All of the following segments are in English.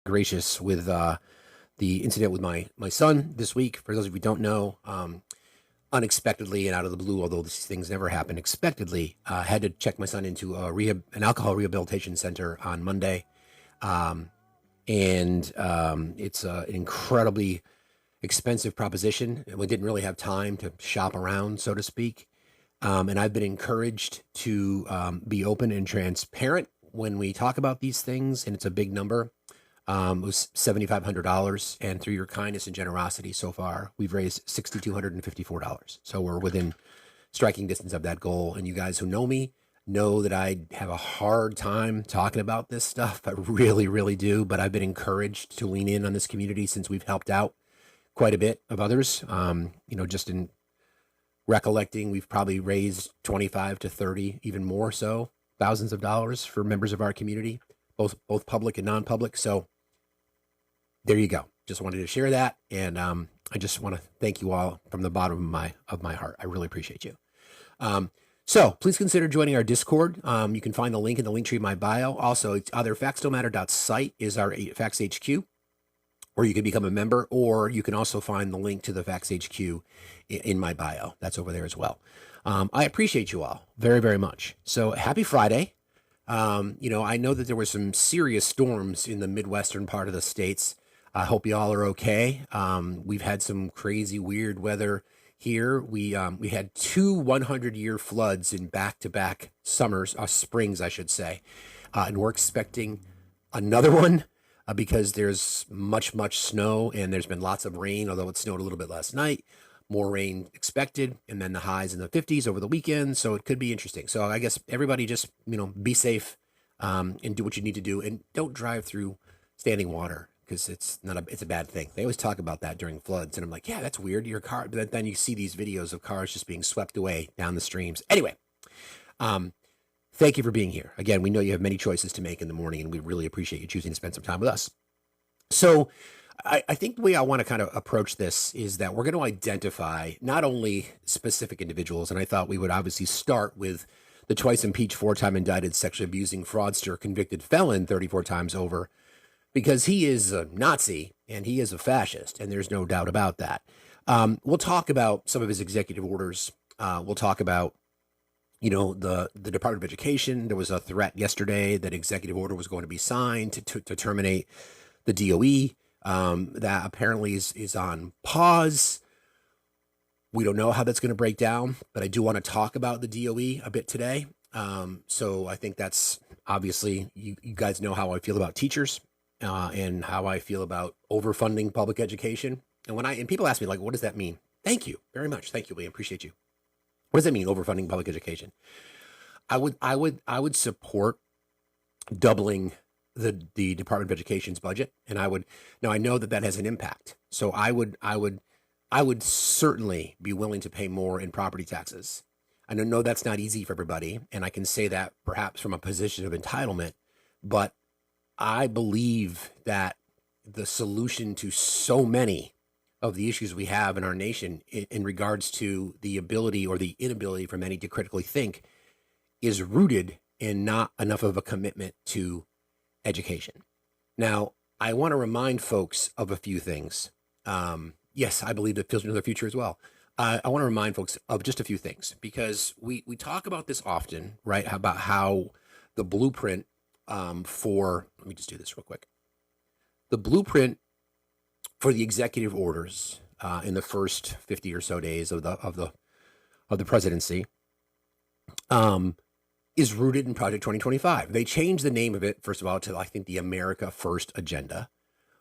gracious with the incident with my son this week. For those of you who don't know, unexpectedly and out of the blue, although these things never happen expectedly, had to check my son into an alcohol rehabilitation center on Monday. It's an incredibly expensive proposition. We didn't really have time to shop around, so to speak. And I've been encouraged to be open and transparent when we talk about these things, and it's a big number. It was $7,500, and through your kindness and generosity so far, we've raised $6,254. So we're within striking distance of that goal. And you guys who know me know that I have a hard time talking about this stuff. I really, really do. But I've been encouraged to lean in on this community since we've helped out quite a bit of others. Just in recollecting, we've probably raised 25 to 30, even more so, thousands of dollars for members of our community, both public and non-public. So there you go. Just wanted to share that. And I just want to thank you all from the bottom of my heart. I really appreciate you. So please consider joining our Discord. You can find the link in the link tree in my bio. Also, it's either factsdon'tmatter.site is our Facts HQ, or you can become a member, or you can also find the link to the Facts HQ in my bio. That's over there as well. I appreciate you all very, very much. So happy Friday. I know that there were some serious storms in the Midwestern part of the states. I hope you all are okay. We've had some crazy, weird weather here. We had two 100-year floods in back-to-back springs, I should say. And we're expecting another one because there's much snow, and there's been lots of rain, although it snowed a little bit last night. More rain expected, and then the highs in the 50s over the weekend. So it could be interesting. So I guess everybody just, be safe and do what you need to do, and don't drive through standing water, because it's a bad thing. They always talk about that during floods, and I'm like, yeah, that's weird. Your car, but then you see these videos of cars just being swept away down the streams. Anyway, thank you for being here. Again, we know you have many choices to make in the morning, and we really appreciate you choosing to spend some time with us. So I think the way I want to kind of approach this is that we're going to identify not only specific individuals, and I thought we would obviously start with the twice impeached, 4-time indicted sexually abusing fraudster, convicted felon 34 times over, because he is a Nazi and he is a fascist, and there's no doubt about that. We'll talk about some of his executive orders. We'll talk about, the Department of Education. There was a threat yesterday that executive order was going to be signed to terminate the DOE. That apparently is on pause. We don't know how that's going to break down, but I do want to talk about the DOE a bit today. So I think that's obviously, you guys know how I feel about teachers. And how I feel about overfunding public education. And people ask me, like, what does that mean? Thank you very much. Thank you, William. Appreciate you. What does that mean, overfunding public education? I would support doubling the Department of Education's budget, and I know that has an impact. So I would certainly be willing to pay more in property taxes. I know that's not easy for everybody, and I can say that perhaps from a position of entitlement, but I believe that the solution to so many of the issues we have in our nation in regards to the ability or the inability for many to critically think is rooted in not enough of a commitment to education. Now, I want to remind folks of a few things. Yes, I believe that children are the future as well. I want to remind folks of just a few things, because we talk about this often, right? About how the blueprint let me just do this real quick. The blueprint for the executive orders in the first 50 or so days of the presidency is rooted in Project 2025. They changed the name of it, first of all, to, I think, the America First Agenda,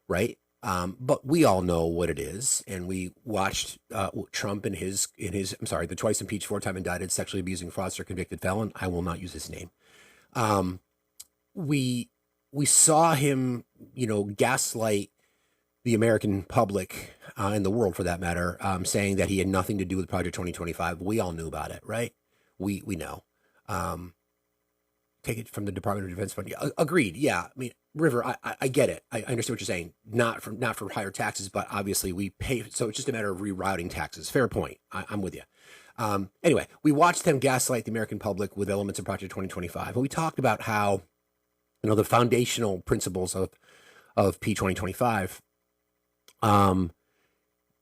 right? But we all know what it is, and we watched Trump and the twice impeached, 4-time indicted, sexually abusing fraudster, convicted felon. I will not use his name. We saw him, gaslight the American public and the world, for that matter, saying that he had nothing to do with Project 2025. We all knew about it, right? We know. Take it from the Department of Defense Fund. Yeah, agreed. Yeah, I mean, River, I get it. I understand what you're saying. Not for higher taxes, but obviously we pay. So it's just a matter of rerouting taxes. Fair point. I'm with you. Anyway, we watched them gaslight the American public with elements of Project 2025, and we talked about how, the foundational principles of P 2025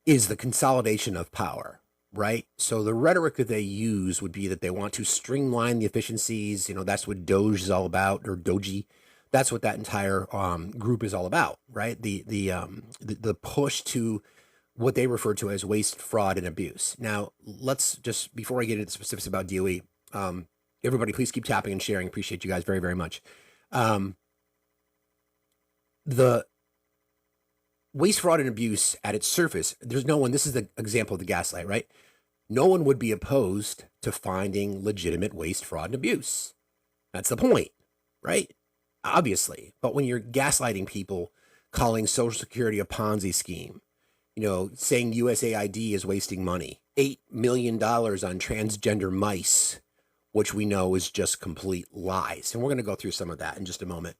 is the consolidation of power, right? So the rhetoric that they use would be that they want to streamline the efficiencies. That's what Doge is all about, or Doji. That's what that entire group is all about, right? The push to what they refer to as waste, fraud, and abuse. Now, let's just, before I get into the specifics about DOE, everybody please keep tapping and sharing. Appreciate you guys very, very much. The waste, fraud, and abuse at its surface, there's no one, this is the example of the gaslight, right? No one would be opposed to finding legitimate waste, fraud, and abuse. That's the point, right? Obviously. But when you're gaslighting people, calling Social Security a Ponzi scheme, saying USAID is wasting money, $8 million on transgender mice, which we know is just complete lies. And we're going to go through some of that in just a moment.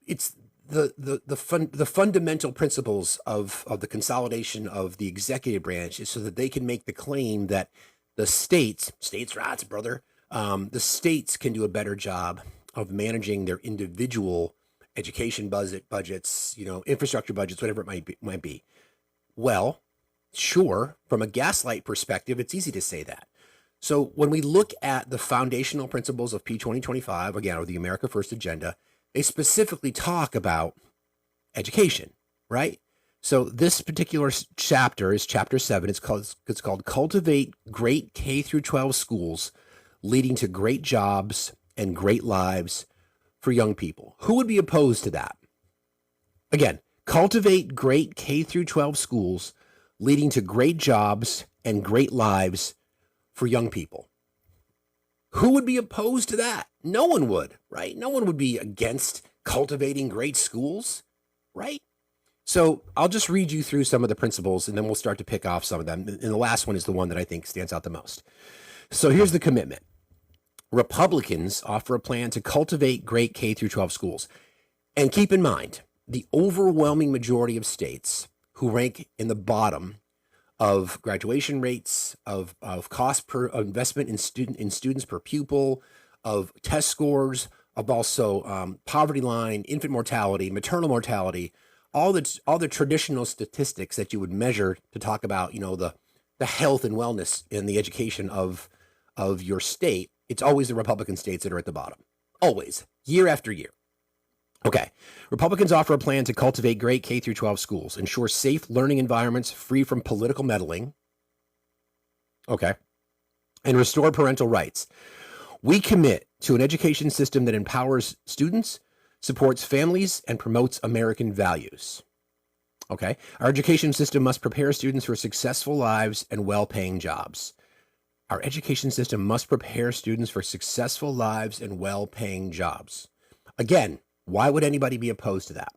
It's the fundamental principles of the consolidation of the executive branch is so that they can make the claim that the states rights, brother, the states can do a better job of managing their individual education budgets, infrastructure budgets, whatever it might be. Well, sure, from a gaslight perspective, it's easy to say that. So when we look at the foundational principles of P 2025, again, or the America First Agenda, they specifically talk about education, right? So this particular chapter is chapter 7. It's called Cultivate Great K through 12 Schools Leading to Great Jobs and Great Lives for Young People. Who would be opposed to that? Again, cultivate great K through 12 schools leading to great jobs and great lives for young people. Who would be opposed to that? No one would, right? No one would be against cultivating great schools, right? So I'll just read you through some of the principles and then we'll start to pick off some of them. And the last one is the one that I think stands out the most. So here's the commitment. Republicans offer a plan to cultivate great K through 12 schools. And keep in mind, the overwhelming majority of states who rank in the bottom of graduation rates, of cost per investment in students per pupil, of test scores, of also poverty line, infant mortality, maternal mortality, all the traditional statistics that you would measure to talk about, the health and wellness in the education of your state. It's always the Republican states that are at the bottom. Always, year after year. Okay. Republicans offer a plan to cultivate great K through 12 schools, ensure safe learning environments free from political meddling. Okay. And restore parental rights. We commit to an education system that empowers students, supports families, and promotes American values. Okay. Our education system must prepare students for successful lives and well-paying jobs. Our education system must prepare students for successful lives and well-paying jobs. Again, why would anybody be opposed to that?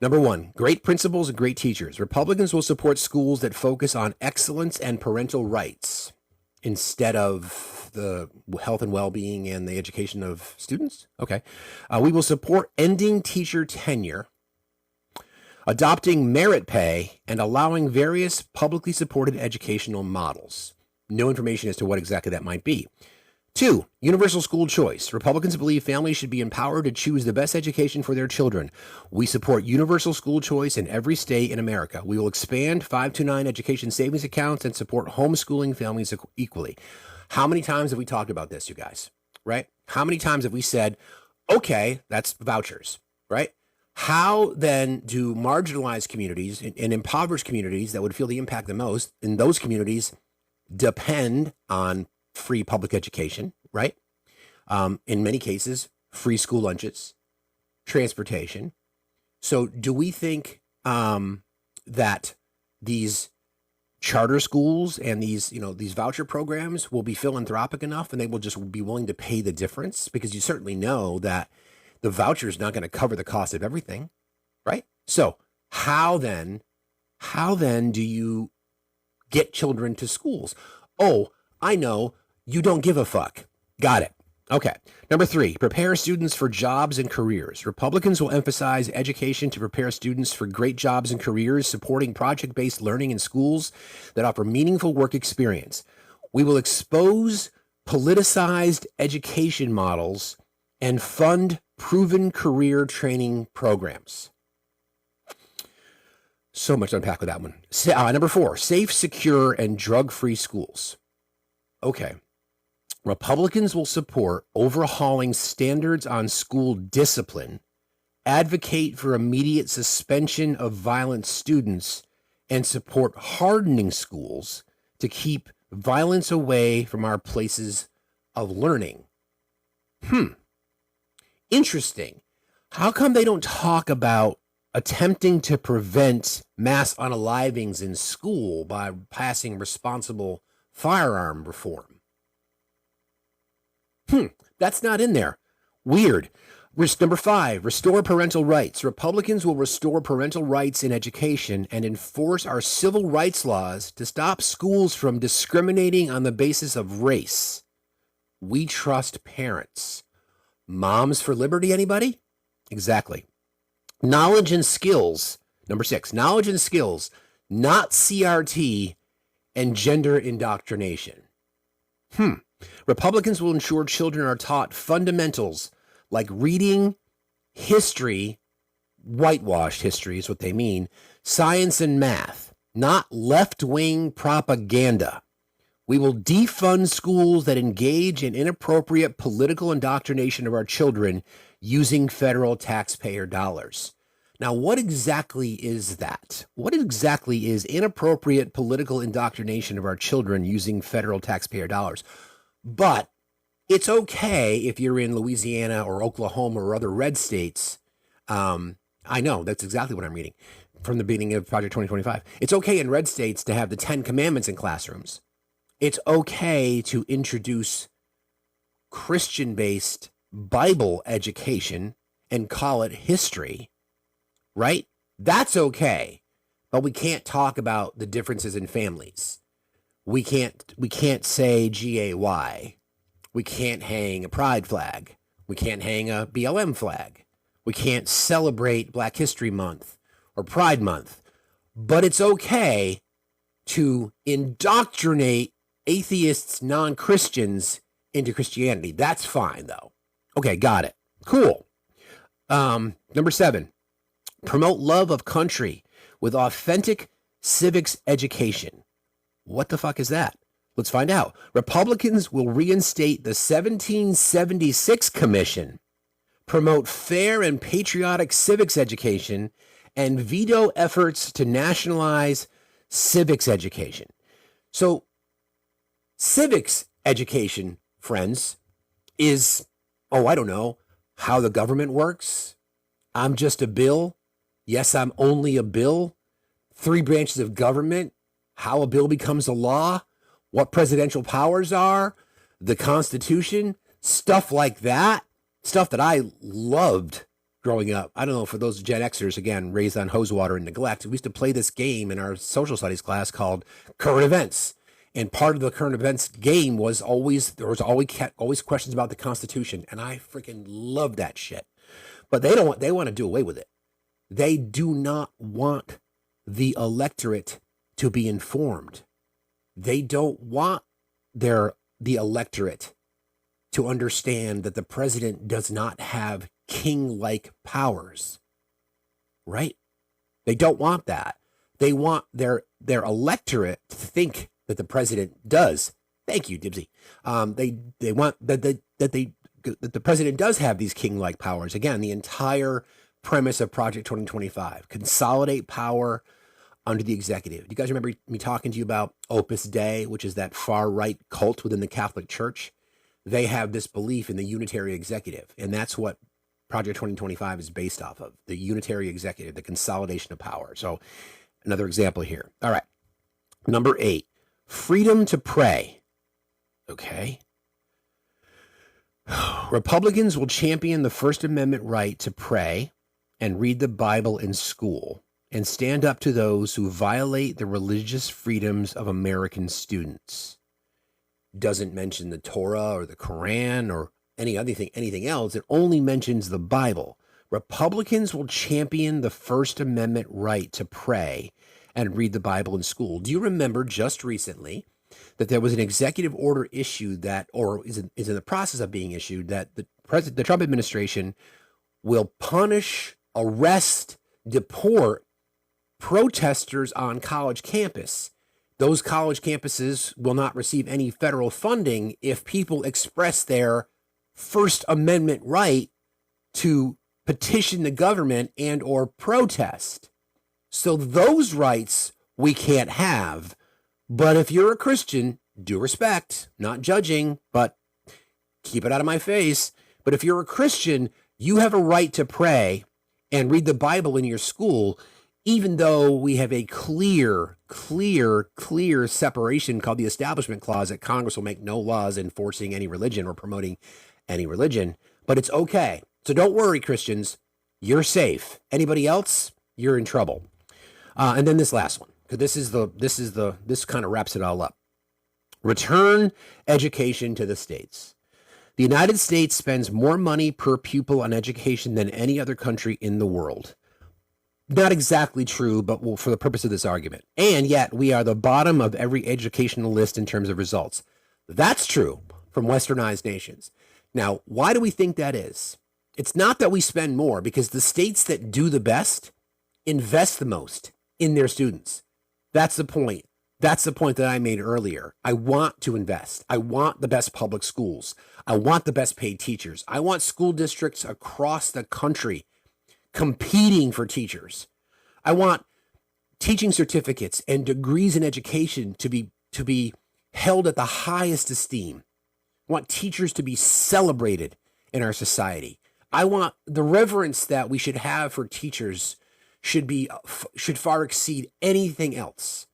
Number one, great principals and great teachers. Republicans will support schools that focus on excellence and parental rights instead of the health and well-being and the education of students. Okay. We will support ending teacher tenure, adopting merit pay, and allowing various publicly supported educational models. No information as to what exactly that might be. 2, universal school choice. Republicans believe families should be empowered to choose the best education for their children. We support universal school choice in every state in America. We will expand 529 education savings accounts and support homeschooling families equally. How many times have we talked about this, you guys? Right? How many times have we said, okay, that's vouchers, right? How then do marginalized communities and impoverished communities that would feel the impact the most in those communities depend on free public education, right? In many cases, free school lunches, transportation. So do we think that these charter schools and these voucher programs will be philanthropic enough and they will just be willing to pay the difference? Because you certainly know that the voucher is not going to cover the cost of everything, right? So how then do you get children to schools? Oh, I know, you don't give a fuck. Got it. Okay. Number 3, prepare students for jobs and careers. Republicans will emphasize education to prepare students for great jobs and careers, supporting project-based learning in schools that offer meaningful work experience. We will expose politicized education models and fund proven career training programs. So much to unpack with that one. Number 4, safe, secure, and drug-free schools. Okay. Republicans will support overhauling standards on school discipline, advocate for immediate suspension of violent students, and support hardening schools to keep violence away from our places of learning. Interesting. How come they don't talk about attempting to prevent mass unalivings in school by passing responsible firearm reform? That's not in there. Weird. Number 5, restore parental rights. Republicans will restore parental rights in education and enforce our civil rights laws to stop schools from discriminating on the basis of race. We trust parents. Moms for Liberty, anybody? Exactly. Knowledge and skills. Number 6, knowledge and skills, not CRT and gender indoctrination. Republicans will ensure children are taught fundamentals like reading, history, whitewashed history is what they mean, science and math, not left-wing propaganda. We will defund schools that engage in inappropriate political indoctrination of our children using federal taxpayer dollars. Now, what exactly is that? What exactly is inappropriate political indoctrination of our children using federal taxpayer dollars? But it's okay if you're in Louisiana or Oklahoma or other red states. I know, that's exactly what I'm reading from the beginning of Project 2025. It's okay in red states to have the 10 Commandments in classrooms. It's okay to introduce Christian-based Bible education and call it history, right? That's okay. But we can't talk about the differences in families. We can't say GAY. We can't hang a pride flag. We can't hang a BLM flag. We can't celebrate Black History Month or Pride Month. But it's okay to indoctrinate atheists, non-Christians into Christianity. That's fine, though. Okay, got it. Cool. Number 7, promote love of country with authentic civics education. What the fuck is that? Let's find out. Republicans will reinstate the 1776 Commission, promote fair and patriotic civics education, and veto efforts to nationalize civics education. So, civics education, friends, is, I don't know, how the government works. I'm just a bill. Yes, I'm only a bill. 3 branches of government. How a bill becomes a law. What presidential powers are. The Constitution. Stuff like that. Stuff that I loved growing up. I don't know, for those Gen Xers, again, raised on hose water and neglect, we used to play this game in our social studies class called Current Events. And part of the current events game was there was always questions about the Constitution. And I freaking love that shit. But they want to do away with it. They do not want the electorate to be informed. They don't want the electorate to understand that the president does not have king-like powers. Right? They don't want that. They want their electorate to think that the president does. Thank you, Dibsy. They want that the president does have these king-like powers. Again, the entire premise of Project 2025: consolidate power under the executive. Do you guys remember me talking to you about Opus Dei, which is that far-right cult within the Catholic Church? They have this belief in the unitary executive, and that's what Project 2025 is based off of: the unitary executive, the consolidation of power. So, another example here. All right. Number 8. Freedom to pray. Okay. Republicans will champion the First Amendment right to pray and read the Bible in school and stand up to those who violate the religious freedoms of American students. Doesn't mention the Torah or the Quran or anything else. It only mentions the Bible. Republicans will champion the First Amendment right to pray and read the Bible in school. Do you remember just recently that there was an executive order issued that, or is in the process of being issued, that the Trump administration will punish, arrest, deport protesters on college campus. Those college campuses will not receive any federal funding if people express their First Amendment right to petition the government and or protest. So those rights we can't have. But if you're a Christian, due respect, not judging, but keep it out of my face. But if you're a Christian, you have a right to pray and read the Bible in your school, even though we have a clear separation called the Establishment Clause that Congress will make no laws enforcing any religion or promoting any religion. But it's okay. So don't worry, Christians. You're safe. Anybody else, you're in trouble. And then this last one, because this kind of wraps it all up. Return education to the states. The United States spends more money per pupil on education than any other country in the world. Not exactly true, but for the purpose of this argument. And yet we are the bottom of every educational list in terms of results. That's true from westernized nations. Now, why do we think that is? It's not that we spend more, because the states that do the best invest the most in their students. That's the point. That's the point that I made earlier. I want to invest. I want the best public schools. I want the best paid teachers. I want school districts across the country competing for teachers. I want teaching certificates and degrees in education to be held at the highest esteem. I want teachers to be celebrated in our society. I want the reverence that we should have for teachers should far exceed anything else.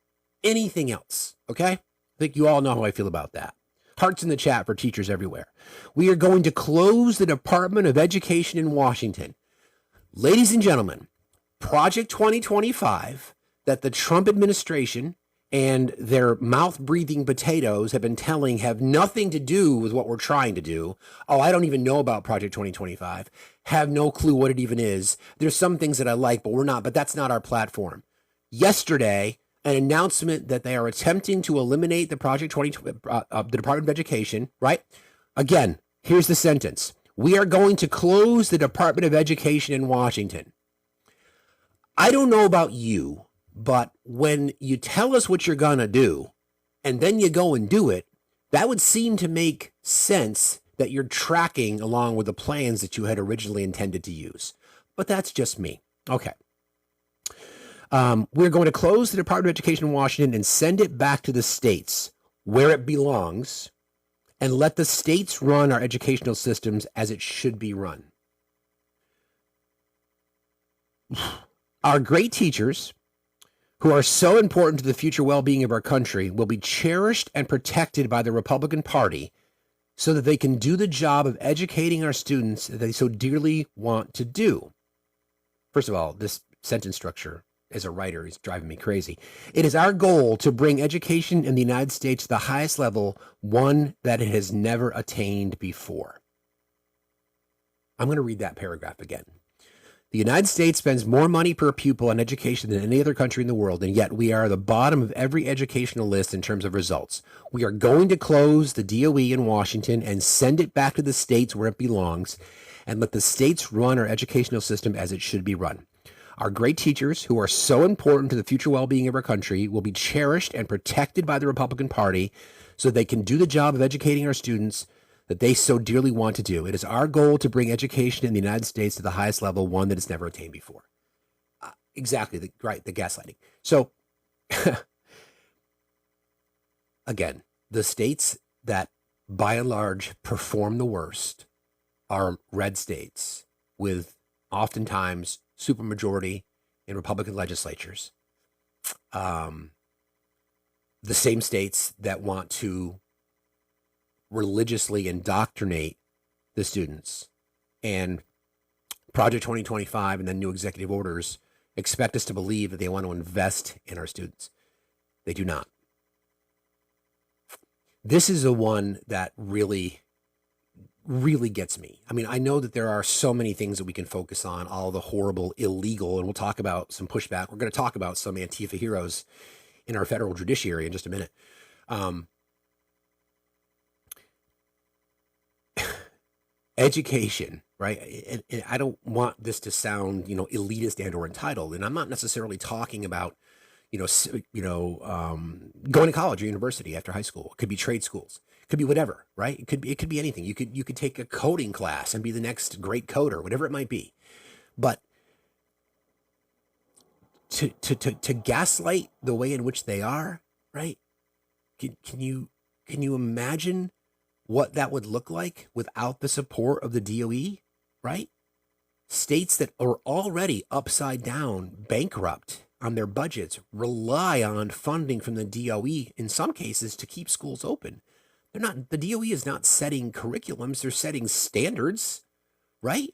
Anything else, okay? I think you all know how I feel about that. Hearts in the chat for teachers everywhere. We are going to close the Department of Education in Washington. Ladies and gentlemen, Project 2025 that the Trump administration and their mouth-breathing potatoes have been telling have nothing to do with what we're trying to do. Oh, I don't even know about Project 2025. Have no clue what it even is. There's some things that I like, but that's not our platform. Yesterday, an announcement that they are attempting to eliminate the Project 2020, the Department of Education, right? Again, here's the sentence. We are going to close the Department of Education in Washington. I don't know about you, but when you tell us what you're going to do and then you go and do it, that would seem to make sense that you're tracking along with the plans that you had originally intended to use. But that's just me. Okay. We're going to close the Department of Education in Washington and send it back to the states where it belongs and let the states run our educational systems as it should be run. Our great teachers, who are so important to the future well-being of our country, will be cherished and protected by the Republican Party so that they can do the job of educating our students that they so dearly want to do. First of all, this sentence structure as a writer is driving me crazy. It is our goal to bring education in the United States to the highest level, one that it has never attained before. I'm going to read that paragraph again. The United States spends more money per pupil on education than any other country in the world, and yet we are the bottom of every educational list in terms of results. We are going to close the DOE in Washington and send it back to the states where it belongs and let the states run our educational system as it should be run. Our great teachers, who are so important to the future well-being of our country, will be cherished and protected by the Republican Party so they can do the job of educating our students that they so dearly want to do. It is our goal to bring education in the United States to the highest level, one that it's never attained before. Exactly, the gaslighting. So, again, the states that by and large perform the worst are red states with oftentimes supermajority in Republican legislatures. The same states that want to religiously indoctrinate the students, and Project 2025 and then new executive orders expect us to believe that they want to invest in our students. They do not. This is the one that really gets me. I mean, I know that there are so many things that we can focus on, all the horrible, illegal, and we'll talk about some pushback. We're going to talk about some Antifa heroes in our federal judiciary in just a minute. Education right? And I don't want this to sound, elitist and or entitled. And I'm not necessarily talking about, going to college or university after high school. It could be trade schools. It could be whatever, right? It could be anything. You could take a coding class and be the next great coder, whatever it might be. But to gaslight the way in which they are, right? Can you imagine what that would look like without the support of the DOE, right? States that are already upside down, bankrupt on their budgets, rely on funding from the DOE in some cases to keep schools open. The DOE is not setting curriculums, they're setting standards, right?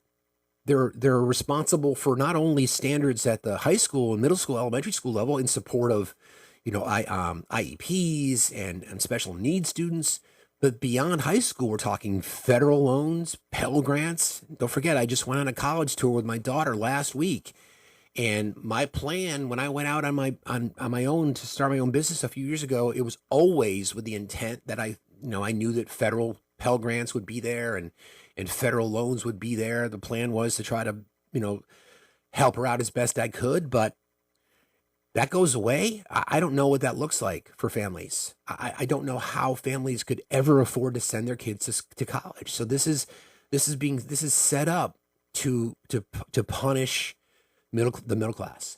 They're responsible for not only standards at the high school and middle school, elementary school level in support of, IEPs and special needs students, but beyond high school, we're talking federal loans, Pell Grants. Don't forget, I just went on a college tour with my daughter last week. And my plan when I went out on my own to start my own business a few years ago, it was always with the intent that I knew that federal Pell Grants would be there and federal loans would be there. The plan was to try to, help her out as best I could, but that goes away. I don't know what that looks like for families. I don't know how families could ever afford to send their kids to college. So this is set up to punish the middle class.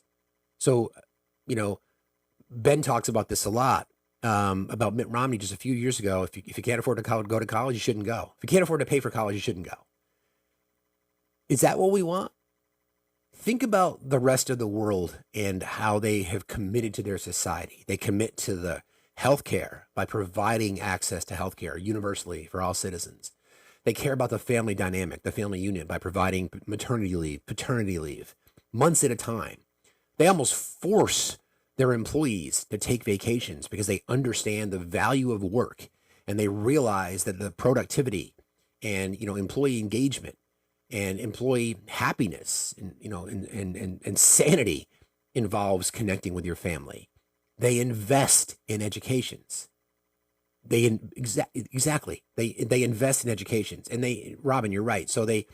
So, Ben talks about this a lot, about Mitt Romney just a few years ago. If you can't afford to go to college, you shouldn't go. If you can't afford to pay for college, you shouldn't go. Is that what we want? Think about the rest of the world and how they have committed to their society. They commit to the healthcare by providing access to healthcare universally for all citizens. They care about the family dynamic, the family unit, by providing maternity leave, paternity leave, months at a time. They almost force their employees to take vacations because they understand the value of work and they realize that the productivity and employee engagement and employee happiness and sanity involves connecting with your family. They invest in educations. Exactly. They invest in educations, and Robin, you're right. So the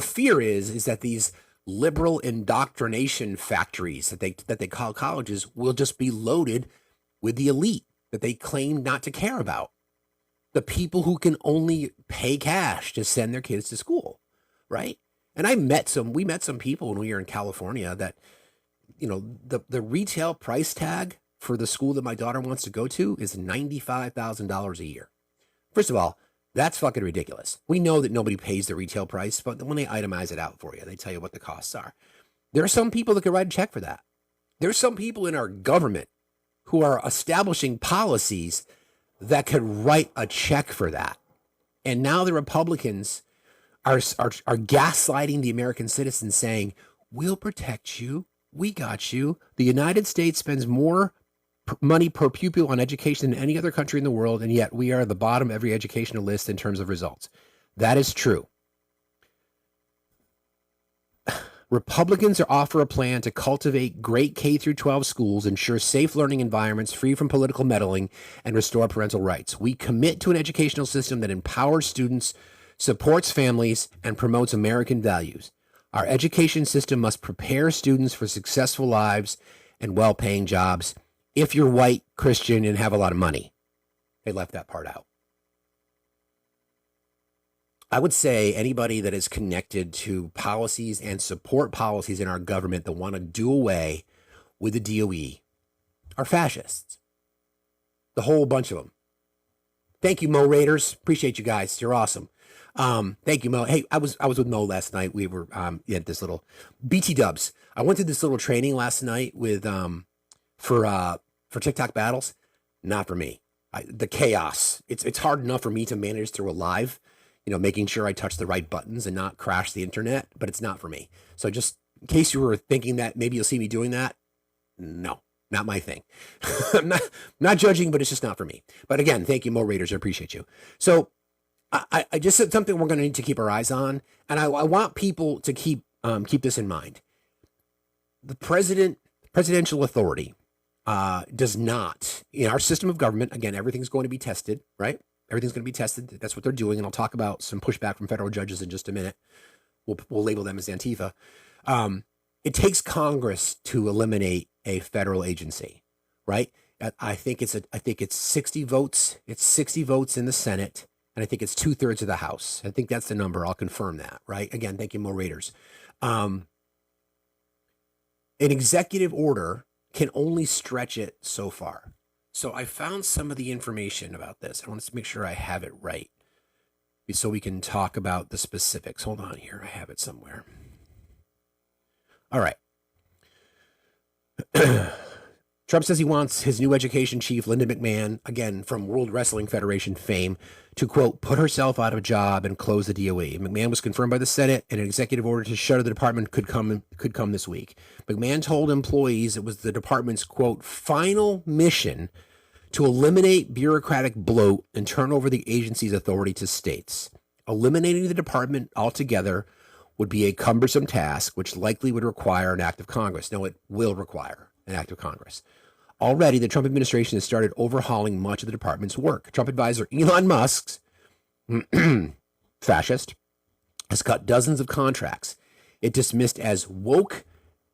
fear is that these liberal indoctrination factories that they call colleges will just be loaded with the elite that they claim not to care about. The people who can only pay cash to send their kids to school, right? And we met some people when we were in California that, the retail price tag for the school that my daughter wants to go to is $95,000 a year. First of all, that's fucking ridiculous. We know that nobody pays the retail price, but when they itemize it out for you, they tell you what the costs are. There are some people that could write a check for that. There's some people in our government who are establishing policies that could write a check for that. And now the Republicans are gaslighting the American citizens, saying, we'll protect you. We got you. The United States spends more money per pupil on education than any other country in the world, and yet we are at the bottom of every educational list in terms of results. That is true. Republicans offer a plan to cultivate great K through 12 schools, ensure safe learning environments free from political meddling, and restore parental rights. We commit to an educational system that empowers students, supports families, and promotes American values. Our education system must prepare students for successful lives and well-paying jobs. If you're white, Christian, and have a lot of money. They left that part out. I would say anybody that is connected to policies and support policies in our government that want to do away with the DOE are fascists. The whole bunch of them. Thank you, Mo Raiders. Appreciate you guys. You're awesome. Thank you, Mo. Hey, I was with Mo last night. We were at this little BT Dubs. I went to this little training last night with for TikTok battles. Not for me. The chaos. It's hard enough for me to manage through a live, making sure I touch the right buttons and not crash the internet, but it's not for me. So just in case you were thinking that maybe you'll see me doing that, no, not my thing. I'm not judging, but it's just not for me. But again, thank you, Mo Raiders. I appreciate you. So I just said something we're going to need to keep our eyes on, and I want people to keep this in mind. The presidential authority does not, in our system of government, again, everything's going to be tested, right? Everything's going to be tested. That's what they're doing, and I'll talk about some pushback from federal judges in just a minute. we'll label them as Antifa. It takes Congress to eliminate a federal agency, right? I think it's 60 votes. It's 60 votes in the Senate, and I think it's 2/3 of the House. I think that's the number. I'll confirm that, right? Again, thank you, Mo Raiders. An executive order can only stretch it so far. So I found some of the information about this. I want to make sure I have it right so we can talk about the specifics. Hold on here. I have it somewhere. All right. Trump says he wants his new education chief, Linda McMahon, again, from World Wrestling Federation fame, to, quote, put herself out of a job and close the DOE. McMahon was confirmed by the Senate, and an executive order to shutter the department could come this week. McMahon told employees it was the department's, quote, final mission to eliminate bureaucratic bloat and turn over the agency's authority to states. Eliminating the department altogether would be a cumbersome task, which likely would require an act of Congress. No, it will require an act of Congress. Already, the Trump administration has started overhauling much of the department's work. Trump advisor Elon Musk's fascist has cut dozens of contracts it dismissed as woke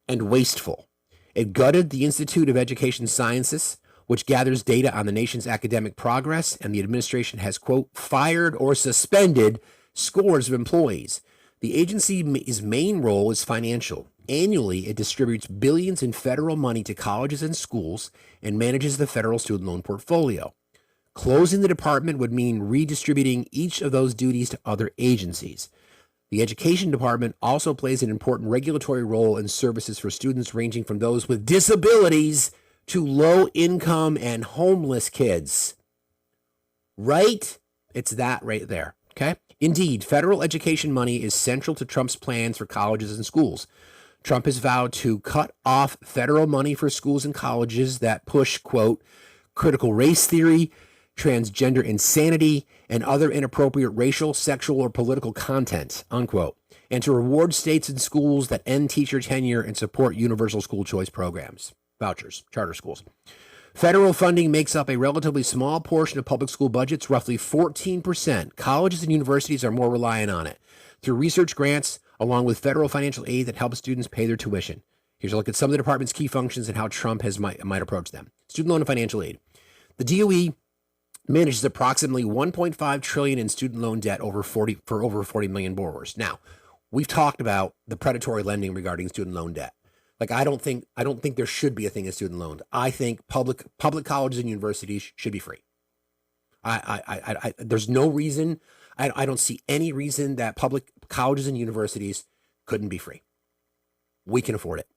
and wasteful. It gutted the Institute of Education Sciences, which gathers data on the nation's academic progress, and the administration has, quote, fired or suspended scores of employees. The agency's main role is financial. Annually, it distributes billions in federal money to colleges and schools and manages the federal student loan portfolio. Closing the department would mean redistributing each of those duties to other agencies. The education department also plays an important regulatory role in services for students ranging from those with disabilities to low-income and homeless kids. Right? It's that right there, okay? Indeed, federal education money is central to Trump's plans for colleges and schools. Trump has vowed to cut off federal money for schools and colleges that push, quote, critical race theory, transgender insanity, and other inappropriate racial, sexual, or political content, unquote, and to reward states and schools that end teacher tenure and support universal school choice programs, vouchers, charter schools. Federal funding makes up a relatively small portion of public school budgets, roughly 14%. Colleges and universities are more reliant on it through research grants, along with federal financial aid that helps students pay their tuition. Here's a look at some of the department's key functions and how Trump might approach them. Student loan and financial aid. The DOE manages approximately $1.5 trillion in student loan debt for over 40 million borrowers. Now, we've talked about the predatory lending regarding student loan debt. Like, I don't think there should be a thing as student loan. I think public colleges and universities should be free. There's no reason. I don't see any reason that public colleges and universities couldn't be free. We can afford it.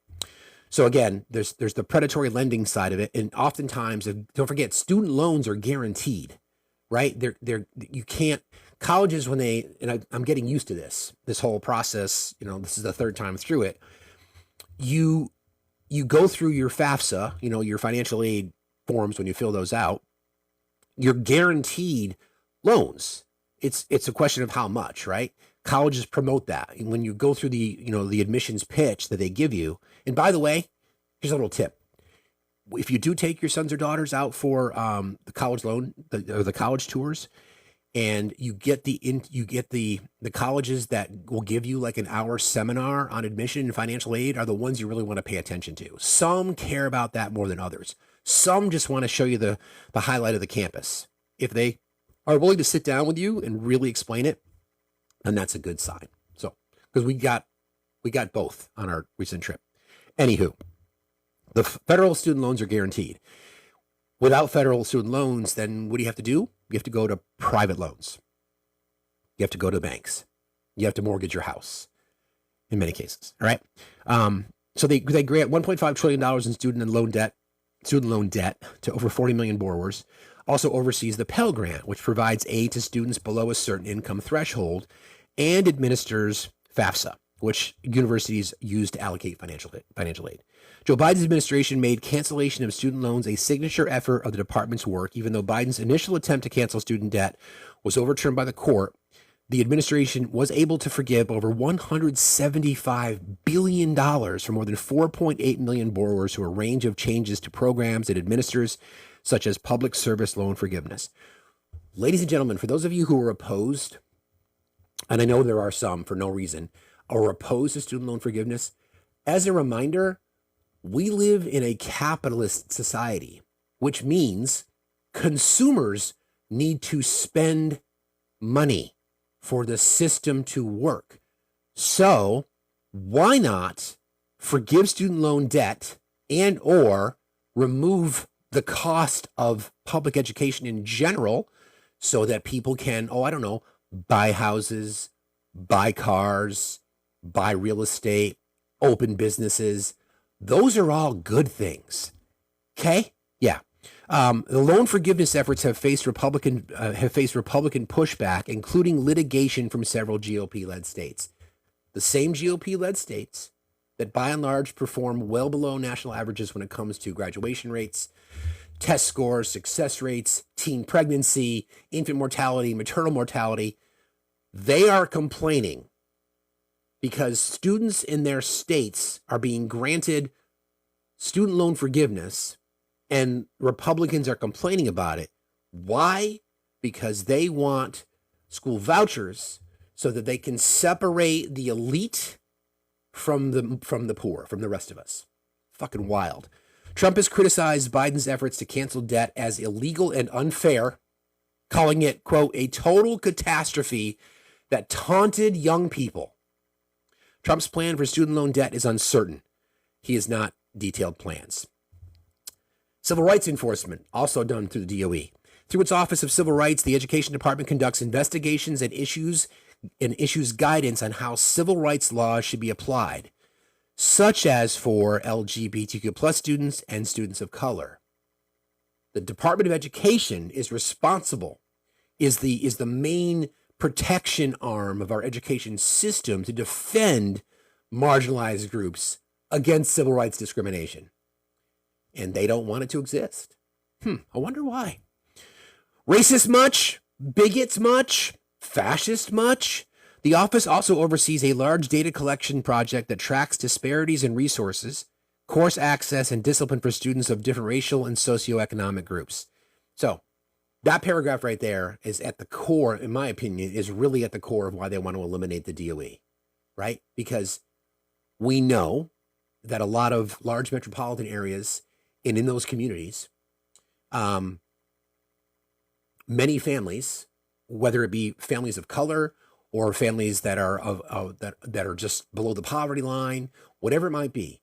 So again, there's the predatory lending side of it, and oftentimes, don't forget, student loans are guaranteed, right? You can't, colleges when I'm getting used to this whole process. This is the third time through it. You go through your FAFSA, your financial aid forms when you fill those out. You're guaranteed loans. It's a question of how much, right? Colleges promote that. And when you go through the admissions pitch that they give you, and by the way, here's a little tip. If you do take your sons or daughters out for the college loan, the college tours, and you get the colleges that will give you like an hour seminar on admission and financial aid are the ones you really want to pay attention to. Some care about that more than others. Some just want to show you the highlight of the campus. If they are willing to sit down with you and really explain it, then that's a good sign. So, because we got both on our recent trip. Anywho, the federal student loans are guaranteed. Without federal student loans, then what do you have to do? You have to go to private loans. You have to go to banks. You have to mortgage your house in many cases. All right. So they grant $1.5 trillion in student loan debt to over 40 million borrowers. Also oversees the Pell Grant, which provides aid to students below a certain income threshold, and administers FAFSA, which universities use to allocate financial aid. Joe Biden's administration made cancellation of student loans a signature effort of the department's work. Even though Biden's initial attempt to cancel student debt was overturned by the court, the administration was able to forgive over $175 billion for more than 4.8 million borrowers through a range of changes to programs it administers, such as public service loan forgiveness. Ladies and gentlemen, for those of you who are opposed, and I know there are some for no reason, or opposed to student loan forgiveness, as a reminder, we live in a capitalist society, which means consumers need to spend money for the system to work. So why not forgive student loan debt and or remove the cost of public education in general so that people can, buy houses, buy cars, buy real estate, open businesses. Those are all good things. Okay? Yeah. The loan forgiveness efforts have faced Republican pushback, including litigation from several GOP-led states. The same GOP-led states that by and large perform well below national averages when it comes to graduation rates, test scores, success rates, teen pregnancy, infant mortality, maternal mortality. They are complaining because students in their states are being granted student loan forgiveness and Republicans are complaining about it. Why? Because they want school vouchers so that they can separate the elite from the poor, from the rest of us. Fucking wild. Trump has criticized Biden's efforts to cancel debt as illegal and unfair, calling it, quote, a total catastrophe that taunted young people. Trump's plan for student loan debt is uncertain. He has not detailed plans. Civil rights enforcement, also done through the DOE. Through its Office of Civil Rights, the Education Department conducts investigations and issues guidance on how civil rights laws should be applied, such as for LGBTQ plus students and students of color. The Department of Education is responsible, is the main protection arm of our education system to defend marginalized groups against civil rights discrimination. And they don't want it to exist. I wonder why. Racist much? Bigots much? Fascist much? The office also oversees a large data collection project that tracks disparities in resources, course access, and discipline for students of different racial and socioeconomic groups. So that paragraph right there is at the core, in my opinion, is really at the core of why they want to eliminate the DOE, right? Because we know that a lot of large metropolitan areas and in those communities, many families, whether it be families of color or families that are that are just below the poverty line, whatever it might be,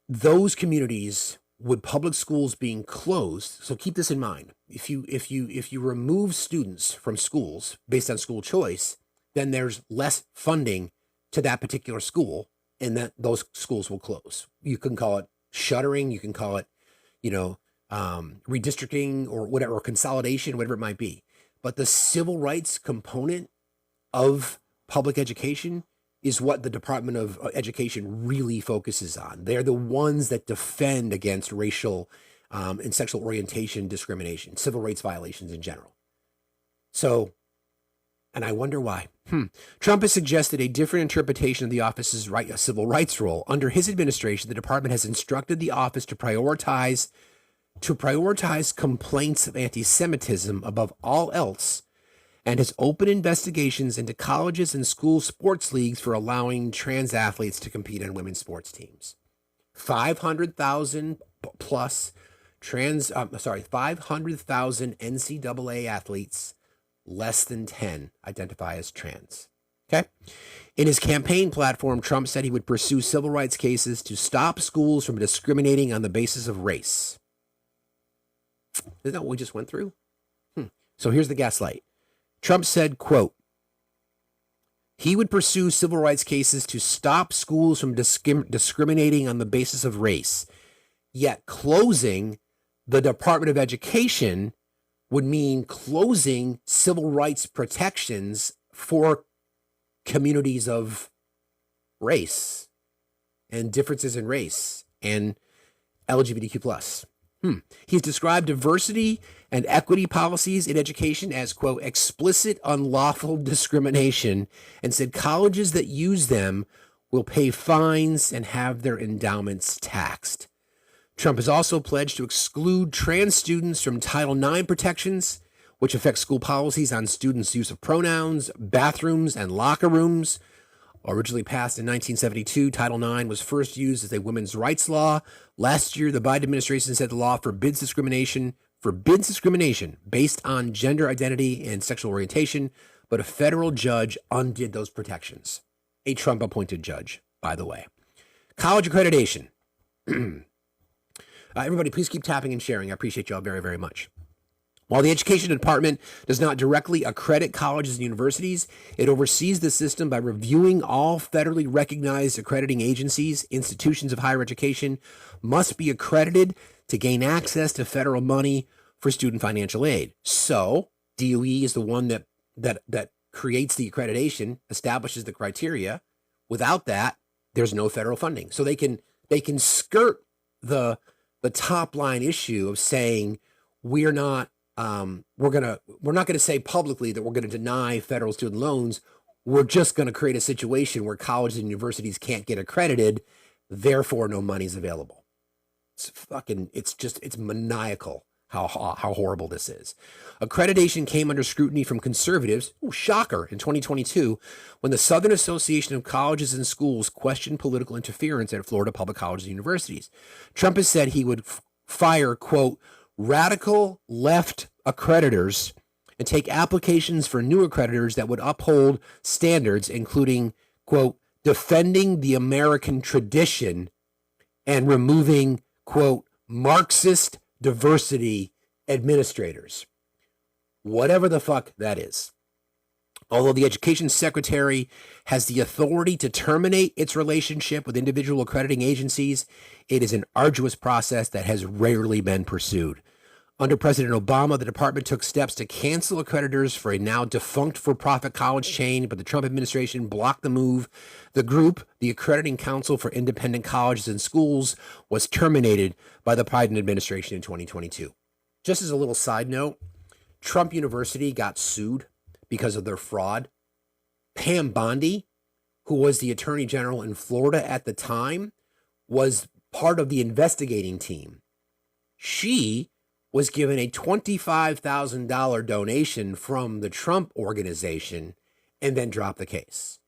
those communities, with public schools being closed. So keep this in mind. If you remove students from schools based on school choice, then there's less funding to that particular school, and that those schools will close. You can call it shuttering. You can call it, redistricting or whatever, or consolidation, whatever it might be. But the civil rights component of public education is what the Department of Education really focuses on. They're the ones that defend against racial and sexual orientation discrimination, civil rights violations in general. So, and I wonder why. Trump has suggested a different interpretation of the office's civil rights role. Under his administration, the department has instructed the office to prioritize complaints of anti-Semitism above all else, and has opened investigations into colleges and school sports leagues for allowing trans athletes to compete on women's sports teams. 500,000 plus 500,000 NCAA athletes, less than 10 identify as trans. Okay. In his campaign platform, Trump said he would pursue civil rights cases to stop schools from discriminating on the basis of race. Isn't that what we just went through? So here's the gaslight. Trump said, quote, he would pursue civil rights cases to stop schools from discriminating on the basis of race. Yet closing the Department of Education would mean closing civil rights protections for communities of race and differences in race and LGBTQ+. He's described diversity and equity policies in education as, quote, explicit unlawful discrimination, and said colleges that use them will pay fines and have their endowments taxed. Trump has also pledged to exclude trans students from Title IX protections, which affects school policies on students' use of pronouns, bathrooms, and locker rooms. Originally passed in 1972, Title IX was first used as a women's rights law. Last year, the Biden administration said the law forbids discrimination based on gender identity and sexual orientation, but a federal judge undid those protections. A Trump-appointed judge, by the way. College accreditation. Everybody, please keep tapping and sharing. I appreciate y'all very, very much. While the Education Department does not directly accredit colleges and universities, it oversees the system by reviewing all federally recognized accrediting agencies. Institutions of higher education must be accredited to gain access to federal money for student financial aid. So DOE is the one that creates the accreditation, establishes the criteria. Without that, there's no federal funding. So they can skirt the top line issue of saying we're not going to say publicly that we're going to deny federal student loans. We're just going to create a situation where colleges and universities can't get accredited, therefore no money's available. It's maniacal how horrible this is. Accreditation came under scrutiny from conservatives, shocker, in 2022, when the Southern Association of Colleges and Schools questioned political interference at Florida public colleges and universities. Trump has said he would fire, quote, radical left accreditors and take applications for new accreditors that would uphold standards, including, quote, defending the American tradition and removing, quote, Marxist diversity administrators. Whatever the fuck that is. Although the Education Secretary has the authority to terminate its relationship with individual accrediting agencies, it is an arduous process that has rarely been pursued. Under President Obama, the department took steps to cancel accreditors for a now defunct for-profit college chain, but the Trump administration blocked the move. The group, the Accrediting Council for Independent Colleges and Schools, was terminated by the Biden administration in 2022. Just as a little side note, Trump University got sued because of their fraud. Pam Bondi, who was the attorney general in Florida at the time, was part of the investigating team. She was given a $25,000 donation from the Trump organization and then dropped the case,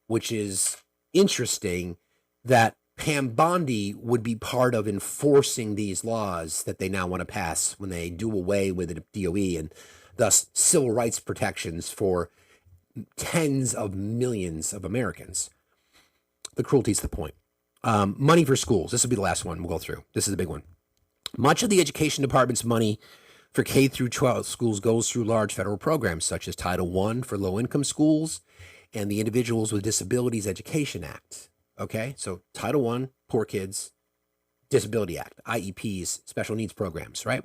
which is interesting that Pam Bondi would be part of enforcing these laws that they now want to pass when they do away with the DOE and thus civil rights protections for tens of millions of Americans. The cruelty is the point. Money for schools. This will be the last one we'll go through. This is the big one. Much of the Education Department's money for K through 12 schools goes through large federal programs such as Title I for low-income schools and the Individuals with Disabilities Education Act. Okay, so Title I, Poor Kids, Disability Act, IEPs, special needs programs, right?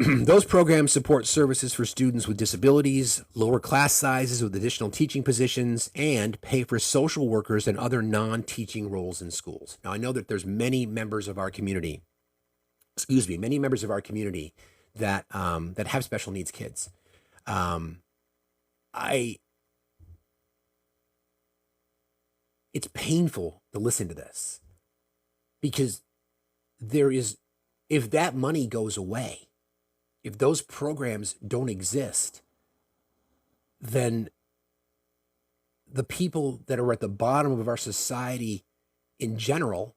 Those programs support services for students with disabilities, lower class sizes with additional teaching positions, and pay for social workers and other non-teaching roles in schools. Now, I know that there's many members of our community that that have special needs kids. It's painful to listen to this because if that money goes away, if those programs don't exist, then the people that are at the bottom of our society in general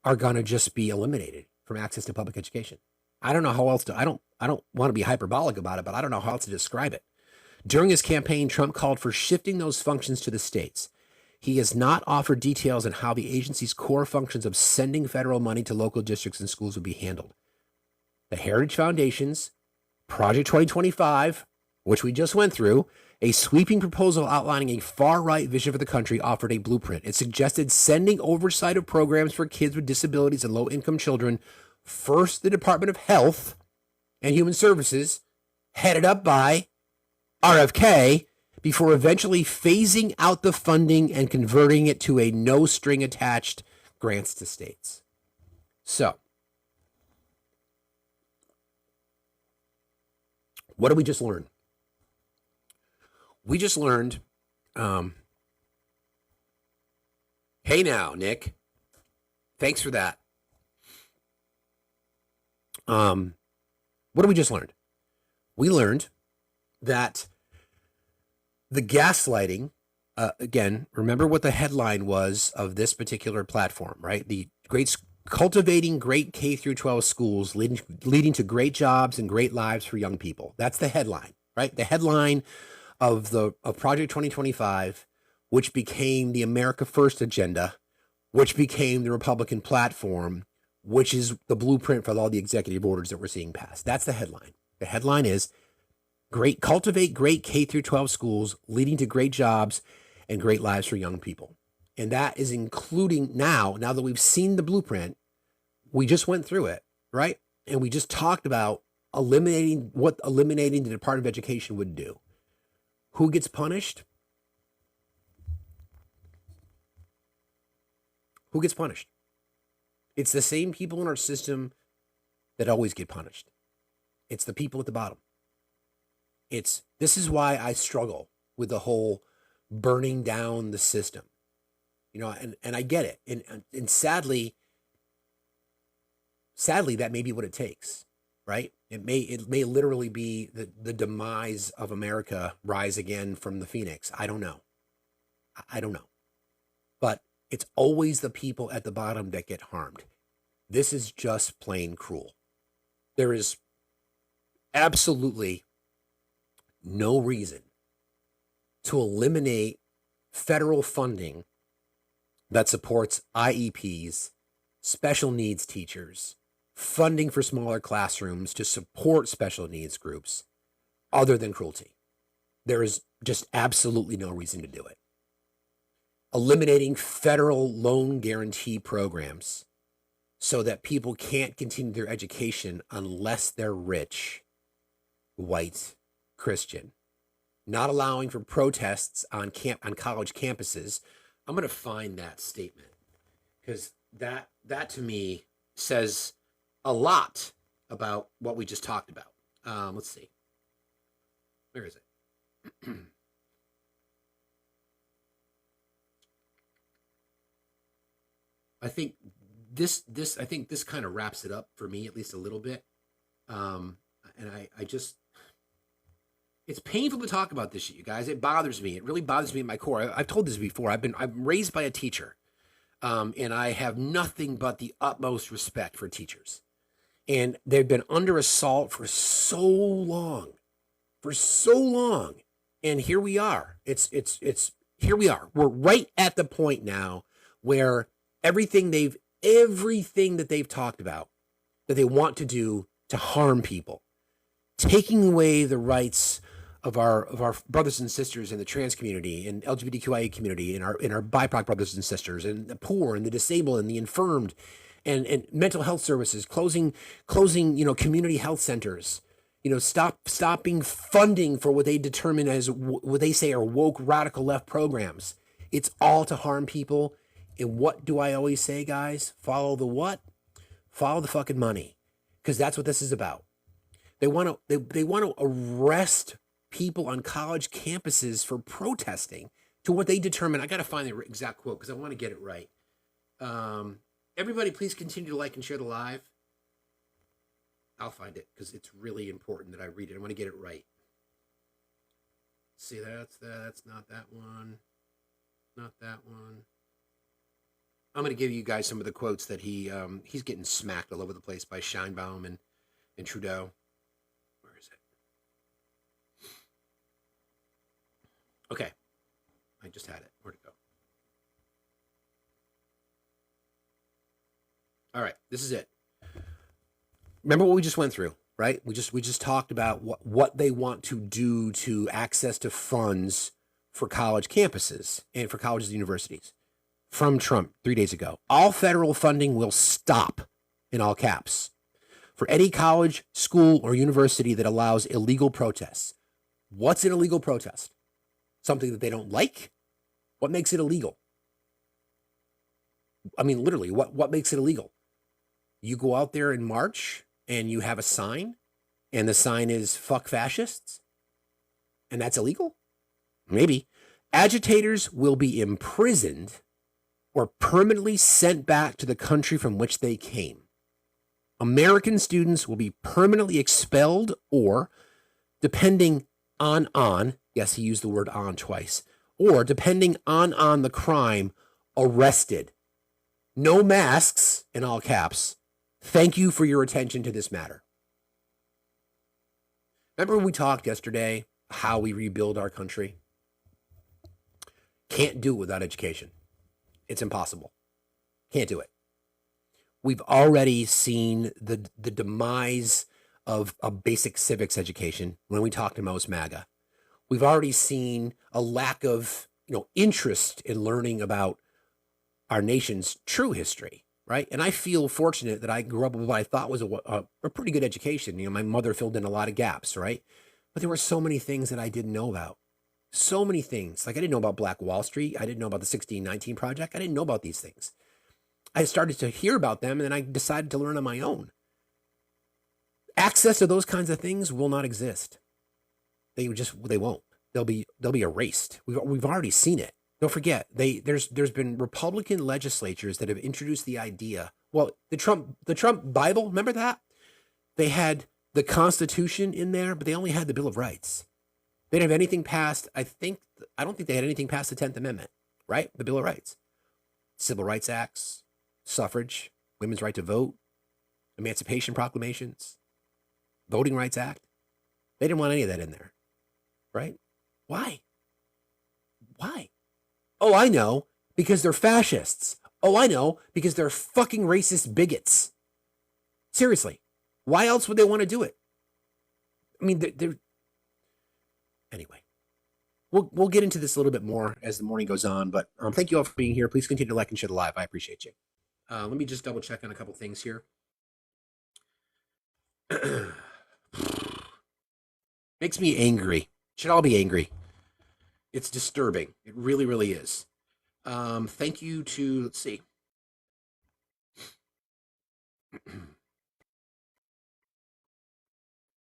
are going to just be eliminated from access to public education. I don't know how else to, I don't want to be hyperbolic about it, but I don't know how else to describe it. During his campaign, Trump called for shifting those functions to the states. He has not offered details on how the agency's core functions of sending federal money to local districts and schools would be handled. The Heritage Foundation's Project 2025, which we just went through, a sweeping proposal outlining a far-right vision for the country, offered a blueprint. It suggested sending oversight of programs for kids with disabilities and low-income children first the Department of Health and Human Services, headed up by RFK, before eventually phasing out the funding and converting it to a no-string-attached grants to states. So, what did we just learn? We just learned, hey now, Nick, thanks for that. What did we just learn? We learned that the gaslighting, again, remember what the headline was of this particular platform, right? The cultivating great K through 12 schools leading to great jobs and great lives for young people. That's the headline, right? The headline of Project 2025, which became the America First agenda, which became the Republican platform, which is the blueprint for all the executive orders that we're seeing passed. That's the headline. The headline is cultivate great K through 12 schools leading to great jobs and great lives for young people. And that is including now that we've seen the blueprint, we just went through it, right? And we just talked about eliminating the Department of Education would do. Who gets punished? Who gets punished? It's the same people in our system that always get punished. It's the people at the bottom. This is why I struggle with the whole burning down the system. And I get it. And sadly, that may be what it takes, right? It may literally be the demise of America rise again from the phoenix. I don't know. But it's always the people at the bottom that get harmed. This is just plain cruel. There is absolutely no reason to eliminate federal funding that supports IEPs, special needs teachers, funding for smaller classrooms to support special needs groups, other than cruelty. There is just absolutely no reason to do it. Eliminating federal loan guarantee programs so that people can't continue their education unless they're rich, white, Christian. Not allowing for protests on college campuses. I'm going to find that statement because that to me says a lot about what we just talked about. Let's see. Where is it? I think this kind of wraps it up for me, at least a little bit. And I just, it's painful to talk about this shit, you guys. It bothers me. It really bothers me at my core. I've told this before. I'm raised by a teacher, and I have nothing but the utmost respect for teachers. And they've been under assault for so long, and here we are. Here we are. We're right at the point now where everything that they've talked about that they want to do to harm people, taking away the rights of our brothers and sisters in the trans community and LGBTQIA community and our BIPOC brothers and sisters and the poor and the disabled and the infirmed and mental health services, closing community health centers, stopping funding for what they determine as what they say are woke radical left programs. It's all to harm people. And what do I always say, guys? Follow the what? Follow the fucking money, because that's what this is about. They want to arrest people on college campuses for protesting to what they determine. I got to find the exact quote because I want to get it right. Everybody, please continue to like and share the live. I'll find it because it's really important that I read it. I want to get it right. See, that's not that one. Not that one. I'm going to give you guys some of the quotes that he's getting smacked all over the place by Scheinbaum and Trudeau. Where is it? Okay. I just had it. Where'd it go? All right. This is it. Remember what we just went through, right? We just talked about what they want to do to access to funds for college campuses and for colleges and universities. From Trump 3 days ago. All federal funding will stop, in all caps, for any college, school, or university that allows illegal protests. What's an illegal protest? Something that they don't like? What makes it illegal? I mean, literally, what makes it illegal? You go out there in March and you have a sign, and the sign is "fuck fascists," and that's illegal? Maybe. Agitators will be imprisoned or permanently sent back to the country from which they came. American students will be permanently expelled or, depending on, yes, he used the word on twice, or depending on the crime, arrested. No masks, in all caps. Thank you for your attention to this matter. Remember when we talked yesterday how we rebuild our country? Can't do it without education. It's impossible. Can't do it. We've already seen the demise of a basic civics education when we talk to most MAGA. We've already seen a lack of interest in learning about our nation's true history, right? And I feel fortunate that I grew up with what I thought was a pretty good education. My mother filled in a lot of gaps, right? But there were so many things that I didn't know about. So many things. Like I didn't know about Black Wall Street. I didn't know about the 1619 Project. I didn't know about these things. I started to hear about them, and then I decided to learn on my own. Access to those kinds of things will not exist. They won't. They'll be erased. We've already seen it. Don't forget, there's been Republican legislatures that have introduced the idea. Well, the Trump Bible, remember that? They had the Constitution in there, but they only had the Bill of Rights. They didn't have anything past. I don't think they had anything past the 10th Amendment, right? The Bill of Rights, Civil Rights Acts, suffrage, women's right to vote, Emancipation Proclamations, Voting Rights Act. They didn't want any of that in there, right? Why? Oh, I know, because they're fascists. Oh, I know, because they're fucking racist bigots. Seriously, why else would they want to do it? I mean, they're anyway. We'll get into this a little bit more as the morning goes on, but thank you all for being here. Please continue to like and share the live. I appreciate you. Let me just double check on a couple things here. Makes me angry. Should all be angry. It's disturbing. It really, really is. Thank you to, let's see.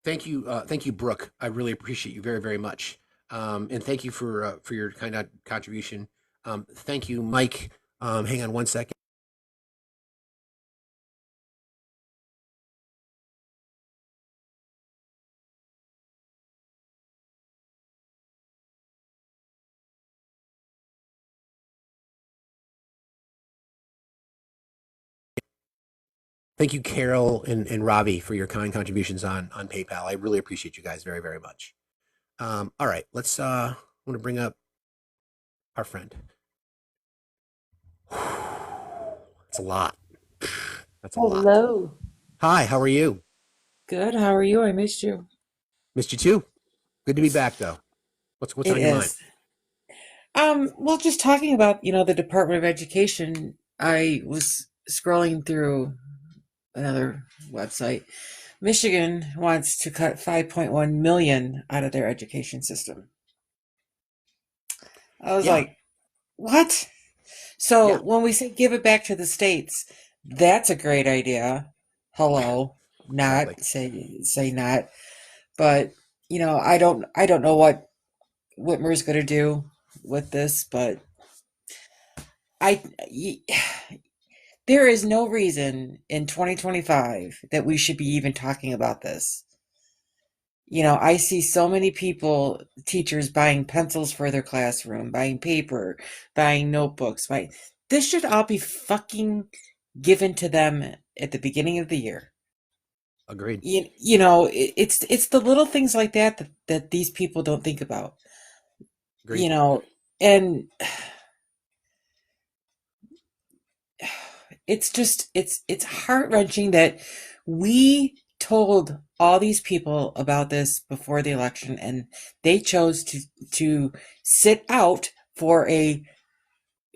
Thank you, Brooke. I really appreciate you very, very much. And thank you for your kind of contribution. Thank you, Mike. Hang on one second. Thank you, Carol and Ravi, for your kind contributions on PayPal. I really appreciate you guys very, very much. All right, let's. I want to bring up our friend. That's a lot. That's a lot. Hello. Hi, how are you? Good. How are you? I missed you. Missed you too. Good to be back, though. What's It on your mind? is. Well, just talking about, the Department of Education, I was scrolling through another website. Michigan wants to cut 5.1 million out of their education system. I was Yeah, like, what? So yeah, when we say give it back to the states, that's a great idea. Hello. exactly. Not say not. But, I don't know what Whitmer's going to do with this, but I there is no reason in 2025 that we should be even talking about this. I see so many people, teachers buying pencils for their classroom, buying paper, buying notebooks, this should all be fucking given to them at the beginning of the year. Agreed. It's the little things like that these people don't think about. Agreed. You know, and it's heart-wrenching that we told all these people about this before the election and they chose to sit out for a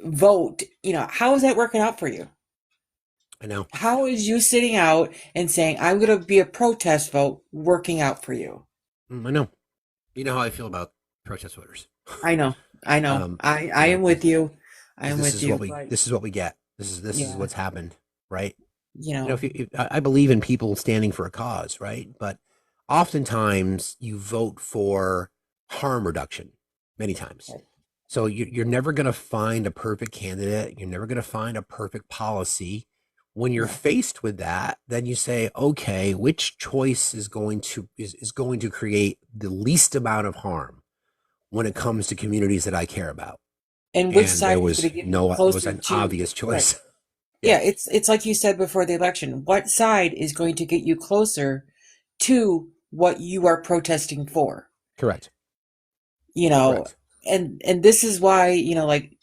vote. How is that working out for you? I know. How is you sitting out and saying I'm going to be a protest vote working out for you? I know. You know how I feel about protest voters. I know. I know. Um, I you know, am with because you. I am this with is what you, we but get. This is yeah, what's happened, right? you know, If I believe in people standing for a cause, right? But oftentimes you vote for harm reduction, many times. right. So you're never going to find a perfect candidate. You're never going to find a perfect policy When you're Yeah. faced with that, then you say, okay, which choice is going to create the least amount of harm when it comes to communities that I care about? And which And side is going to get you it was closer an to, obvious right. choice. Yeah, Yeah, it's like you said before the election. What side is going to get you closer to what you are protesting for? correct. You know, Correct. and this is why,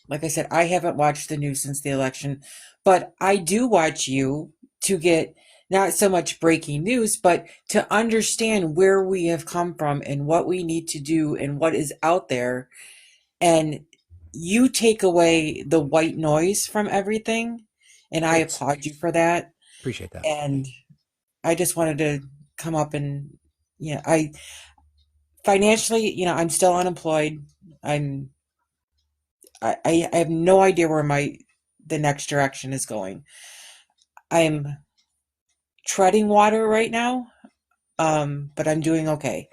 like I said, I haven't watched the news since the election, but I do watch you to get not so much breaking news, but to understand where we have come from and what we need to do and what is out there. And you take away the white noise from everything, and I Thanks. applaud you for that. Appreciate that. And I just wanted to come up and, I financially, I'm still unemployed. I'm I have no idea where my the next direction is going. I'm treading water right now, but I'm doing okay.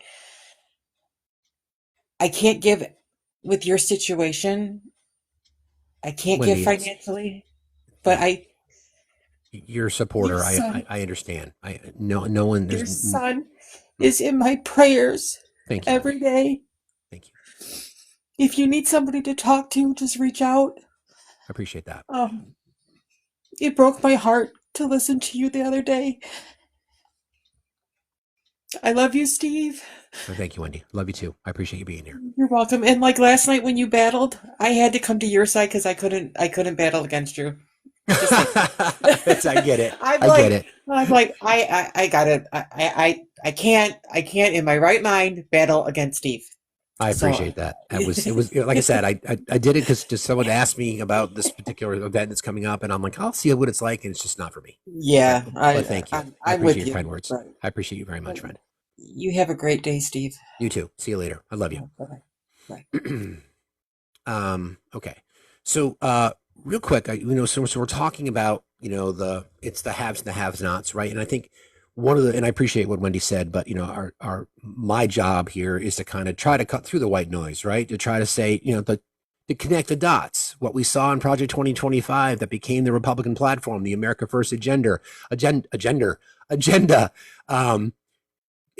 I can't give with your situation. I can't give Wendy, financially, but yeah, you're a your supporter. son, I understand. I no one. your There's. son is in my prayers Thank you, every Wendy. day. Thank you. If you need somebody to talk to, just reach out. I appreciate that. Um, it broke my heart to listen to you the other day. I love you, Steve. Thank you, Wendy. Love you too. I appreciate you being here. You're welcome. And like last night when you battled, I had to come to your side because I couldn't battle against you. Just saying. I get it. I'm I get like it. I'm like I got it. I can't in my right mind battle against Steve. I So appreciate that. It was like I said, I did it because just someone asked me about this particular event that's coming up, and I'm like, I'll see what it's like, and it's just not for me. But yeah, but thank you. I I'm appreciate with your you. kind words. Right. I appreciate you very much, But friend. you have a great day, Steve. You too. See you later. I love you. Bye bye. Okay. So, real quick, so we're talking about, it's the haves and the have nots, right? And I think and I appreciate what Wendy said, but, my job here is to kind of try to cut through the white noise, right? To try to say, to connect the dots, what we saw in Project 2025 that became the Republican platform, the America First agenda, um,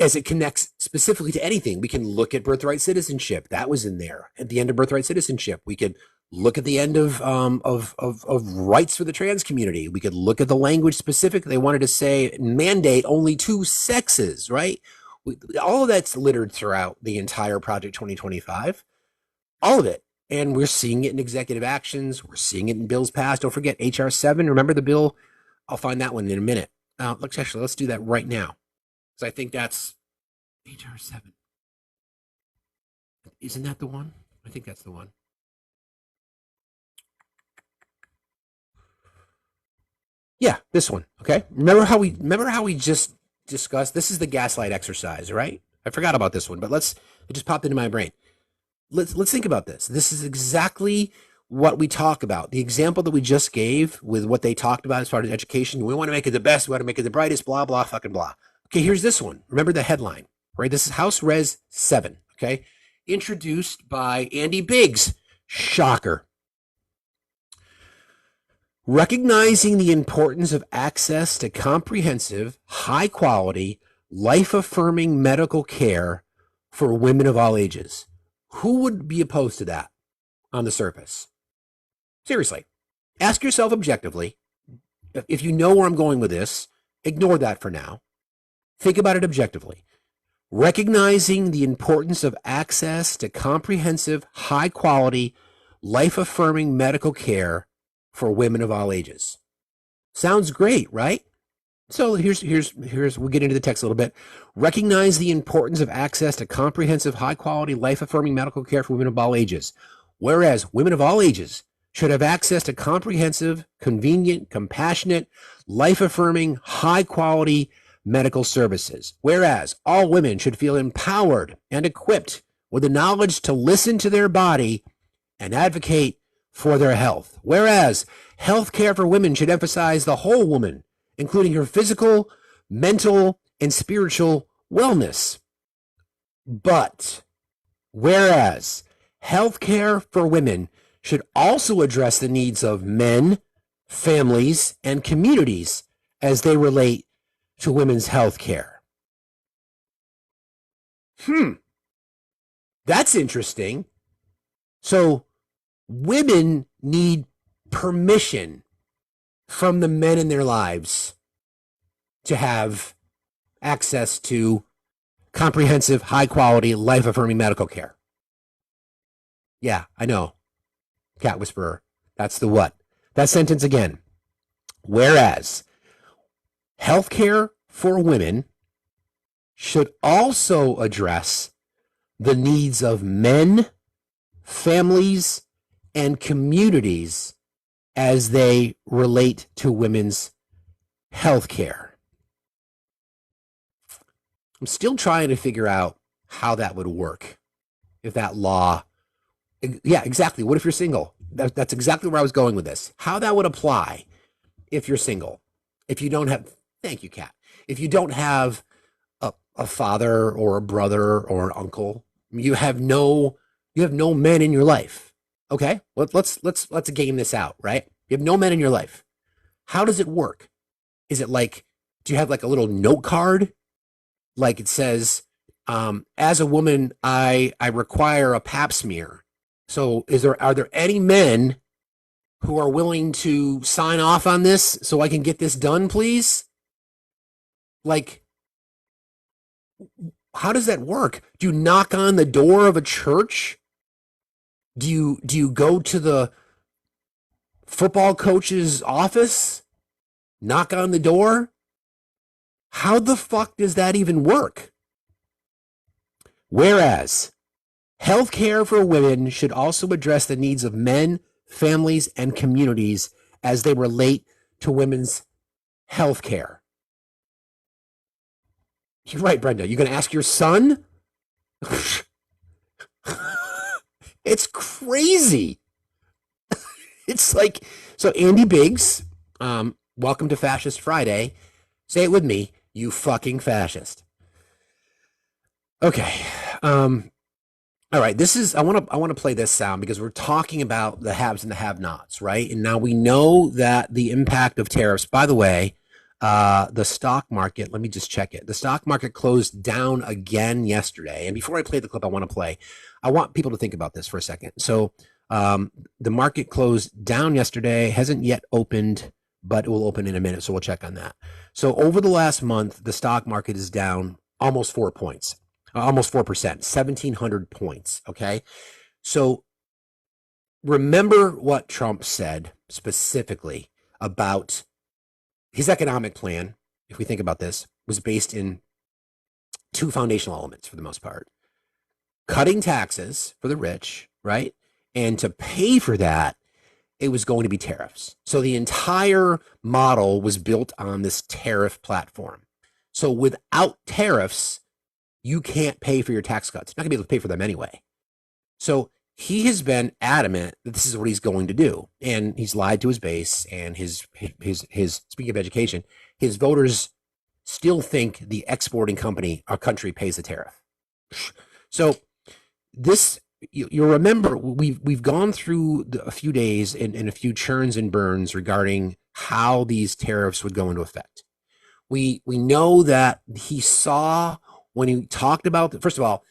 as it connects specifically to anything. We can look at birthright citizenship. That was in there at the end of birthright citizenship. We could look at the end of rights for the trans community. We could look at the language specific. They wanted to say mandate only two sexes, right? All of that's littered throughout the entire Project 2025, all of it. And we're seeing it in executive actions. We're seeing it in bills passed. Don't forget HR 7. Remember the bill? I'll find that one in a minute. Let's do that right now. So I think that's HR 7. Isn't that the one? I think that's the one. Yeah, this one. Okay. Remember how we just discussed, this is the gaslight exercise, right? I forgot about this one, but it just popped into my brain. Let's think about this. This is exactly what we talk about. The example that we just gave with what they talked about as far as education. We want to make it the best. We want to make it the brightest, blah, blah, fucking blah. Okay, here's this one. Remember the headline, right? This is House Res 7, okay? Introduced by Andy Biggs. Shocker. Recognizing the importance of access to comprehensive, high quality, life affirming medical care for women of all ages. Who would be opposed to that on the surface? Seriously, ask yourself objectively. If you know where I'm going with this, ignore that for now. Think about it objectively. Recognizing the importance of access to comprehensive, high quality, life affirming medical care for women of all ages. Sounds great, right? So here's we'll get into the text a little bit. Recognize the importance of access to comprehensive, high quality, life affirming medical care for women of all ages. Whereas women of all ages should have access to comprehensive, convenient, compassionate, life affirming, high quality medical services. Whereas all women should feel empowered and equipped with the knowledge to listen to their body and advocate for their health. Whereas healthcare for women should emphasize the whole woman, including her physical, mental, and spiritual wellness. But whereas healthcare for women should also address the needs of men, families, and communities as they relate to women's health care. That's interesting. So women need permission from the men in their lives to have access to comprehensive, high-quality, life-affirming medical care. Yeah, I know. Cat whisperer. That's the what? That sentence again. Whereas healthcare for women should also address the needs of men, families, and communities as they relate to women's health care. I'm still trying to figure out how that would work. If that law, yeah, exactly. What if you're single? That's exactly where I was going with this. How that would apply if you're single. If you don't have, thank you, Kat. If you don't have a father or a brother or an uncle, you have no men in your life. Okay, let's game this out, right? You have no men in your life. How does it work? Is it like, do you have like a little note card? Like it says, as a woman, I require a pap smear. So are there any men who are willing to sign off on this so I can get this done, please? Like, how does that work? Do you knock on the door of a church? Do you go to the football coach's office? Knock on the door? How the fuck does that even work? Whereas healthcare for women should also address the needs of men, families, and communities as they relate to women's healthcare. You're right, Brenda. You're going to ask your son? It's crazy. It's like, so Andy Biggs, welcome to Fascist Friday. Say it with me, you fucking fascist. Okay. All right. This is, I want to play this sound because we're talking about the haves and the have-nots, right? And now we know that the impact of tariffs, by the way, the stock market, let me just check it. The stock market closed down again yesterday. And before I play the clip I want people to think about this for a second. So the market closed down yesterday, hasn't yet opened, but it will open in a minute. So we'll check on that. So over the last month, the stock market is down almost 4 points, almost 4%, 1,700 points. Okay. So remember what Trump said specifically about his economic plan, if we think about this, was based in two foundational elements for the most part. Cutting taxes for the rich, right? And to pay for that, it was going to be tariffs. So the entire model was built on this tariff platform. So without tariffs, you can't pay for your tax cuts. You're not going to be able to pay for them anyway. So he has been adamant that this is what he's going to do. And he's lied to his base and his speaking of education, his voters still think the exporting company, our country, pays the tariff. So this, you'll remember, we've gone through a few days and a few churns and burns regarding how these tariffs would go into effect. We know that he saw when he talked about, first of all,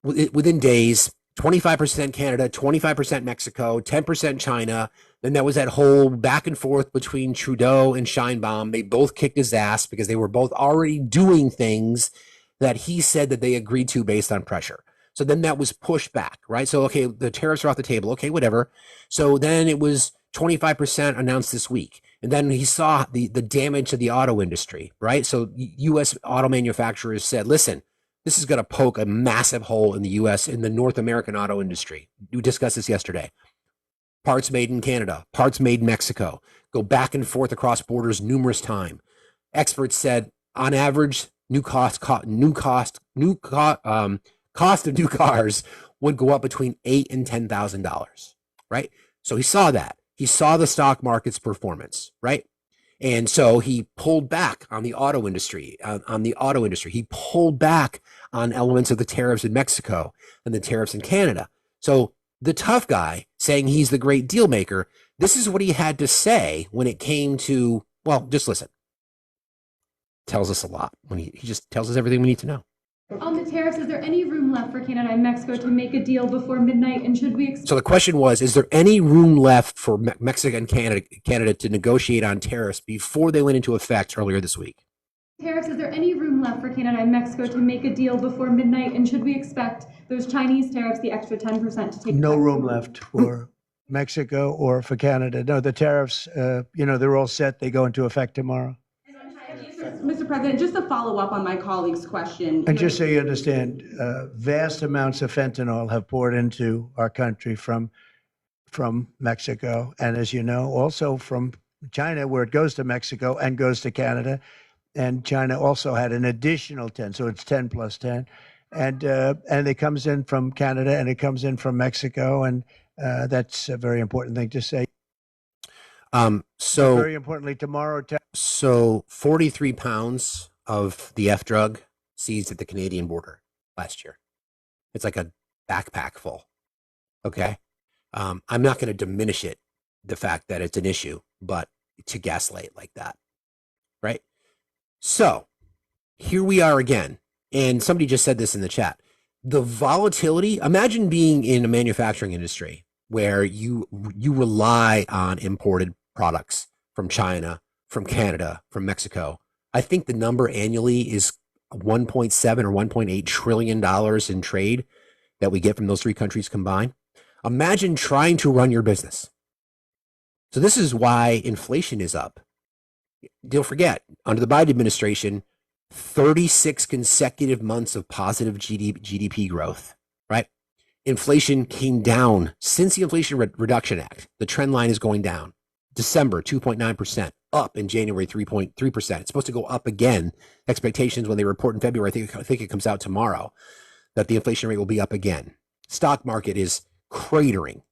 within days, 25% Canada, 25% Mexico, 10% China. Then there was that whole back and forth between Trudeau and Sheinbaum. They both kicked his ass because they were both already doing things that he said that they agreed to based on pressure. So then that was pushed back, right? So, okay, the tariffs are off the table. Okay, whatever. So then it was 25% announced this week. And then he saw the damage to the auto industry, right? So U.S. auto manufacturers said, listen, this is going to poke a massive hole in the U.S., in the North American auto industry. We discussed this yesterday. Parts made in Canada, parts made in Mexico, go back and forth across borders numerous times. Experts said, on average, cost of new cars would go up between $8,000 and $10,000, right? So he saw that. He saw the stock market's performance, right? And so he pulled back on the auto industry, He pulled back on elements of the tariffs in Mexico and the tariffs in Canada. So the tough guy saying he's the great deal maker This is what he had to say when it came to, well, just listen. Tells us a lot when he just tells us everything we need to know. On the tariffs, is there any room left for Canada and Mexico to make a deal before midnight? And should we So the question was, is there any room left for Mexico and Canada to negotiate on tariffs before they went into effect earlier this week? Tariffs, is there any room left for Canada and Mexico to make a deal before midnight? And should we expect those Chinese tariffs, the extra 10% to take No effect? room left for Mexico or for Canada. No, the tariffs, they're all set. They go into effect tomorrow. Mr. President, just to follow up on my colleague's question. And just so you understand, vast amounts of fentanyl have poured into our country from Mexico. And as you know, also from China, where it goes to Mexico and goes to Canada. And China also had an additional 10, so it's 10 plus 10. And it comes in from Canada and it comes in from Mexico. And that's a very important thing to say. So very importantly, tomorrow. So 43 pounds of the F drug seized at the Canadian border last year. It's like a backpack full. Okay. I'm not going to diminish it, the fact that it's an issue, but to gaslight like that. Right. So here we are again. And somebody just said this in the chat. The volatility, imagine being in a manufacturing industry where you rely on imported products from China, from Canada, from Mexico. I think the number annually is 1.7 or 1.8 trillion dollars in trade that we get from those three countries combined. Imagine trying to run your business. So this is why inflation is up. Don't forget, under the Biden administration, 36 consecutive months of positive GDP growth, right? Inflation came down since the Inflation Reduction Act. The trend line is going down. December, 2.9%, up in January, 3.3%. It's supposed to go up again. Expectations when they report in February, I think it comes out tomorrow, that the inflation rate will be up again. Stock market is cratering.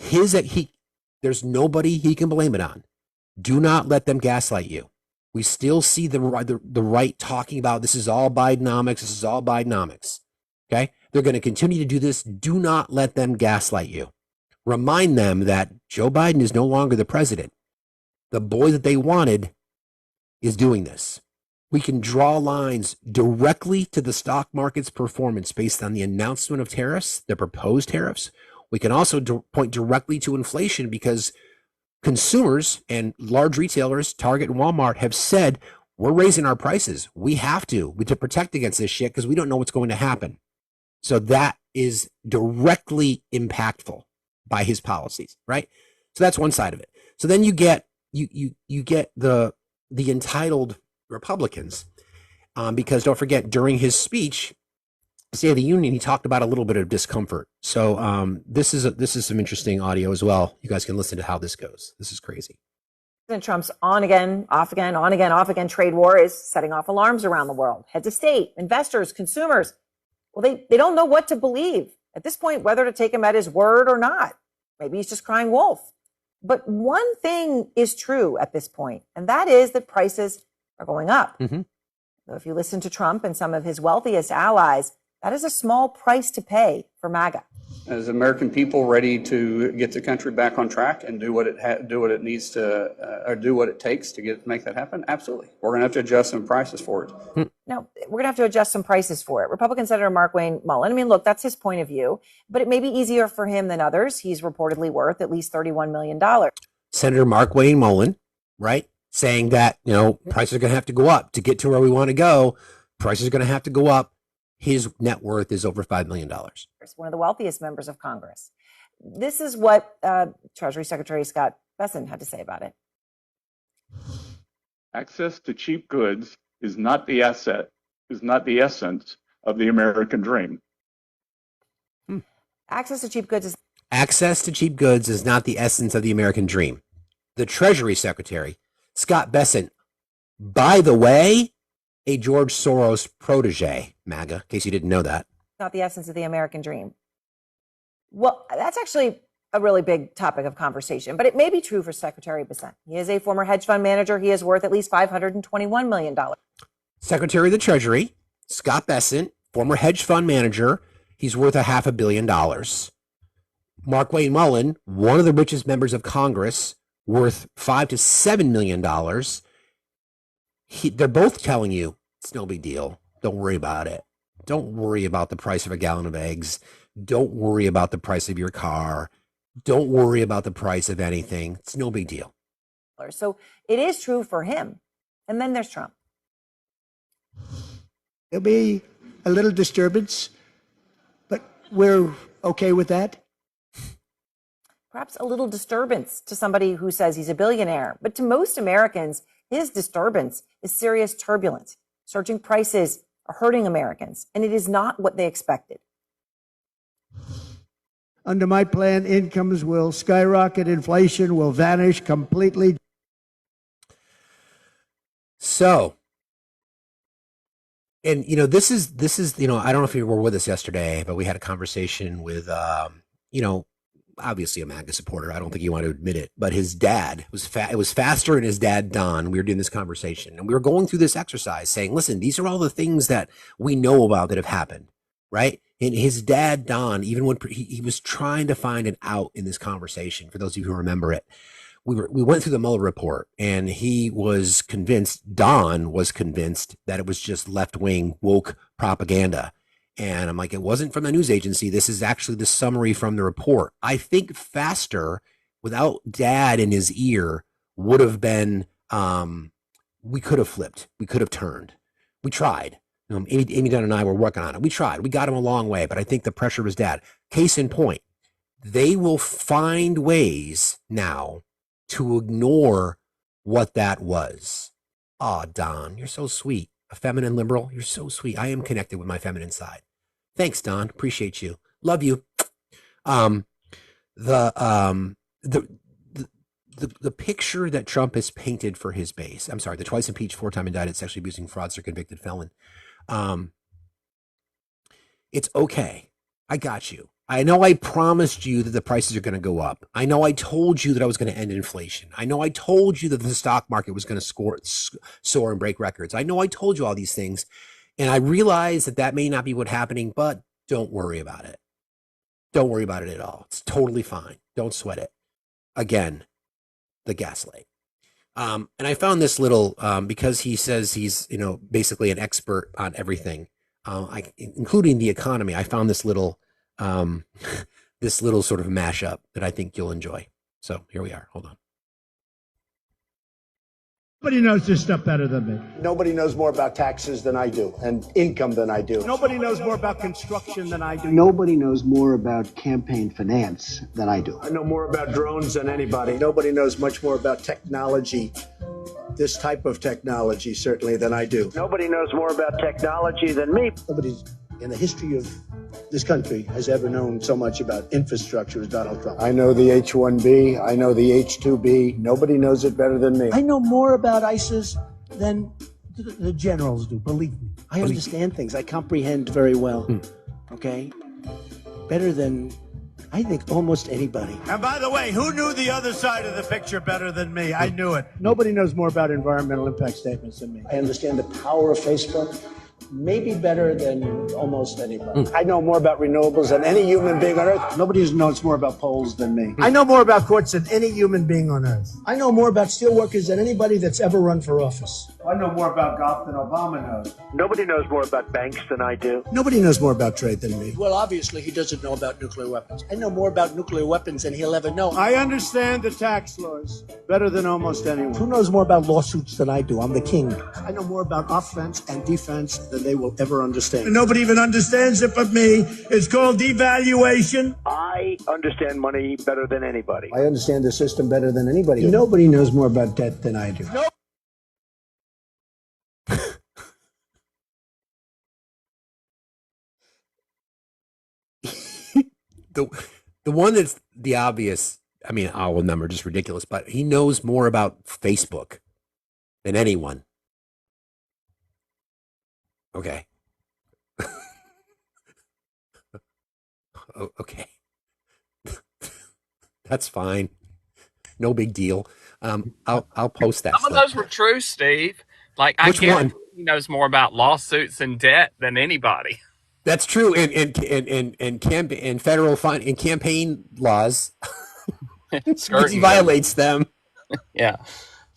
There's nobody he can blame it on. Do not let them gaslight you. We still see the right talking about this is all Bidenomics. This is all Bidenomics. Okay? They're going to continue to do this. Do not let them gaslight you. Remind them that Joe Biden is no longer the president. The boy that they wanted is doing this. We can draw lines directly to the stock market's performance based on the announcement of tariffs, the proposed tariffs. We can also point directly to inflation because consumers and large retailers, Target and Walmart, have said, we're raising our prices. We have to protect against this shit because we don't know what's going to happen. So that is directly impactful by his policies, right? So that's one side of it. So then you get the entitled Republicans, because don't forget, during his speech, State of the Union, he talked about a little bit of discomfort. So this is some interesting audio as well. You guys can listen to how this goes. This is crazy. President Trump's on again, off again, on again, off again trade war is setting off alarms around the world. Heads of state, investors, consumers, well, they don't know what to believe at this point, whether to take him at his word or not. Maybe he's just crying wolf. But one thing is true at this point, and that is that prices are going up. Mm-hmm. So if you listen to Trump and some of his wealthiest allies, that is a small price to pay for MAGA. As American people ready to get the country back on track and do what it needs to, or do what it takes to make that happen, absolutely. We're going to have to adjust some prices for it. No, we're going to have to adjust some prices for it. Republican Senator Markwayne Mullin, I mean, look, that's his point of view, but it may be easier for him than others. He's reportedly worth at least $31 million. Senator Markwayne Mullin, right, saying that, prices are going to have to go up to get to where we want to go. Prices are going to have to go up. His net worth is over $5 million. One of the wealthiest members of Congress. This is what Treasury Secretary Scott Bessent had to say about it. Access to cheap goods is not the essence of the American dream. Access to cheap goods is not the essence of the American dream. The Treasury Secretary, Scott Bessent, by the way, a George Soros protege, MAGA, in case you didn't know that. Not the essence of the American dream. Well, that's actually a really big topic of conversation, but it may be true for Secretary Bessent. He is a former hedge fund manager. He is worth at least $521 million. Secretary of the Treasury, Scott Bessent, former hedge fund manager. He's worth $500 million. Markwayne Mullen, one of the richest members of Congress, worth $5 to $7 million. They're both telling you it's no big deal. Don't worry about it. Don't worry about the price of a gallon of eggs. Don't worry about the price of your car. Don't worry about the price of anything. It's no big deal. So it is true for him. And then there's Trump. There'll be a little disturbance, but we're okay with that. Perhaps a little disturbance to somebody who says he's a billionaire. But to most Americans, his disturbance is serious turbulence. Surging prices are hurting Americans, and it is not what they expected. Under my plan, incomes will skyrocket, inflation will vanish completely. So, and this is I don't know if you were with us yesterday, but we had a conversation with obviously a MAGA supporter. I don't think you want to admit it, but his dad it was Faster and his dad Don. We were doing this conversation, and we were going through this exercise, saying, "Listen, these are all the things that we know about that have happened, right?" And his dad Don, even when he was trying to find an out in this conversation, for those of you who remember it, we went through the Mueller report, and Don was convinced that it was just left-wing woke propaganda. And I'm like, it wasn't from the news agency. This is actually the summary from the report. I think Faster, without dad in his ear, would have been, we could have flipped. We could have turned. We tried. Amy Dunn and I were working on it. We tried. We got him a long way, but I think the pressure was dad. Case in point, they will find ways now to ignore what that was. Aw, Don, you're so sweet. A feminine liberal, you're so sweet. I am connected with my feminine side. Thanks, Don. Appreciate you. Love you. The picture that Trump has painted for his base. I'm sorry, the twice impeached, 4-time indicted, sexually abusing fraudster, convicted felon. It's okay. I got you. I know I promised you that the prices are going to go up. I know I told you that I was going to end inflation. I know I told you that the stock market was going to soar and break records. I know I told you all these things. And I realize that may not be what's happening, but don't worry about it. Don't worry about it at all. It's totally fine. Don't sweat it. Again, the gaslight. And I found this little, because he says he's, basically an expert on everything, including the economy. I found this little sort of mashup that I think you'll enjoy. So here we are. Hold on. Nobody knows this stuff better than me. Nobody knows more about taxes than I do and income than I do. Nobody knows more about construction than I do. Nobody knows more about campaign finance than I do. I know more about drones than anybody. Nobody knows much more about technology, this type of technology, certainly, than I do. Nobody knows more about technology than me. Nobody in the history of this country has ever known so much about infrastructure as Donald Trump. I know the H-1B. I know the H-2B. Nobody knows it better than me. I know more about ISIS than the generals do, believe me. I understand things. I comprehend very well. Okay? Better than, I think, almost anybody. And by the way, who knew the other side of the picture better than me? I knew it. Nobody knows more about environmental impact statements than me. I understand the power of Facebook. Maybe better than almost anybody. I know more about renewables than any human being on Earth. Nobody knows more about polls than me. I know more about courts than any human being on Earth. I know more about steelworkers than anybody that's ever run for office. I know more about golf than Obama knows. Nobody knows more about banks than I do. Nobody knows more about trade than me. Well, obviously, he doesn't know about nuclear weapons. I know more about nuclear weapons than he'll ever know. I understand the tax laws better than almost anyone. Who knows more about lawsuits than I do? I'm the king. I know more about offense and defense than they will ever understand. And nobody even understands it but me. It's called devaluation. I understand money better than anybody. I understand the system better than anybody. Nobody knows more about debt than I do. No. The one that's the obvious, I mean, all of them are just ridiculous, but he knows more about Facebook than anyone. Okay. Okay. That's fine. No big deal. I'll post that. Some of those were true, Steve. Like, I Which guarantee one? he knows more about lawsuits and debt than anybody. That's true. In federal in campaign laws, he Skirting them. violates them. Yeah.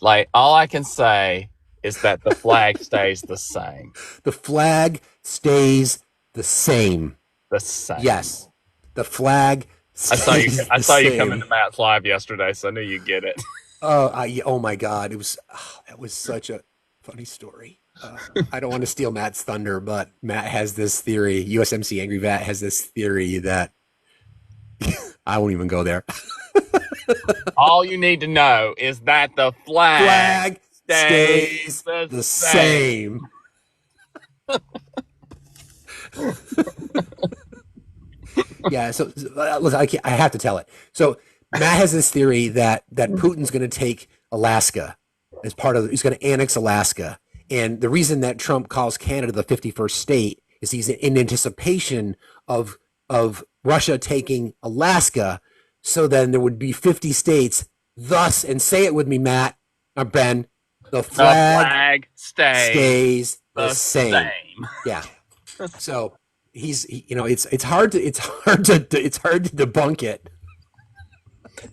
Like, all I can say is that the flag stays the same. The flag stays the same. The same. Yes, the flag I saw you. stays I the saw you come same. into Matt's live yesterday, so I knew you'd get it. Oh my God, that was such a funny story. I don't want to steal Matt's thunder, but Matt has this theory. USMC Angry Matt has this theory that I won't even go there. All you need to know is that the Flag stays stays the same. Yeah, so listen, I have to tell it. So Matt has this theory that Putin's going to take Alaska as part of. He's going to annex Alaska, and the reason that Trump calls Canada the 51st state is he's in anticipation of Russia taking Alaska. So then there would be 50 states. Thus, and say it with me, Matt or Ben, the flag stays the same. Yeah. So it's hard to debunk it.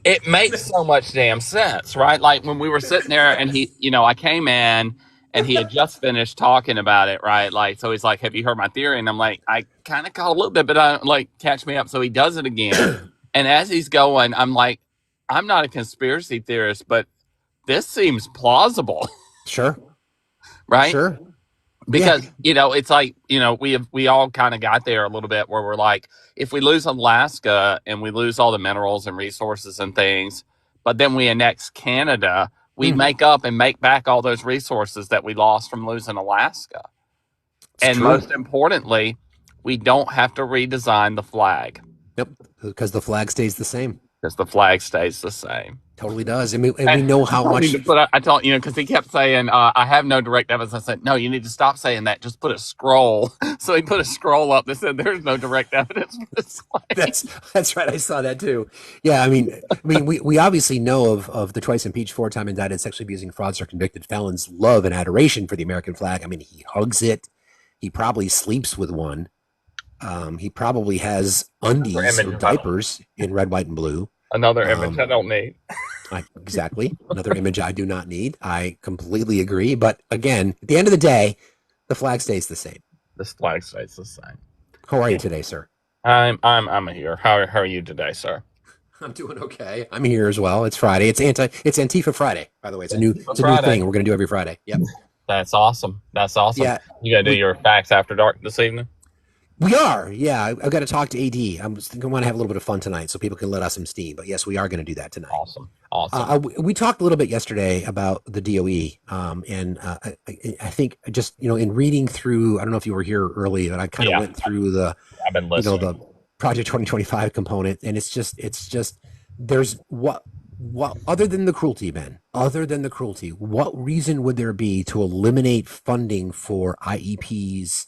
It makes so much damn sense, right? Like when we were sitting there and I came in and he had just finished talking about it, right? Like, so he's like, "Have you heard my theory?" And I'm like, "I kind of caught a little bit, but I like catch me up." So he does it again. And as he's going, I'm like, I'm not a conspiracy theorist, but this seems plausible. Sure. Right? Sure. Because, it's like, we all kind of got there a little bit where we're like, if we lose Alaska and we lose all the minerals and resources and things, but then we annex Canada, we make up and make back all those resources that we lost from losing Alaska. And most importantly, we don't have to redesign the flag. Yep, because the flag stays the same. Because the flag stays the same. Totally does. And we know how much. I told because he kept saying, "I have no direct evidence." I said, "No, you need to stop saying that. Just put a scroll." So he put a scroll up that said, "There's no direct evidence for this flag." That's right. I saw that too. Yeah, I mean, we obviously know of the twice impeached, 4-time indicted, sexually abusing fraudster convicted felon's love and adoration for the American flag. I mean, he hugs it. He probably sleeps with one. He probably has undies or diapers in red, white, and blue. Another image I don't need. Exactly. Another image I do not need. I completely agree. But again, at the end of the day, the flag stays the same. This flag stays the same. How are you today, sir? I'm here. How are you today, sir? I'm doing okay. I'm here as well. It's Friday. It's Antifa Friday, by the way. It's a new thing we're gonna do every Friday. Yep. That's awesome. Yeah. You gonna do your facts after dark this evening? We are, yeah. I've got to talk to AD. I'm going to have a little bit of fun tonight so people can let us some steam. But yes, we are going to do that tonight. Awesome. We talked a little bit yesterday about the DOE. And I think just, in reading through, I don't know if you were here early, but I kind of went through I've been listening. The Project 2025 component. And it's just, there's what other than the cruelty, Ben, what reason would there be to eliminate funding for IEPs,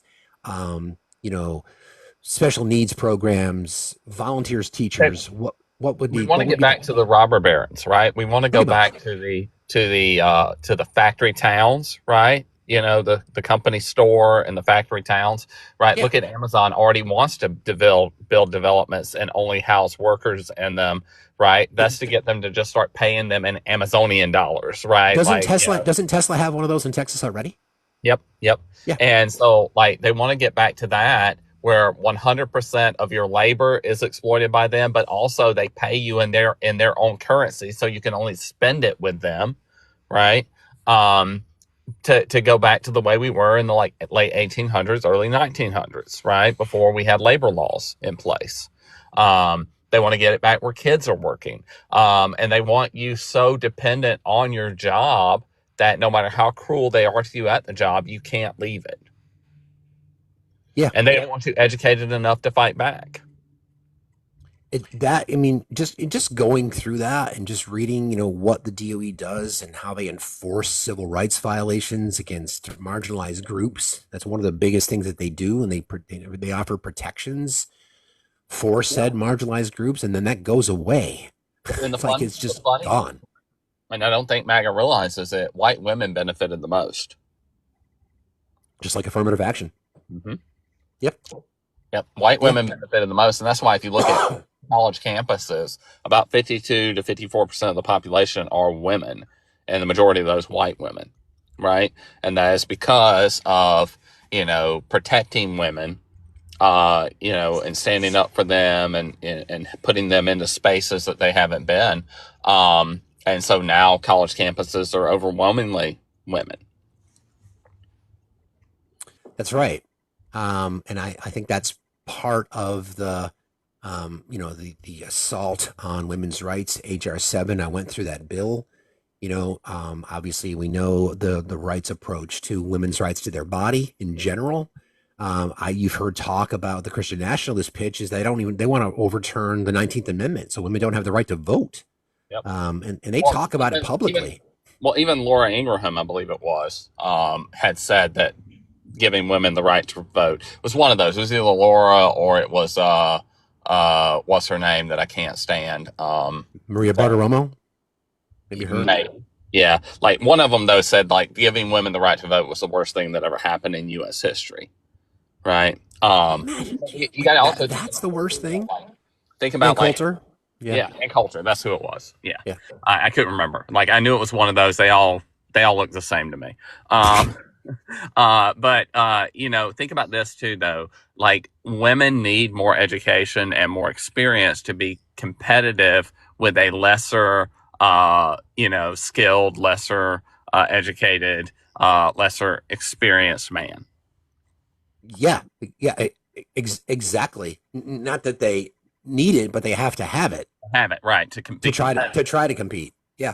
special needs programs, volunteers, teachers? What would be? We want to get back to the robber barons, right? We want to go back to the factory towns, right? The company store and the factory towns, right? Yeah. Look at Amazon already wants to build developments and only house workers in them, right? That's to get them to just start paying them in Amazonian dollars, right? Doesn't Tesla have one of those in Texas already? Yep. Yeah. And so they want to get back to that where 100% of your labor is exploited by them, but also they pay you in their own currency. So you can only spend it with them. Right. To go back to the way we were in the late 1800s, early 1900s, right? Before we had labor laws in place. They want to get it back where kids are working. And they want you so dependent on your job that no matter how cruel they are to you at the job, you can't leave it. Yeah. And they don't want you educated enough to fight back. Just going through that and just reading, what the DOE does and how they enforce civil rights violations against marginalized groups. That's one of the biggest things that they do. And they offer protections for said marginalized groups. And then that goes away. And it's just gone. And I don't think MAGA realizes it. White women benefited the most. Just like affirmative action. Mm-hmm. Yep. Yep. White women benefited the most. And that's why if you look at college campuses, about 52 to 54% of the population are women, and the majority of those white women, right? And that is because of, protecting women, and standing up for them and putting them into spaces that they haven't been. And so now college campuses are overwhelmingly women. That's right. And I think that's part of the, the assault on women's rights, HR 7. I went through that bill. Obviously we know the rights approach to women's rights to their body in general. You've heard talk about the Christian nationalist pitch is they want to overturn the 19th Amendment. So women don't have the right to vote. Yep. And they talk about it publicly. Even Laura Ingraham, I believe it was, had said that giving women the right to vote was one of those. It was either Laura or it was, what's her name that I can't stand? Maria Bartiromo? Maybe her? Maybe. Yeah. Like one of them, though, said like giving women the right to vote was the worst thing that ever happened in U.S. history. Right. You got to also. That's the worst thing. Think about Coulter. Yeah, and Coulter. That's who it was. Yeah. I couldn't remember. Like I knew it was one of those. They all look the same to me. But think about this too, though. Like women need more education and more experience to be competitive with a lesser, skilled, lesser educated, lesser experienced man. Yeah, exactly. Not that they need it, but they have to have it. Right to try to compete. Yeah,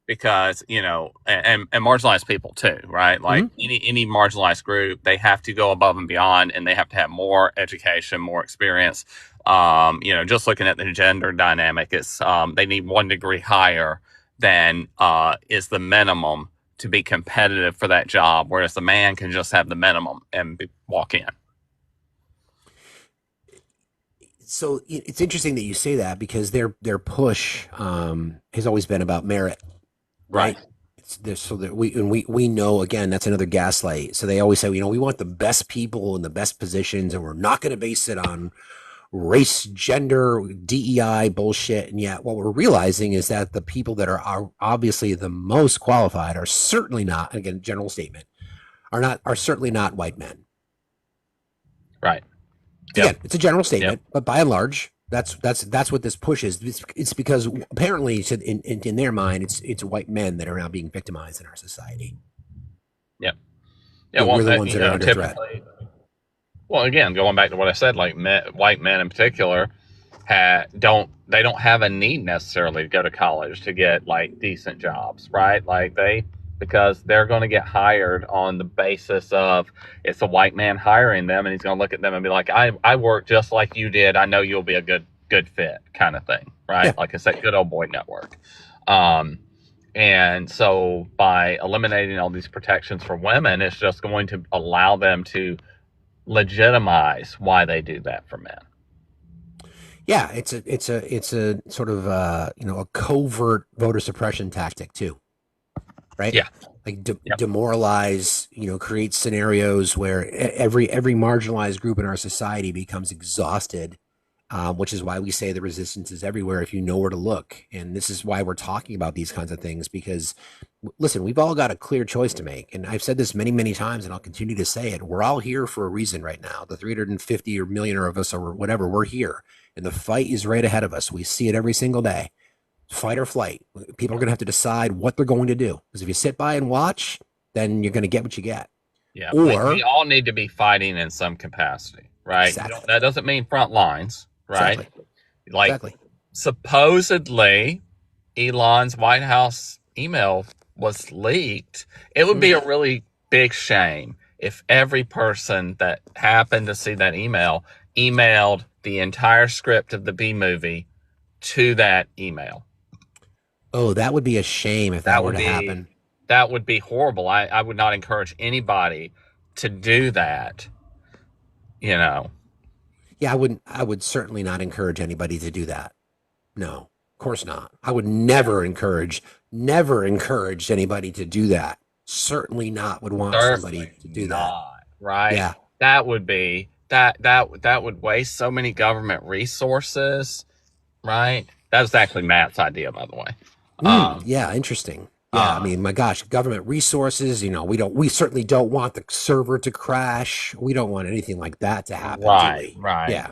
because and marginalized people too, right? Like any marginalized group, they have to go above and beyond, and they have to have more education, more experience. Just looking at the gender dynamic, it's they need 1 degree higher than is the minimum to be competitive for that job, whereas the man can just have the minimum and walk in. So it's interesting that you say that because their push has always been about merit, right? So that we know, again, that's another gaslight. So they always say, we want the best people in the best positions, and we're not going to base it on race, gender, DEI bullshit. And yet what we're realizing is that the people that are obviously the most qualified are certainly not, again, general statement, are certainly not white men. Right. Again, it's a general statement, but by and large, that's what this push is. It's because apparently in their mind, it's white men that are now being victimized in our society. Yep. Yeah. We're the ones that are under threat. Well, again, going back to what I said, like white men in particular don't have a need necessarily to go to college to get like decent jobs, right? Like because they're going to get hired on the basis of it's a white man hiring them, and he's going to look at them and be like, I work just like you did. I know you'll be a good fit kind of thing, right? Yeah. Like it's that good old boy network. And so by eliminating all these protections for women, it's just going to allow them to legitimize why they do that for men. Yeah, it's a sort of a covert voter suppression tactic too, right? Yeah, like demoralize, create scenarios where every marginalized group in our society becomes exhausted, which is why we say the resistance is everywhere if you know where to look. And this is why we're talking about these kinds of things, because listen, we've all got a clear choice to make. And I've said this many, many times, and I'll continue to say it. We're all here for a reason right now. The 350 or million of us or whatever, we're here. And the fight is right ahead of us. We see it every single day. Fight or flight. People are going to have to decide what they're going to do. Because if you sit by and watch, then you're going to get what you get. Yeah, or we all need to be fighting in some capacity, right? Exactly. That doesn't mean front lines, right? Exactly. Like supposedly Elon's White House email was leaked. It would be a really big shame if every person that happened to see that email emailed the entire script of the B movie to that email. Oh, that would be a shame if that were to happen. That would be horrible. I would not encourage anybody to do that, Yeah, I would certainly not encourage anybody to do that. No, of course not. I would never encourage anybody to do that. Certainly not would want somebody to do that. Right? Yeah. That would be that would waste so many government resources, right? That was actually Matt's idea, by the way. Yeah, interesting. Yeah, I mean, my gosh, government resources, we certainly don't want the server to crash. We don't want anything like that to happen, do we? Right. Yeah.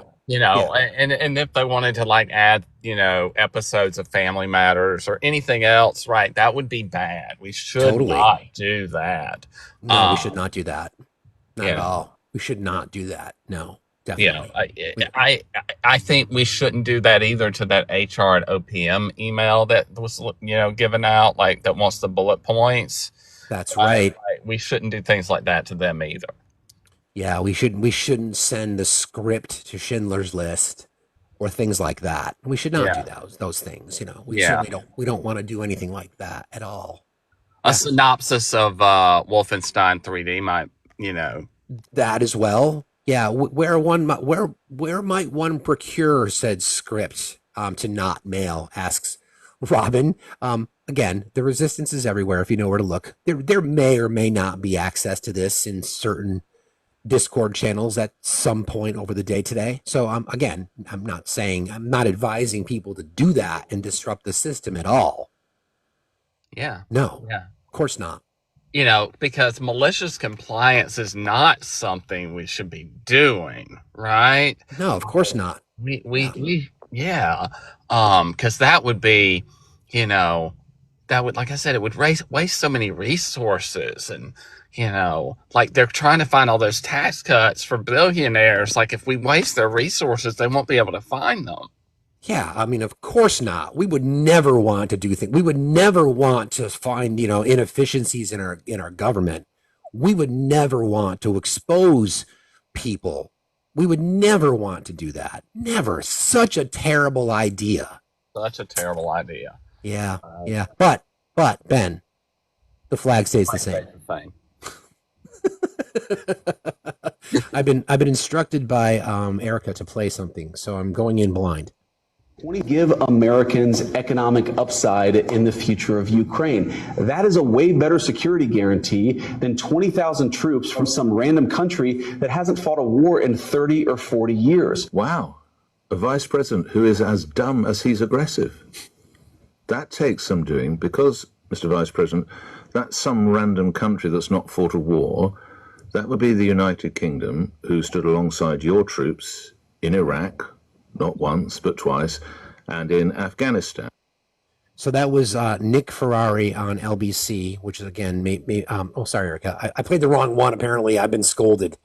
And if they wanted to like add, episodes of Family Matters or anything else, right, that would be bad. We should not do that. No, we should not do that. Not at Yeah. all. We should not do that. No, definitely. I think we shouldn't do that either to that HR and OPM email that was, given out, like that wants the bullet points. That's right. We shouldn't do things like that to them either. Yeah, we shouldn't send the script to Schindler's List or things like that. We should not do those things. We certainly don't want to do anything like that at all. A synopsis of Wolfenstein 3D might, that as well. Yeah, where might one procure said script to not mail? Asks Robin. Again, the resistance is everywhere. If you know where to look, there may or may not be access to this in certain Discord channels at some point over the day today. So again, I'm not advising people to do that and disrupt the system at all. Yeah. No. Yeah. Of course not. Because malicious compliance is not something we should be doing, right? No, of course not. Because that would be, like I said, it would waste so many resources, and like they're trying to find all those tax cuts for billionaires. Like if we waste their resources, they won't be able to find them. Yeah, I mean, of course not. We would never want to do things. We would never want to find, inefficiencies in our government. We would never want to expose people. We would never want to do that. Never. Such a terrible idea. Such a terrible idea. Yeah, yeah. But Ben, the flag stays the same. I've been instructed by Erica to play something, so I'm going in blind. Give Americans economic upside in the future of Ukraine. That is a way better security guarantee than 20,000 troops from some random country that hasn't fought a war in 30 or 40 years. Wow. A vice president who is as dumb as he's aggressive. That takes some doing because, Mr. Vice President, that's some random country that's not fought a war. That would be the United Kingdom, who stood alongside your troops in Iraq, not once, but twice, and in Afghanistan. So that was Nick Ferrari on LBC, which is, again, sorry, Erica. I played the wrong one, apparently. I've been scolded,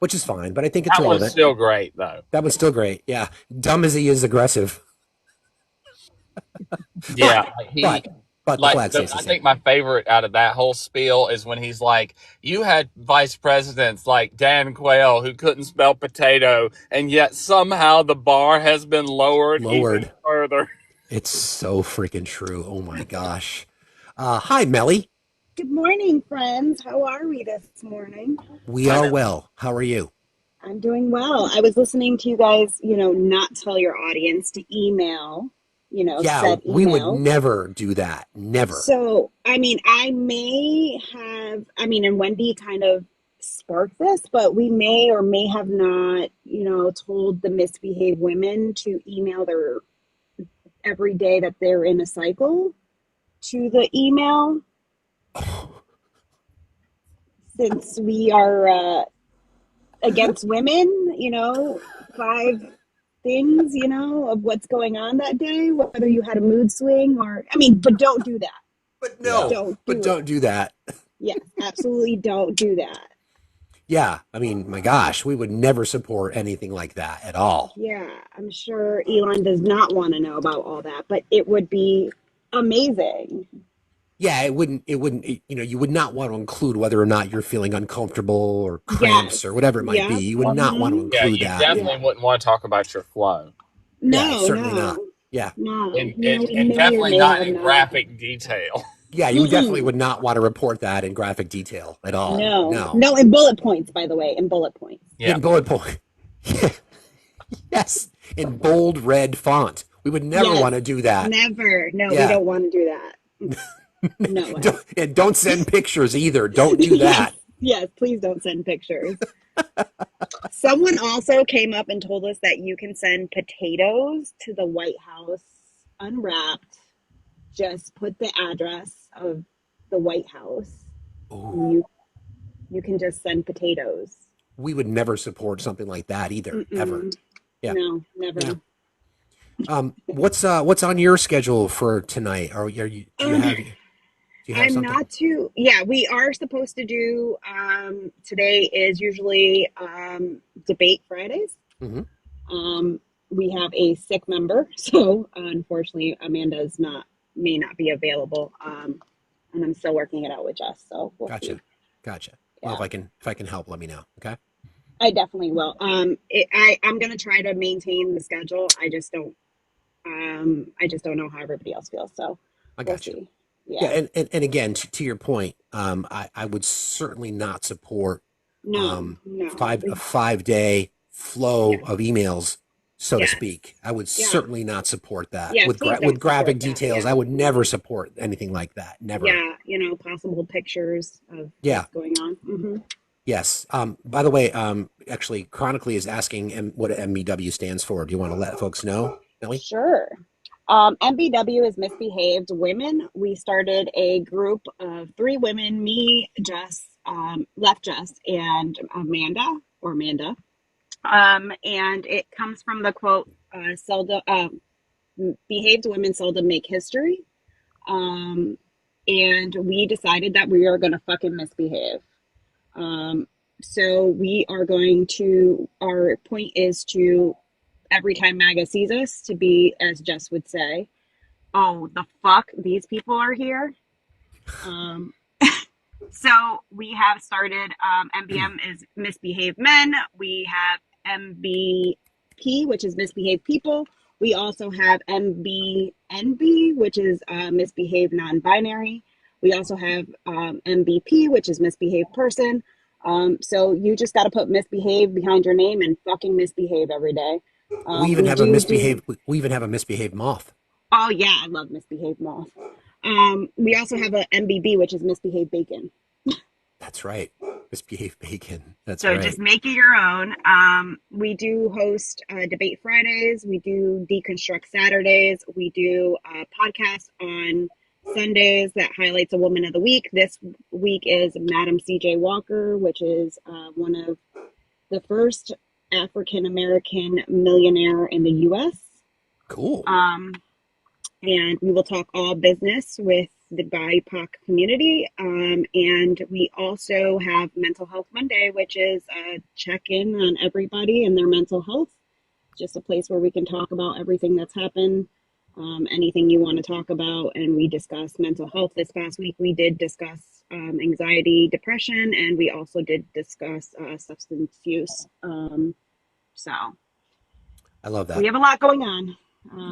which is fine, but I think it's relevant. That was still great, though. That was still great, yeah. Dumb as he is aggressive. Yeah. But the flag stays the I same. think my favorite out of that whole spiel is when he's like, you had vice presidents like Dan Quayle who couldn't spell potato, and yet somehow the bar has been lowered even further. It's so freaking true. Oh my gosh. Hi, Melly. Good morning, friends. How are we this morning? We are well. How are you? I'm doing well. I was listening to you guys, not tell your audience to email. Yeah, we would never do that. Never. So, I may have, and Wendy kind of sparked this, but we may or may have not, told the misbehaved women to email their every day that they're in a cycle to the email. Since we are against women, 5 things, of what's going on that day, whether you had a mood swing but don't do that. But no, don't do that. Yes, absolutely don't do that. Yeah, my gosh, we would never support anything like that at all. Yeah, I'm sure Elon does not want to know about all that, but it would be amazing. Yeah, it wouldn't, you would not want to include whether or not you're feeling uncomfortable or cramps or whatever it might be. You would not want to include that. You definitely wouldn't want to talk about your flow. No, certainly not. Yeah. No. And definitely not in graphic detail. Yeah, you definitely would not want to report that in graphic detail at all. No, in bullet points, by the way, in bullet points. Yeah. In bullet point. Yes, in bold red font. We would never want to do that. Never. No, we don't want to do that. No. And don't send pictures either. Don't do that. Yes, please don't send pictures. Someone also came up and told us that you can send potatoes to the White House unwrapped. Just put the address of the White House. You can just send potatoes. We would never support something like that either, ever. Yeah. No, never. Yeah. What's on your schedule for tonight? Do you have I'm something? not too. Yeah, we are supposed to do. Today is usually debate Fridays. We have a sick member, so unfortunately, Amanda's may not be available. And I'm still working it out with Jess. So we'll see. Gotcha. Yeah. Well, if I can help, let me know. Okay. I definitely will. I'm gonna try to maintain the schedule. I just don't know how everybody else feels. So we'll see. Yeah, and again, to your point, I would certainly not support no. a 5-day flow of emails, so to speak. I would certainly not support that. Yeah, with graphic details, I would never support anything like that. Never. Yeah, possible pictures of what's going on. Yes. By the way, actually, Chronically is asking what MBW stands for. Do you want to let folks know, Billy? Sure. MBW is Misbehaved Women. We started a group of 3 women, me, Jess, Left Jess, and Amanda. And it comes from the quote, behaved women seldom make history. And we decided that we are going to fucking misbehave. So we are going to, our point is to, every time MAGA sees us, to be, as Jess would say, oh, the fuck, these people are here. So we have started, MBM is Misbehaved Men. We have MBP, which is Misbehaved People. We also have MBNB, which is Misbehaved Non-Binary. We also have MBP, which is Misbehaved Person. So you just got to put misbehave behind your name and fucking misbehave every day. We even have a misbehaved moth. Oh yeah, I love misbehaved moth. We also have a MBB, which is misbehaved bacon. That's right, misbehaved bacon. That's so right. Just make it your own. We do host debate Fridays. We do deconstruct Saturdays. We do a podcast on Sundays that highlights a woman of the week. This week is Madam C.J. Walker, which is one of the first African American millionaire in the U.S. Cool. And we will talk all business with the BIPOC community. And we also have Mental Health Monday, which is a check-in on everybody and their mental health. Just a place where we can talk about everything that's happened, anything you want to talk about. And we discuss mental health. This past week, we did discuss anxiety, depression, and we also did discuss substance use. So I love that. We have a lot going on.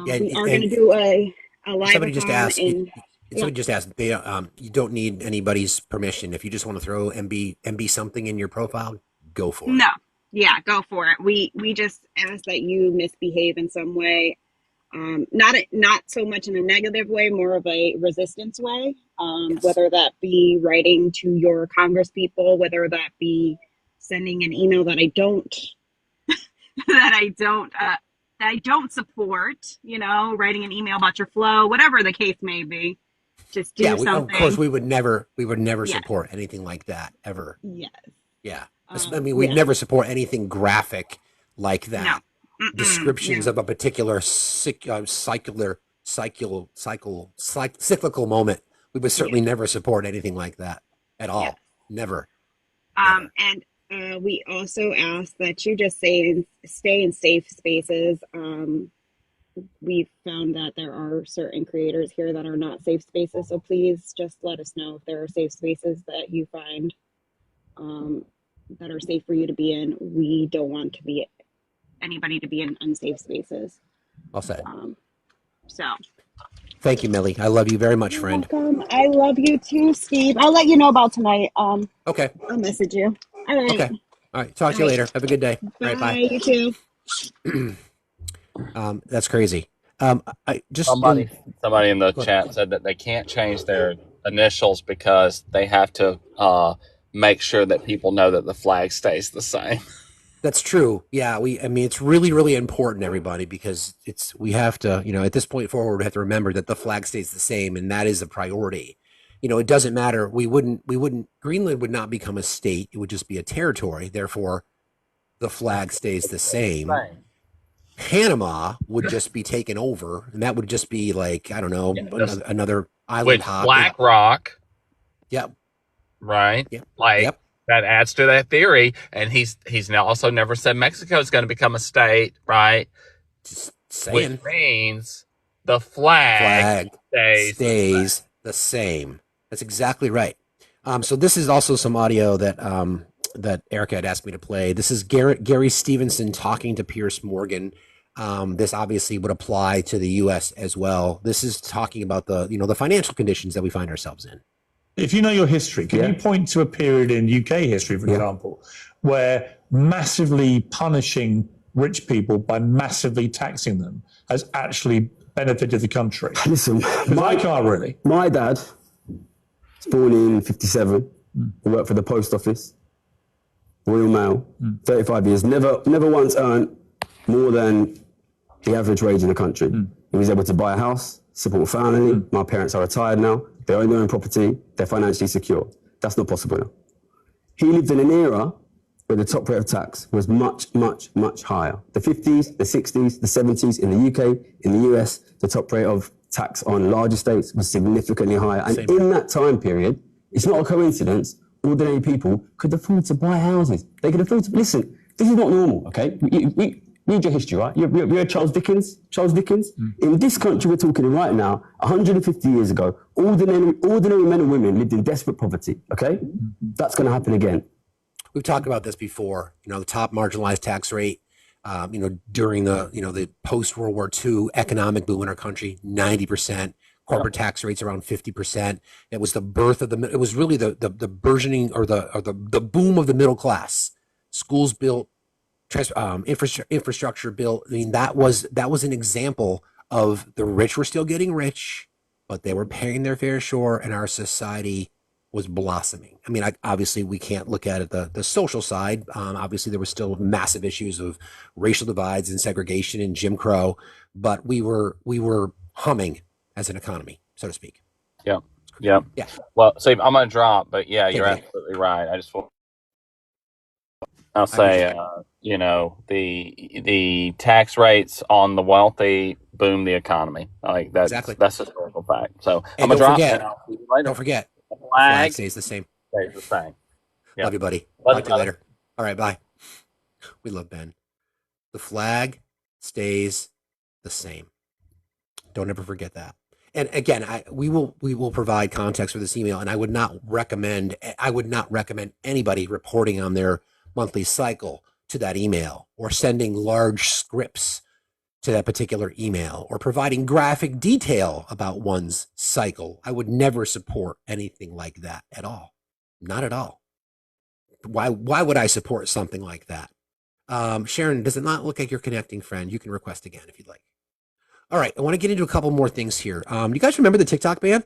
We are going to do a live. Somebody just asked. Somebody just asked. You don't need anybody's permission. If you just want to throw MB something in your profile, go for it. No, yeah, go for it. We just ask that you misbehave in some way. Not so much in a negative way, more of a resistance way. Whether that be writing to your congresspeople, whether that be sending an email that I don't I don't support, writing an email about your flow, whatever the case may be. Just do something. Of course, we would never support anything like that ever. Yes. Yeah. We'd never support anything graphic like that. No. Descriptions of a particular cyclical moment. We would certainly never support anything like that at all. Yes. Never. And we also ask that you just stay in safe spaces. We've found that there are certain creators here that are not safe spaces. So please just let us know if there are safe spaces that you find that are safe for you to be in. We don't want anybody to be in unsafe spaces. Well said. So. Thank you, Millie. I love you very much, friend. Welcome. I love you too, Steve. I'll let you know about tonight. Okay. I'll message you. All right. Okay. All right. Talk to you later. Have a good day. Bye. All right. Bye. You too. That's crazy. Somebody in the chat said that they can't change their initials because they have to make sure that people know that the flag stays the same. That's true. Yeah, I mean, it's really, really important, everybody, because we have to, at this point forward, we have to remember that the flag stays the same, and that is a priority. It doesn't matter. Greenland would not become a state. It would just be a territory. Therefore, the flag stays the same. Right. Panama would just be taken over, and that would just be like, I don't know, another island Which hop. BlackRock. Yep. Right. Yep. Like Yep. that adds to that theory. And he's now also never said Mexico is going to become a state, right? Just saying. Which means the flag stays the same. That's exactly right. So this is also some audio that that Erica had asked me to play. This is Gary Stevenson talking to Pierce Morgan. This obviously would apply to the U.S. as well. This is talking about the financial conditions that we find ourselves in. If you know your history, can you point to a period in UK history, for example, where massively punishing rich people by massively taxing them has actually benefited the country? Listen, I can't really. My dad was born in 57. He worked for the post office, Royal Mail, 35 years. Never once earned more than the average wage in the country. He was able to buy a house, support a family. My parents are retired now. They own their own property. They're financially secure. That's not possible now. He lived in an era where the top rate of tax was much, much, much higher. The 50s, the 60s, the 70s in the UK, in the US, the top rate of tax on large estates was significantly higher. And in that time period, it's not a coincidence, ordinary people could afford to buy houses. They could afford to, listen, this is not normal, okay? Read your history, right? You're Charles Dickens. In this country we're talking in right now, 150 years ago, ordinary men and women lived in desperate poverty, okay? That's going to happen again. We've talked about this before, the top marginalized tax rate, during the post-World War II economic boom in our country, 90%. Corporate tax rates around 50%. It was the birth of it was really the burgeoning or the boom of the middle class. Schools built, infrastructure built. I mean, that was an example of the rich were still getting rich, but they were paying their fair share, and our society was blossoming. I mean, obviously we can't look at it the social side. Obviously there was still massive issues of racial divides and segregation and Jim Crow, but we were humming as an economy, so to speak. Yeah. Well, see, I'm going to drop, but yeah, you're absolutely right. I'll say, the tax rates on the wealthy boom the economy. Like that's a historical fact. So I'm going to drop. And I'll see you later. Don't forget. The flag stays the same. Stays the same. Yep. Love you, buddy. Love Talk to you later. All right, bye. We love Ben. The flag stays the same. Don't ever forget that. And again, we will provide context for this email, and I would not recommend anybody reporting on their monthly cycle to that email, or sending large scripts to that particular email, or providing graphic detail about one's cycle. I would never support anything like that at all. Not at all. Why would I support something like that? Sharon, does it not look like you're connecting, friend? You can request again if you'd like. All right, I want to get into a couple more things here. You guys remember the TikTok ban?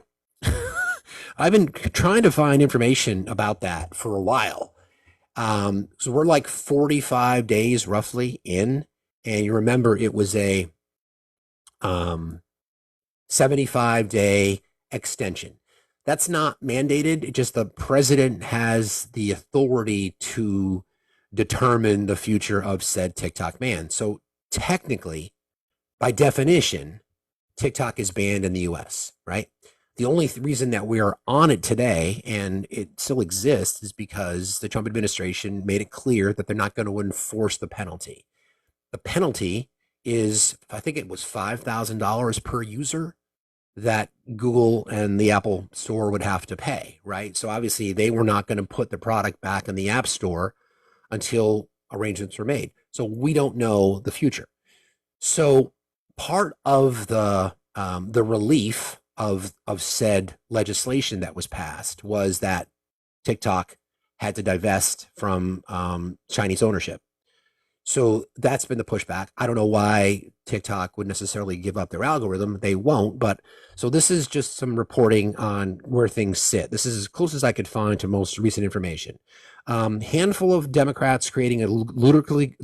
I've been trying to find information about that for a while. So we're like 45 days roughly in, and you remember it was a 75-day extension. That's not mandated. It just the president has the authority to determine the future of said TikTok ban. So technically, by definition, TikTok is banned in the US, right? The only reason that we are on it today and it still exists is because the Trump administration made it clear that they're not going to enforce the penalty. The penalty is, I think it was $5,000 per user that Google and the Apple Store would have to pay, right? So obviously they were not going to put the product back in the App Store until arrangements were made. So we don't know the future. So part of the relief of said legislation that was passed was that TikTok had to divest from Chinese ownership. So that's been the pushback. I don't know why TikTok would necessarily give up their algorithm. They won't. But so this is just some reporting on where things sit. This is as close as I could find to most recent information. Handful of Democrats creating a ludicrously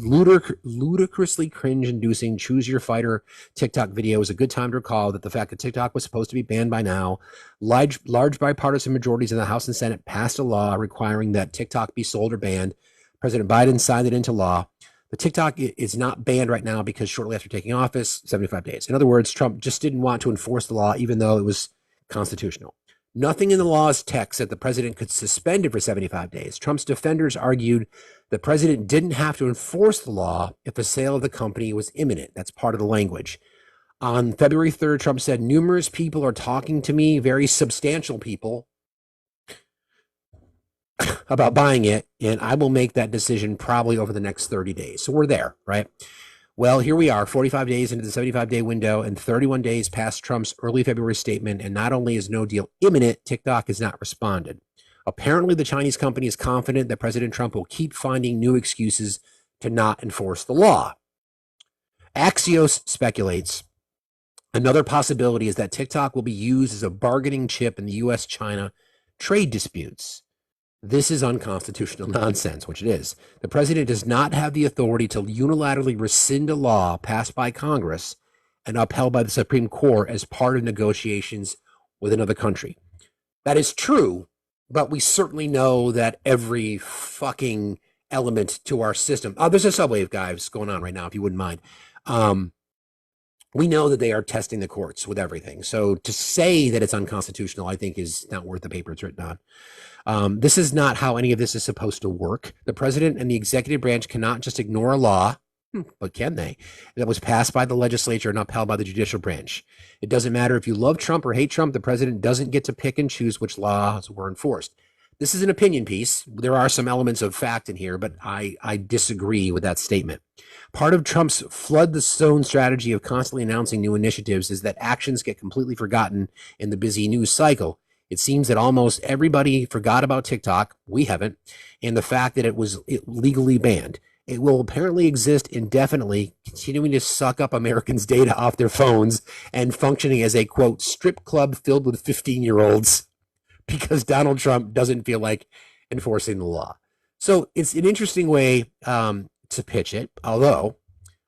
cringe-inducing choose your fighter TikTok video is a good time to recall that the fact that TikTok was supposed to be banned by now. Large bipartisan majorities in the House and Senate passed a law requiring that TikTok be sold or banned. President Biden signed it into law. The TikTok is not banned right now because shortly after taking office, 75 days. In other words, Trump just didn't want to enforce the law, even though it was constitutional. Nothing in the law's text said the president could suspend it for 75 days. Trump's defenders argued the president didn't have to enforce the law if a sale of the company was imminent. That's part of the language. On February 3rd, Trump said, numerous people are talking to me, very substantial people, about buying it, and I will make that decision probably over the next 30 days. So we're there, right? Well, here we are, 45 days into the 75-day window and 31 days past Trump's early February statement, and not only is no deal imminent, TikTok has not responded. Apparently, the Chinese company is confident that President Trump will keep finding new excuses to not enforce the law. Axios speculates another possibility is that TikTok will be used as a bargaining chip in the U.S.-China trade disputes. This is unconstitutional nonsense, which it is. The president does not have the authority to unilaterally rescind a law passed by Congress and upheld by the Supreme Court as part of negotiations with another country. That is true, but we certainly know that every fucking element to our system. Oh, there's a subway, guys, going on right now, if you wouldn't mind. We know that they are testing the courts with everything. So to say that it's unconstitutional, I think, is not worth the paper it's written on. This is not how any of this is supposed to work. The president and the executive branch cannot just ignore a law, but can they, that was passed by the legislature and upheld by the judicial branch. It doesn't matter if you love Trump or hate Trump, the president doesn't get to pick and choose which laws were enforced. This is an opinion piece. There are some elements of fact in here, but I disagree with that statement. Part of Trump's flood the zone strategy of constantly announcing new initiatives is that actions get completely forgotten in the busy news cycle. It seems that almost everybody forgot about TikTok. We haven't. And the fact that it was legally banned. It will apparently exist indefinitely, continuing to suck up Americans' data off their phones and functioning as a, quote, strip club filled with 15-year-olds because Donald Trump doesn't feel like enforcing the law. So it's an interesting way to pitch it, although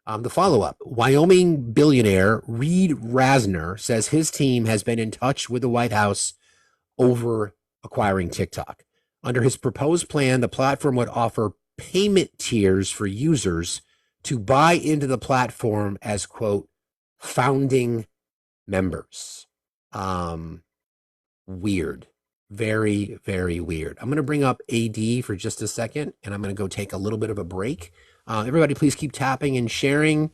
the follow-up, Wyoming billionaire Reed Rasner says his team has been in touch with the White House over acquiring TikTok. Under his proposed plan, the platform would offer payment tiers for users to buy into the platform as, quote, founding members. Weird. Very, very weird. I'm going to bring up AD for just a second, and I'm going to go take a little bit of a break. Everybody, please keep tapping and sharing.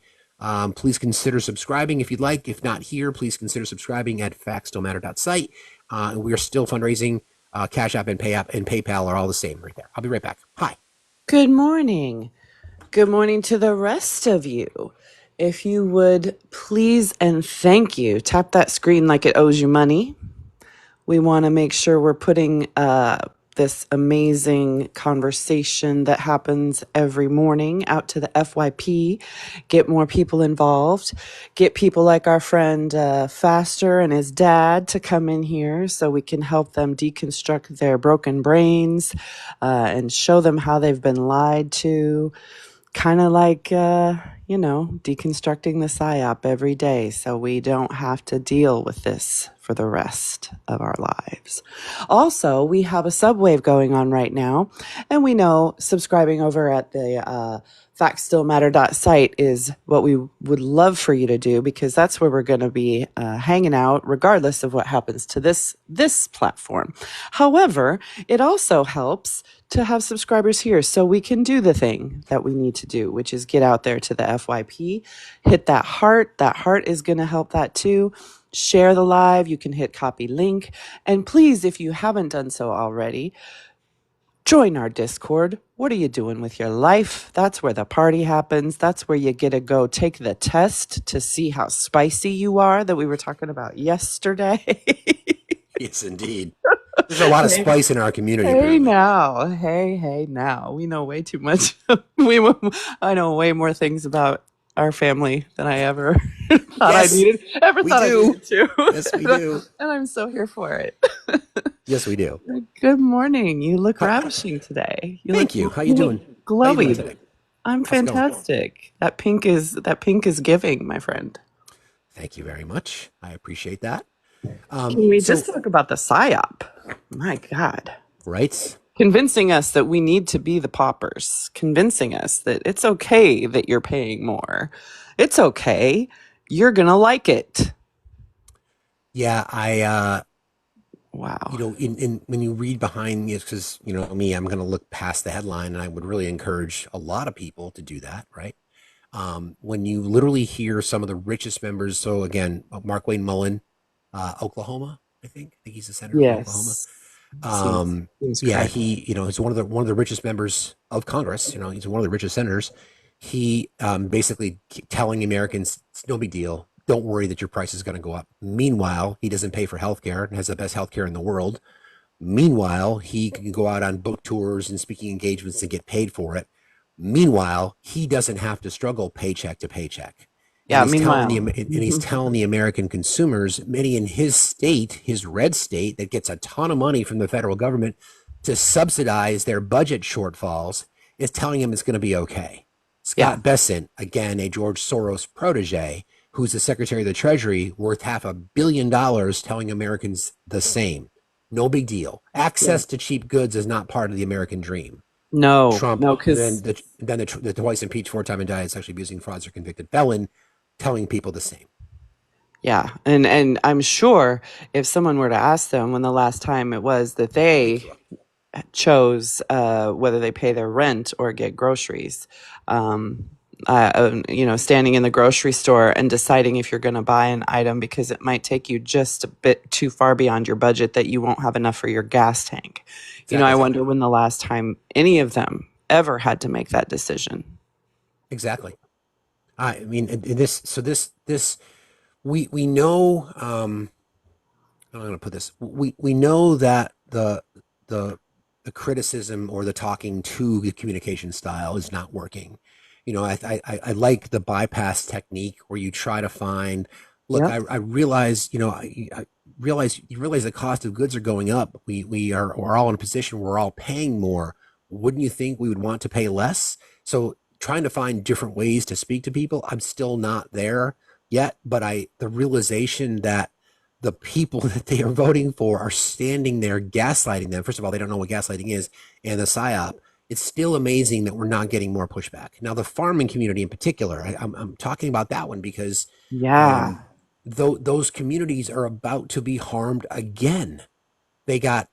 Please consider subscribing if you'd like. If not here, please consider subscribing at factsdon'tmatter.site. We are still fundraising. Cash App and PayPal are all the same right there. I'll be right back. Hi. Good morning. Good morning to the rest of you. If you would please and thank you, tap that screen like it owes you money. We want to make sure we're putting this amazing conversation that happens every morning out to the FYP, get more people involved, get people like our friend Faster and his dad to come in here so we can help them deconstruct their broken brains and show them how they've been lied to. Kind of like, deconstructing the PSYOP every day so we don't have to deal with this for the rest of our lives. Also, we have a subwave going on right now, and we know subscribing over at the factsstillmatter.site is what we would love for you to do, because that's where we're going to be hanging out regardless of what happens to this platform. However, it also helps to have subscribers here so we can do the thing that we need to do, which is get out there to the FYP, hit that heart. That heart is going to help that too. Share the live. You can hit copy link. And please, if you haven't done so already, join our Discord. What are you doing with your life? That's where the party happens. That's where you get to go take the test to see how spicy you are that we were talking about yesterday. Yes, indeed. There's a lot of spice in our community. Hey now, hey now. We know way too much. I know way more things about our family than I ever thought I needed. I needed to. Yes, we do. And I'm so here for it. Yes, we do. Good morning. You look ravishing today. Thank you. How you doing? Glowy. How you doing today? I'm fantastic. That pink is giving, my friend. Thank you very much. I appreciate that. Can we just talk about the PSYOP? My God. Right. Convincing us that we need to be the paupers. Convincing us that it's okay that you're paying more. It's okay. You're going to like it. Yeah, wow. You know, in when you read behind it, because, you know, me, I'm going to look past the headline, and I would really encourage a lot of people to do that, right? When you literally hear some of the richest members, so again, Mark Wayne Mullen, Oklahoma, I think he's the senator of Oklahoma. Yeah, he, you know, he's one of the richest members of Congress. You know, he's one of the richest senators. He basically telling Americans, it's no big deal. Don't worry that your price is going to go up. Meanwhile, he doesn't pay for healthcare and has the best healthcare in the world. Meanwhile, he can go out on book tours and speaking engagements and get paid for it. Meanwhile, he doesn't have to struggle paycheck to paycheck. Yeah, and he's telling the American consumers, many in his state, his red state, that gets a ton of money from the federal government to subsidize their budget shortfalls, is telling him it's going to be okay. Scott Bessent, again, a George Soros protege, who's the Secretary of the Treasury, worth $500 million, telling Americans the same. No big deal. Access to cheap goods is not part of the American dream. No, Trump, no, because then the twice impeached, four-time indicted, sexually abusing frauds or convicted felon, telling people the same. Yeah, and I'm sure if someone were to ask them when the last time it was that they chose whether they pay their rent or get groceries, you know, standing in the grocery store and deciding if you're going to buy an item because it might take you just a bit too far beyond your budget that you won't have enough for your gas tank. Exactly. You know, I wonder when the last time any of them ever had to make that decision. Exactly. I mean, we know, I'm going to put this, we know that the criticism or the talking to the communication style is not working. You know, I like the bypass technique where you try to find, look, I realize, you know, I realize the cost of goods are going up. We're all in a position where we're all paying more. Wouldn't you think we would want to pay less? So trying to find different ways to speak to people. I'm still not there yet, but the realization that the people that they are voting for are standing there gaslighting them. First of all, they don't know what gaslighting is, and the PSYOP. It's still amazing that we're not getting more pushback. Now, the farming community in particular, I'm talking about that one because those communities are about to be harmed again. They got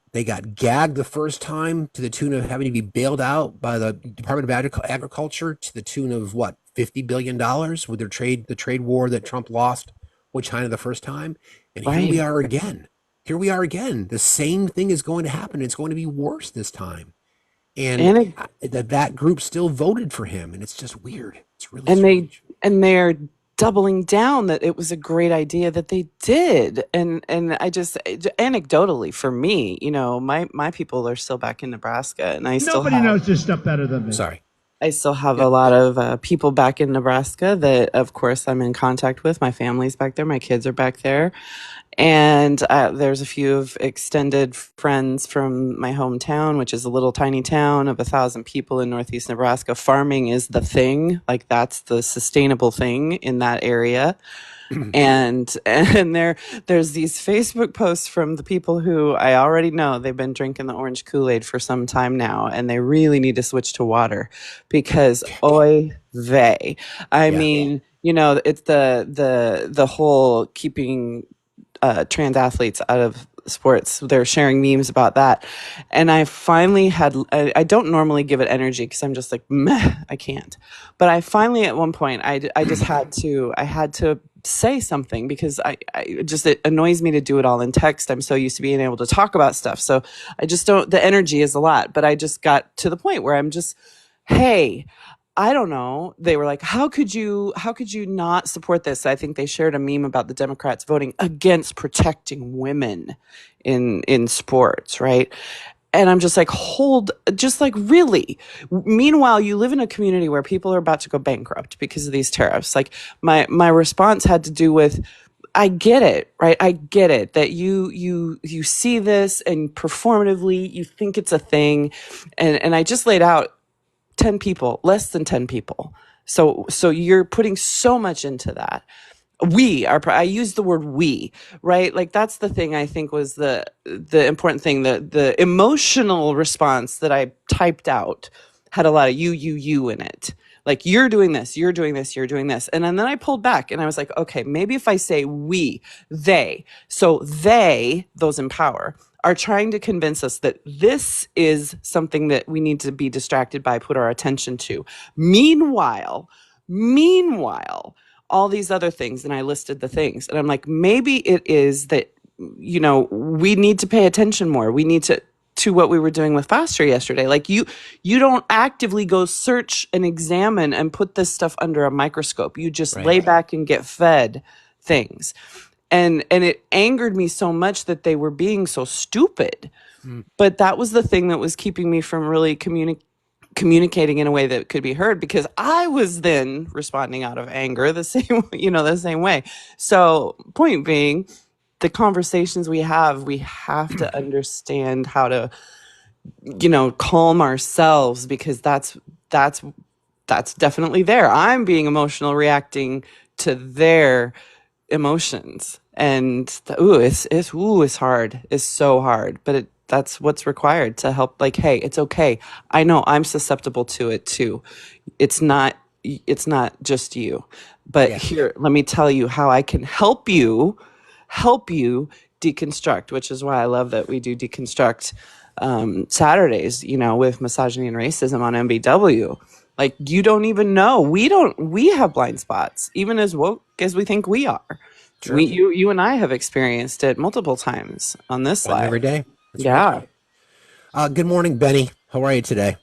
gagged the first time to the tune of having to be bailed out by the Department of Agriculture to the tune of what, $50 billion with the trade war that Trump lost with China the first time. And here we are again. The same thing is going to happen. It's going to be worse this time. And that group still voted for him, and it's just weird. It's really strange. They're doubling down that it was a great idea that they did. And I just, anecdotally for me, you know, my people are still back in Nebraska, and Nobody knows this stuff better than me. Sorry. I still have a lot of people back in Nebraska that, of course, I'm in contact with. My family's back there. My kids are back there. And there's a few of extended friends from my hometown, which is a little tiny town of 1,000 people in northeast Nebraska. Farming is the thing. Like, that's the sustainable thing in that area. And there's these Facebook posts from the people who I already know they've been drinking the orange Kool-Aid for some time now, and they really need to switch to water because oy vey. I mean, you know, it's the whole keeping trans athletes out of sports. They're sharing memes about that. And I finally I don't normally give it energy because I'm just like, meh, I can't. But I finally, at one point, I just had to say something because it annoys me to do it all in text. I'm so used to being able to talk about stuff. So I just don't, the energy is a lot, but I just got to the point where I'm just, hey, I don't know. They were like, how could you not support this? I think they shared a meme about the Democrats voting against protecting women in sports, right? And I'm just like, really? Meanwhile, you live in a community where people are about to go bankrupt because of these tariffs. Like my response had to do with, I get it, right? I get it that you see this and performatively you think it's a thing. And I just laid out 10 people, less than 10 people. So you're putting so much into that. I use the word we, right? Like that's the thing I think was the important thing. The emotional response that I typed out had a lot of you in it. Like you're doing this, you're doing this, you're doing this. And then I pulled back and I was like, okay, maybe if I say we, they. So they, those in power, are trying to convince us that this is something that we need to be distracted by, put our attention to. Meanwhile, all these other things, and I listed the things, and I'm like, maybe it is that, we need to pay attention more. We need to what we were doing with Faster yesterday. Like you don't actively go search and examine and put this stuff under a microscope. You just lay back and get fed things. And it angered me so much that they were being so stupid. But that was the thing that was keeping me from really communicating in a way that could be heard, because I was then responding out of anger the same way. So point being, the conversations we have to understand how to, calm ourselves, because that's definitely there. I'm being emotional, reacting to their emotions, and it's hard. It's so hard, but that's what's required to help. Like, hey, it's okay. I know I'm susceptible to it too. It's not just you, but here, let me tell you how I can help you deconstruct, which is why I love that we do deconstruct Saturdays, with misogyny and racism on MBW. Like, you don't even know. We have blind spots, even as woke as we think we are. Sure. You and I have experienced it multiple times on this live. Every day. That's right. Good morning, Benny. How are you today?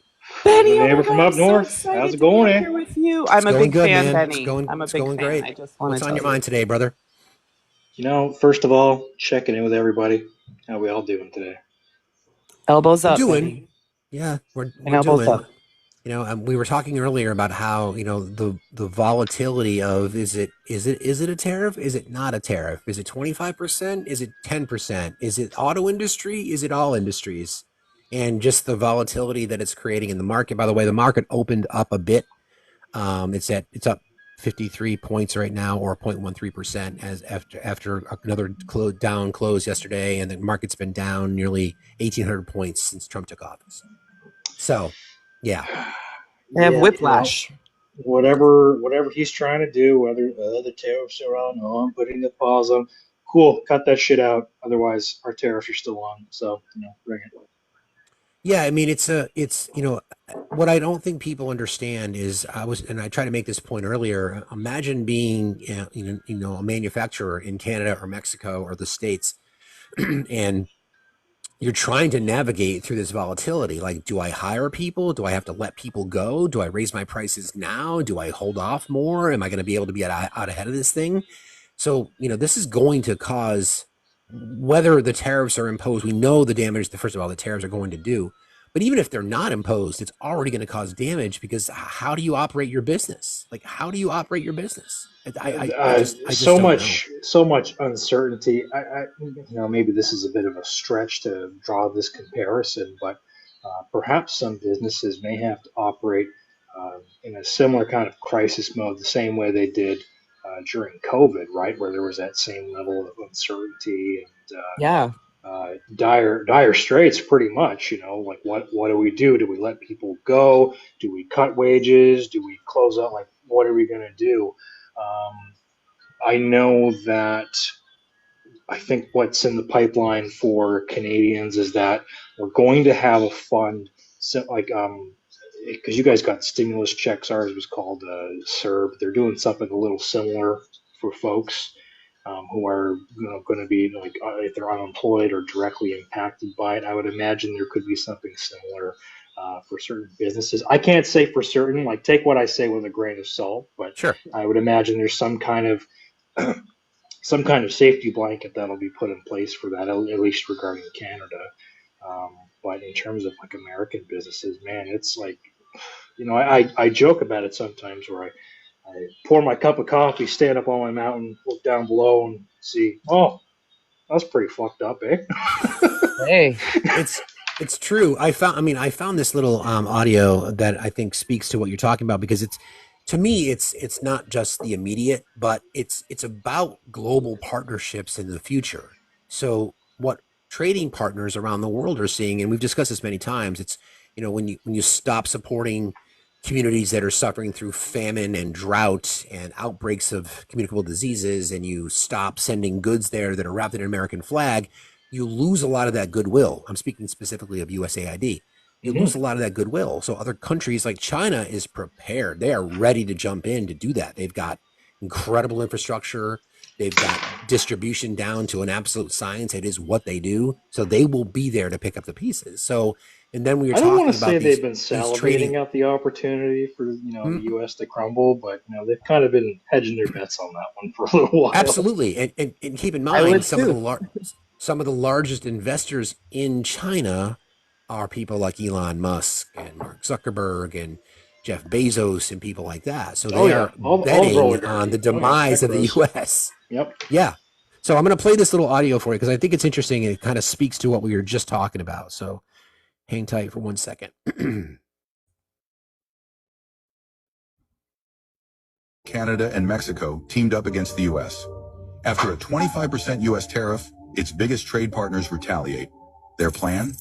Benny, neighbor from up north. How's it going? Here with you. I'm a big fan, Benny. I'm a big fan. Great. I just want What's on your mind today, brother? First of all, checking in with everybody. How we all doing today? Elbows up. We're doing. Benny. Yeah, we're elbows doing. Up. We were talking earlier about how the volatility of is it a tariff? Is it not a tariff? Is it 25%? Is it 10%? Is it auto industry? Is it all industries? And just the volatility that it's creating in the market. By the way, the market opened up a bit. It's up 53 points right now, or 0.13%, as after another down close yesterday, and the market's been down nearly 1,800 points since Trump took office. So, yeah. They have whiplash. Whatever he's trying to do, whether the tariffs are on, I'm putting the pause on. Cool, cut that shit out. Otherwise, our tariffs are still on. So, bring it. Yeah, I mean, it's what I don't think people understand is I tried to make this point earlier. Imagine being, a manufacturer in Canada or Mexico or the States, and you're trying to navigate through this volatility. Like, do I hire people? Do I have to let people go? Do I raise my prices now? Do I hold off more? Am I going to be able to be out ahead of this thing? So, this is going to cause, whether the tariffs are imposed, we know the damage that, first of all, the tariffs are going to do. But even if they're not imposed, it's already going to cause damage, because how do you operate your business? Like, how do you operate your business? I just so don't much uncertainty. Maybe this is a bit of a stretch to draw this comparison, but perhaps some businesses may have to operate in a similar kind of crisis mode, the same way they did during COVID, right, where there was that same level of uncertainty and dire straits, pretty much. Like, what do we do? Do we let people go? Do we cut wages? Do we close out? Like, what are we going to do? I know that I think what's in the pipeline for Canadians is that we're going to have a fund, so because you guys got stimulus checks. Ours was called CERB. They're doing something a little similar for folks who are going to be, if they're unemployed or directly impacted by it. I would imagine there could be something similar for certain businesses. I can't say for certain, like take what I say with a grain of salt, but Sure. I would imagine there's some kind of safety blanket that'll be put in place for that, at least regarding Canada. But in terms of like American businesses, man, it's like, I joke about it sometimes where I pour my cup of coffee, stand up on my mountain, look down below and see, oh, that's pretty fucked up, eh? Hey, it's true. I found this little audio that I think speaks to what you're talking about, because to me it's not just the immediate, but it's about global partnerships in the future. So what trading partners around the world are seeing, and we've discussed this many times, it's, when you stop supporting communities that are suffering through famine and drought and outbreaks of communicable diseases, and you stop sending goods there that are wrapped in an American flag, you lose a lot of that goodwill. I'm speaking specifically of USAID. You lose a lot of that goodwill. So other countries like China is prepared. They are ready to jump in to do that. They've got incredible infrastructure. They've got distribution down to an absolute science. It is what they do. So they will be there to pick up the pieces. So, and then we were I don't want talking to say about these they've been trading. salivating at the opportunity for the U.S. to crumble, but they've kind of been hedging their bets on that one for a little while. Absolutely, and keep in mind some of the largest investors in China are people like Elon Musk and Mark Zuckerberg and Jeff Bezos and people like that. So they are betting on the demise of the U.S. Yep. Yeah. So I'm going to play this little audio for you because I think it's interesting and it kind of speaks to what we were just talking about. So hang tight for 1 second. Canada and Mexico teamed up against the U.S. After a 25% U.S. tariff, its biggest trade partners retaliate. Their plan?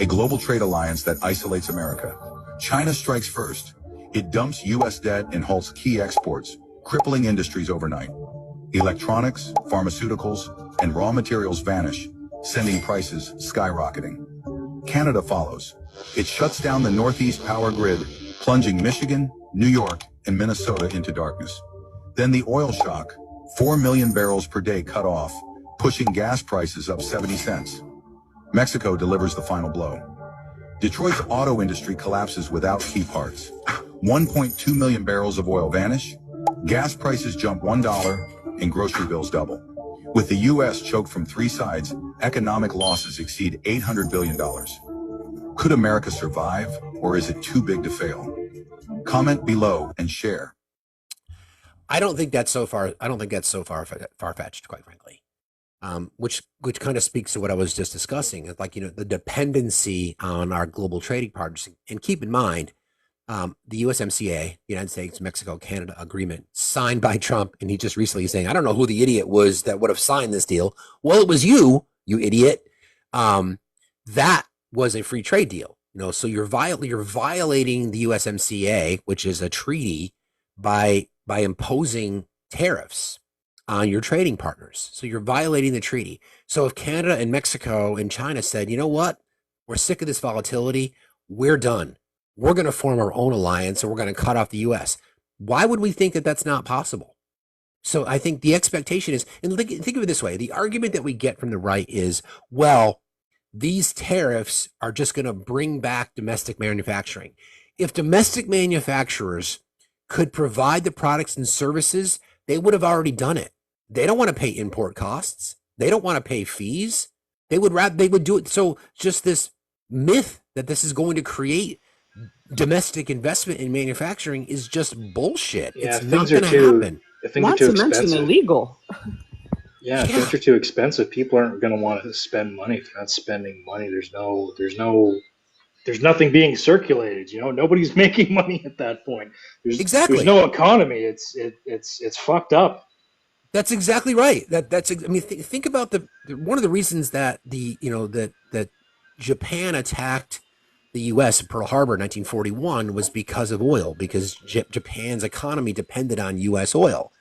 A global trade alliance that isolates America. China strikes first. It dumps U.S. debt and halts key exports, crippling industries overnight. Electronics, pharmaceuticals, and raw materials vanish, sending prices skyrocketing. Canada follows. It shuts down the Northeast power grid, plunging Michigan, New York, and Minnesota into darkness. Then the oil shock, 4 million barrels per day cut off, pushing gas prices up 70 cents. Mexico delivers the final blow. Detroit's auto industry collapses without key parts. 1.2 million barrels of oil vanish, gas prices jump $1, and grocery bills double. With the U.S. choked from 3 sides, economic losses exceed $800 billion. Could America survive, or is it too big to fail? Comment below and share. I don't think that's so far-fetched, quite frankly. Which kind of speaks to what I was just discussing. It's like, the dependency on our global trading partners. And keep in mind, the USMCA, the United States, Mexico, Canada agreement signed by Trump. And he just recently saying, I don't know who the idiot was that would have signed this deal. Well, it was you idiot. That was a free trade deal. So you're violating the USMCA, which is a treaty, by imposing tariffs on your trading partners. So you're violating the treaty. So if Canada and Mexico and China said, you know what, we're sick of this volatility, we're done. We're going to form our own alliance and we're going to cut off the U.S. Why would we think that that's not possible? So I think the expectation is, and think of it this way, the argument that we get from the right is, well, these tariffs are just going to bring back domestic manufacturing. If domestic manufacturers could provide the products and services, they would have already done it. They don't want to pay import costs. They don't want to pay fees. They would do it. So just this myth that this is going to create domestic investment in manufacturing is just bullshit. Yeah, it's not going to happen. Not to mention illegal. Yeah, if things are too expensive, people aren't going to want to spend money. If they're not spending money, there's nothing being circulated. Nobody's making money at that point. There's no economy. It's fucked up. That's exactly right. Think about one of the reasons that that Japan attacked the U.S. at Pearl Harbor in 1941 was because of oil, because Japan's economy depended on U.S. oil.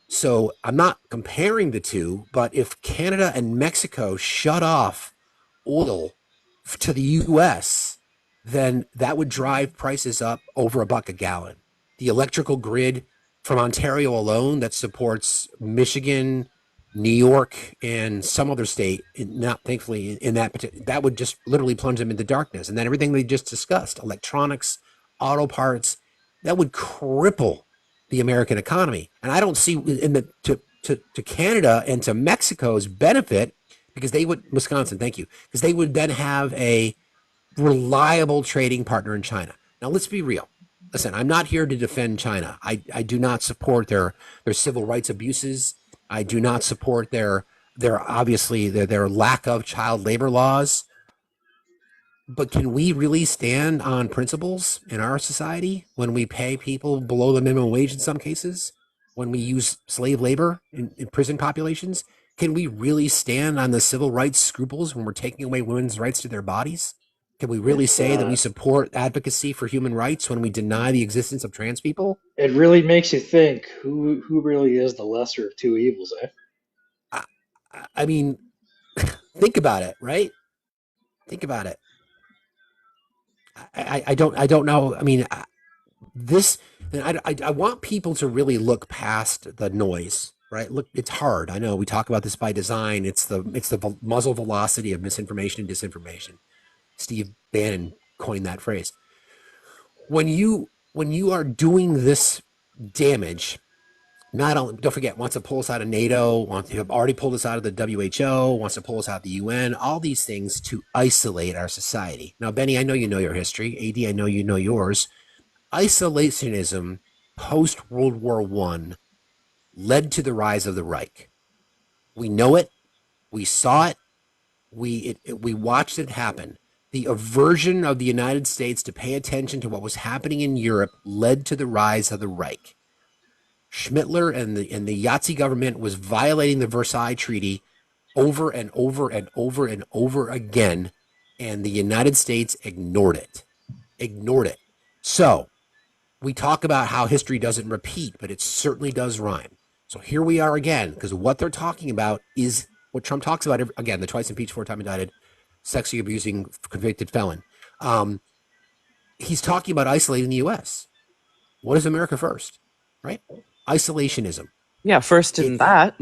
So I'm not comparing the two, but if Canada and Mexico shut off oil to the U.S., then that would drive prices up over $1 a gallon. The electrical grid from Ontario alone that supports Michigan, New York and some other state, not thankfully in that would just literally plunge them into darkness. And then everything they just discussed, electronics, auto parts, that would cripple the American economy. And I don't see to Canada and to Mexico's benefit, because they would, Wisconsin, thank you, because they would then have a reliable trading partner in China. Now, let's be real. Listen, I'm not here to defend China. I do not support their civil rights abuses. I do not support their obviously their lack of child labor laws. But can we really stand on principles in our society when we pay people below the minimum wage in some cases? When we use slave labor in prison populations? Can we really stand on the civil rights scruples when we're taking away women's rights to their bodies? Can we really say that we support advocacy for human rights when we deny the existence of trans people? It really makes you think who really is the lesser of two evils, eh? I mean, think about it, right? Think about it. I don't know. I mean, I want people to really look past the noise, right? Look, it's hard. I know we talk about this by design. It's the muzzle velocity of misinformation and disinformation. Steve Bannon coined that phrase. When you are doing this damage, not only, don't forget, wants to pull us out of NATO, wants to have already pulled us out of the WHO, wants to pull us out of the UN, all these things to isolate our society. Now, Benny, I know you know your history. AD, I know you know yours. Isolationism post World War I led to the rise of the Reich. We know it. We saw it. We watched it happen. The aversion of the United States to pay attention to what was happening in Europe led to the rise of the Reich. Schmittler and the Yahtzee government was violating the Versailles Treaty over and over and over and over again, and the United States ignored it. So we talk about how history doesn't repeat, but it certainly does rhyme. So here we are again, because what they're talking about is what Trump talks about, again, the twice impeached, 4-time indicted, sexually abusing convicted felon. He's talking about isolating the U.S. What is America first, right? Isolationism. Yeah, first in that.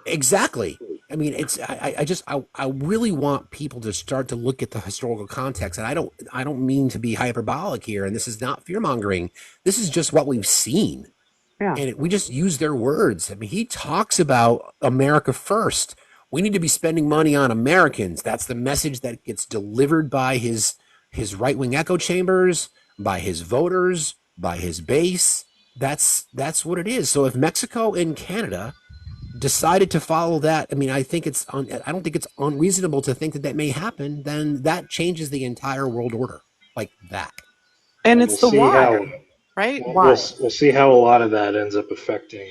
Exactly. I mean, I really want people to start to look at the historical context, and I don't mean to be hyperbolic here, and this is not fear mongering. This is just what we've seen, and we just use their words. I mean, he talks about America first. We need to be spending money on Americans. That's the message that gets delivered by his right wing echo chambers, by his voters, by his base. That's what it is. So if Mexico and Canada decided to follow that, I mean, I don't think it's unreasonable to think that may happen. Then that changes the entire world order, like that. And it's the why, right? We'll see how a lot of that ends up affecting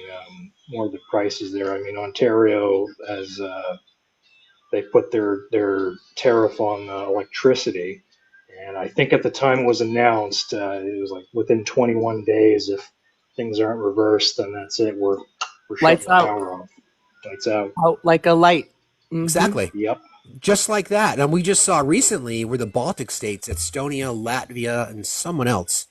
more of the prices there. I mean, Ontario has they put their tariff on electricity, and I think at the time it was announced, it was like within 21 days. If things aren't reversed, then that's it. We're shutting the power off. Lights out. Out like a light. Mm-hmm. Exactly. Yep. Just like that. And we just saw recently where the Baltic states, Estonia, Latvia, and someone else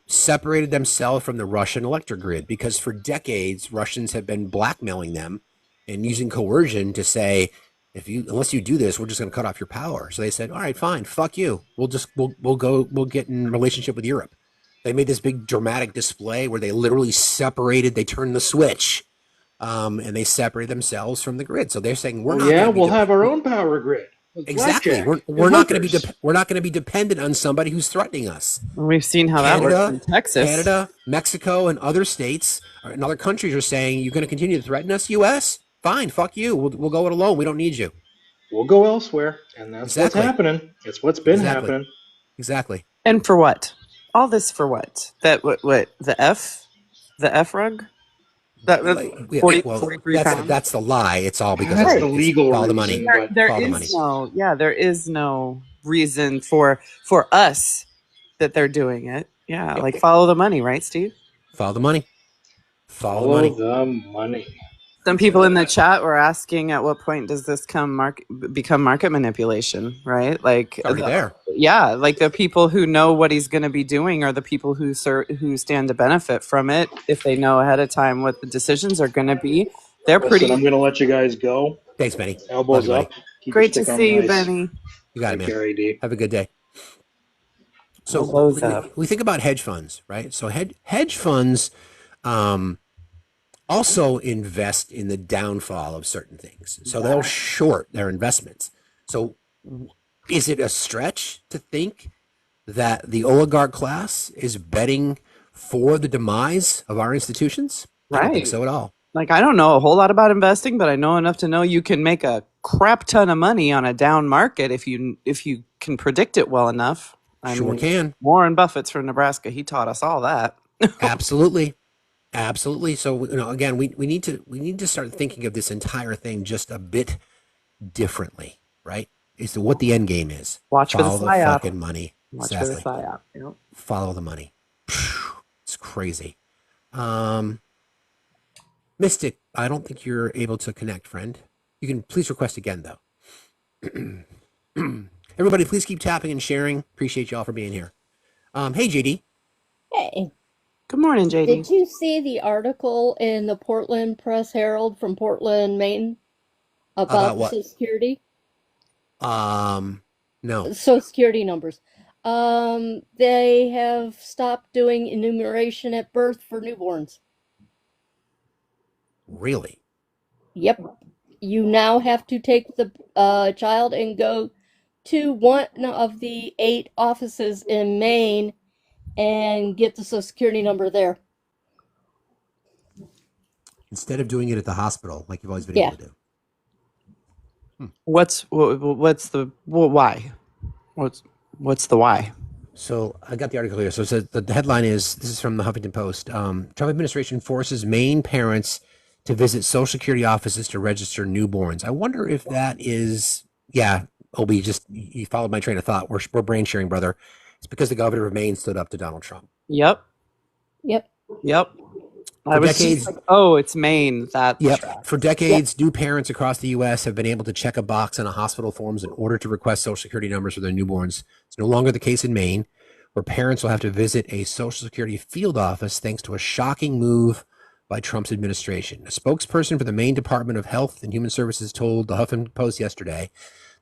separated themselves from the Russian electric grid, because for decades Russians have been blackmailing them and using coercion to say, unless you do this, we're just going to cut off your power. So they said, all right, fine, fuck you. We'll get in relationship with Europe. They made this big dramatic display where they literally separated. They turned the switch, and they separated themselves from the grid. So they're saying we'll have our own power grid. Exactly. We're not going to be dependent on somebody who's threatening us. We've seen how that works in Texas. Canada, Mexico, and other states and other countries are saying, you're going to continue to threaten us, U.S.? Fine, fuck you. We'll go it alone. We don't need you. We'll go elsewhere, and that's what's happening. It's what's been happening. Exactly. And for what? All this for what? That what the F rug? That's the lie. It's all because that's the legal all the money. There is no reason for us that they're doing it. Yeah, like follow the money, right, Steve? Follow the money. Follow the money. Some people in the chat were asking, at what point does this become market manipulation, right? Like there. Yeah, like the people who know what he's going to be doing are the people who stand to benefit from it if they know ahead of time what the decisions are going to be. They're Listen, pretty. I'm going to let you guys go. Thanks, Benny. Love Elbows you, buddy. up. Keep Great your to stick on see the you, ice. Benny. You got it, Take man. care, AD. Have a good day. So Elbows up. we think about hedge funds, right? So hedge funds also invest in the downfall of certain things. So they'll short their investments. So is it a stretch to think that the oligarch class is betting for the demise of our institutions? I don't think Right. so at all. Like, I don't know a whole lot about investing, but I know enough to know you can make a crap ton of money on a down market if you can predict it well enough. I Sure mean, can. Warren Buffett's from Nebraska. He taught us all that. Absolutely. Absolutely. So, again, we need to start thinking of this entire thing just a bit differently, right? Is what the end game is. Watch for the Follow the psyop. fucking money. Watch for the Exactly. psyop. Yep. Follow the money. It's crazy. Mystic, I don't think you're able to connect, friend. You can please request again, though. Everybody, please keep tapping and sharing. Appreciate y'all for being here. Hey, JD. Hey. Good morning, JD. Did you see the article in the Portland Press Herald from Portland, Maine about what? Social Security? No. Social Security numbers. They have stopped doing enumeration at birth for newborns. Really? Yep. You now have to take the child and go to one of the 8 offices in Maine and get the Social Security number there. Instead of doing it at the hospital, like you've always been able to do. What's the why? What's the why? So I got the article here. So it says the headline is, this is from the Huffington Post. Trump administration forces Maine parents to visit Social Security offices to register newborns. I wonder if that is, Obi, just you followed my train of thought. We're brain sharing, brother. It's because the governor of Maine stood up to Donald Trump. Yep. For decades, it's Maine. For decades, new parents across the U.S. have been able to check a box on a hospital forms in order to request Social Security numbers for their newborns. It's no longer the case in Maine, where parents will have to visit a Social Security field office thanks to a shocking move by Trump's administration. A spokesperson for the Maine Department of Health and Human Services told the Huffington Post yesterday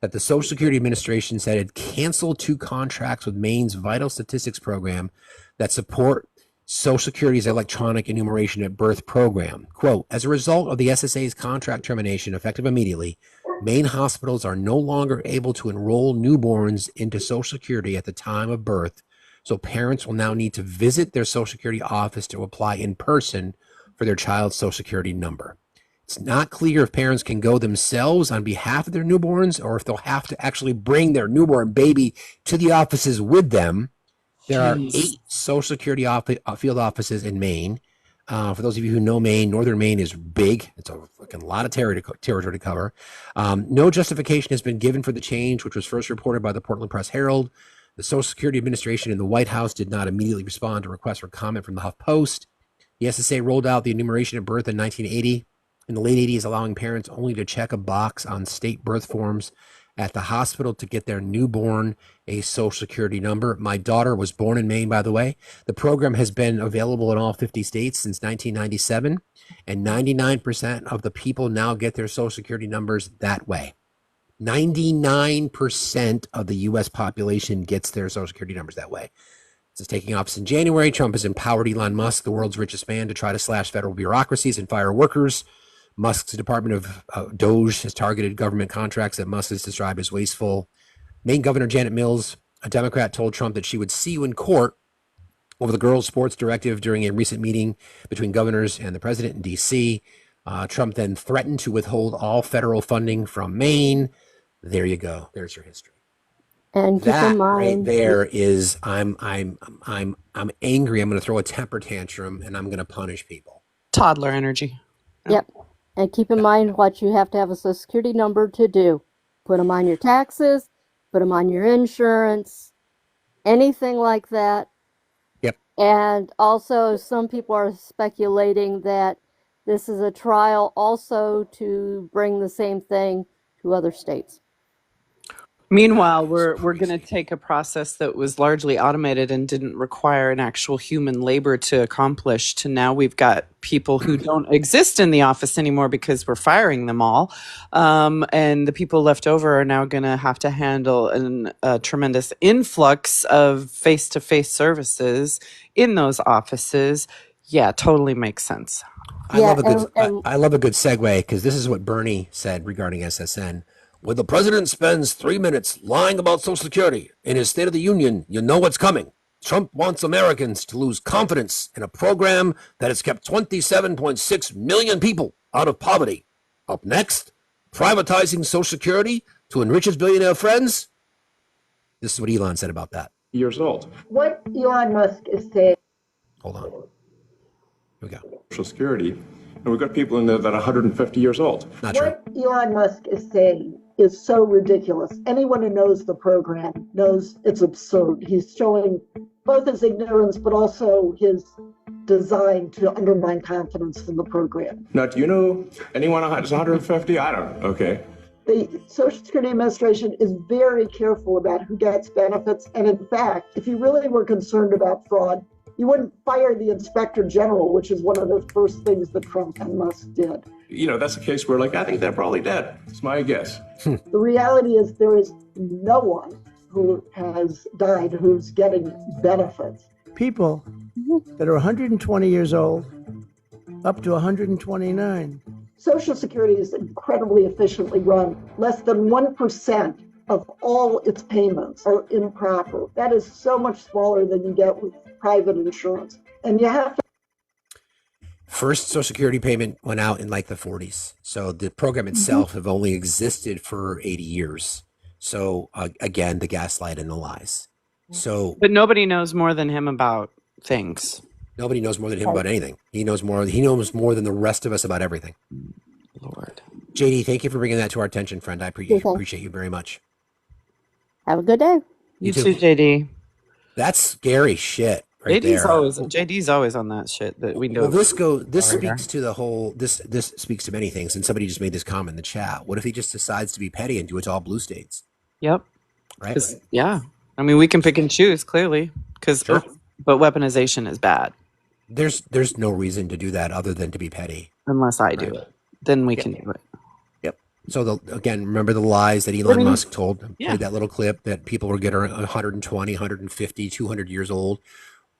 that the Social Security Administration said it had canceled 2 contracts with Maine's Vital Statistics program that support Social Security's electronic enumeration at birth program. Quote, as a result of the SSA's contract termination effective immediately, Maine hospitals are no longer able to enroll newborns into Social Security at the time of birth, so parents will now need to visit their Social Security office to apply in person for their child's Social Security number. It's not clear if parents can go themselves on behalf of their newborns or if they'll have to actually bring their newborn baby to the offices with them. There are 8 Social Security field offices in Maine. For those of you who know Maine, Northern Maine is big. It's a fucking lot of territory to cover. No justification has been given for the change, which was first reported by the Portland Press Herald. The Social Security Administration and the White House did not immediately respond to requests for comment from the Huff Post. The SSA rolled out the enumeration at birth in 1980. In the late 80s, allowing parents only to check a box on state birth forms at the hospital to get their newborn a Social Security number. My daughter was born in Maine, by the way. The program has been available in all 50 states since 1997, and 99% of the people now get their Social Security numbers that way. 99% of the U.S. population gets their Social Security numbers that way. This is taking office in January. Trump has empowered Elon Musk, the world's richest man, to try to slash federal bureaucracies and fire workers. Musk's Department of Doge has targeted government contracts that Musk has described as wasteful. Maine Governor Janet Mills, a Democrat, told Trump that she would see you in court over the girls' sports directive during a recent meeting between governors and the president in D.C. Trump then threatened to withhold all federal funding from Maine. There you go. There's your history. And keep in mind, right there is I'm angry. I'm going to throw a temper tantrum and I'm going to punish people. Toddler energy. Yep. And keep in mind what you have to have a Social Security number to do. Put them on your taxes, put them on your insurance, anything like that. Yep. And also, some people are speculating that this is a trial also to bring the same thing to other states. Meanwhile, we're going to take a process that was largely automated and didn't require an actual human labor to accomplish to now we've got people who don't exist in the office anymore because we're firing them all. And the people left over are now going to have to handle a tremendous influx of face-to-face services in those offices. Yeah, totally makes sense. I love a good segue because this is what Bernie said regarding SSN. When the president spends 3 minutes lying about Social Security in his State of the Union, you know what's coming. Trump wants Americans to lose confidence in a program that has kept 27.6 million people out of poverty. Up next, privatizing Social Security to enrich his billionaire friends. This is what Elon said about that. Years old. What Elon Musk is saying. Hold on. Here we go. Social Security, and we've got people in there that are 150 years old. Not true. What Elon Musk is saying is so ridiculous. Anyone who knows the program knows it's absurd. He's showing both his ignorance, but also his design to undermine confidence in the program. Now, do you know anyone that's 150? I don't. Okay. The Social Security Administration is very careful about who gets benefits. And in fact, if you really were concerned about fraud, you wouldn't fire the Inspector General, which is one of the first things that Trump and Musk did. You know, that's a case where, like, I think they're probably dead. It's my guess. The reality is there is no one who has died who's getting benefits. People that are 120 years old up to 129. Social Security is incredibly efficiently run. Less than 1% of all its payments are improper. That is so much smaller than you get with private insurance. And you have to. First Social Security payment went out in like the 40s. So the program itself have only existed for 80 years. So again, the gaslight and the lies. So, but nobody knows more than him about things. Nobody knows more than him about anything. He knows more than the rest of us about everything. Lord. JD, thank you for bringing that to our attention, friend. I appreciate you very much. Have a good day. You too, JD. That's scary shit right there. JD's always on that shit that we know. Well, this speaks to the whole, this speaks to many things. And somebody just made this comment in the chat. What if he just decides to be petty and do it to all blue states? Yep. Right? Yeah. I mean, we can pick and choose, clearly, but weaponization is bad. There's no reason to do that other than to be petty. Unless I do it. Then we can do it. Yep. So again, remember the lies that Elon Musk told? Yeah. Played that little clip that people were getting 120, 150, 200 years old.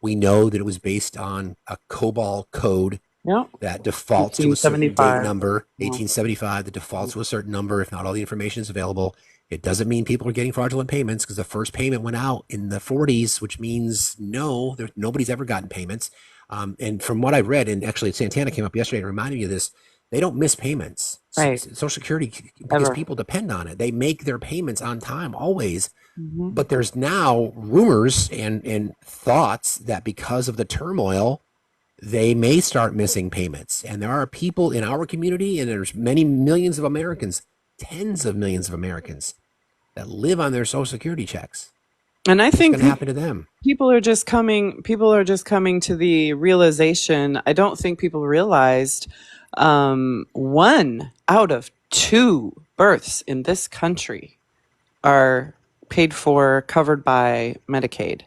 We know that it was based on a COBOL code that defaults to a certain date number, 1875, that defaults to a certain number if not all the information is available. It doesn't mean people are getting fraudulent payments because the first payment went out in the 40s, which means nobody's ever gotten payments. And from what I've read, and actually Santana came up yesterday and reminded me of this, they don't miss payments. Right. Social Security, because people depend on it. They make their payments on time always. Mm-hmm. But there's now rumors and thoughts that because of the turmoil, they may start missing payments. And there are people in our community, and there's many millions of Americans, tens of millions of Americans that live on their Social Security checks. And I think what's going to happen to them? People are just coming to the realization. I don't think people realized 1 out of 2 births in this country are paid for, covered by Medicaid.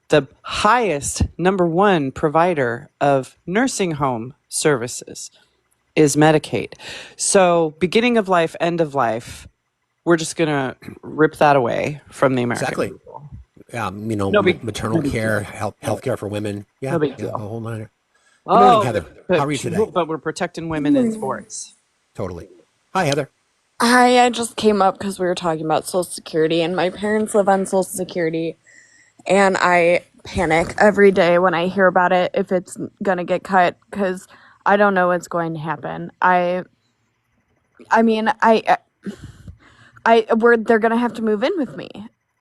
The highest number 1 provider of nursing home services is Medicaid. So beginning of life, end of life, we're just going to rip that away from the American people. Maternal care, health care for women. Yeah, no big deal. The whole nine. Oh, Good morning, Heather. How are you today? But we're protecting women in sports. Totally. Hi, Heather. Hi, I just came up because we were talking about Social Security, and my parents live on Social Security, and I panic every day when I hear about it if it's going to get cut because I don't know what's going to happen. They're going to have to move in with me.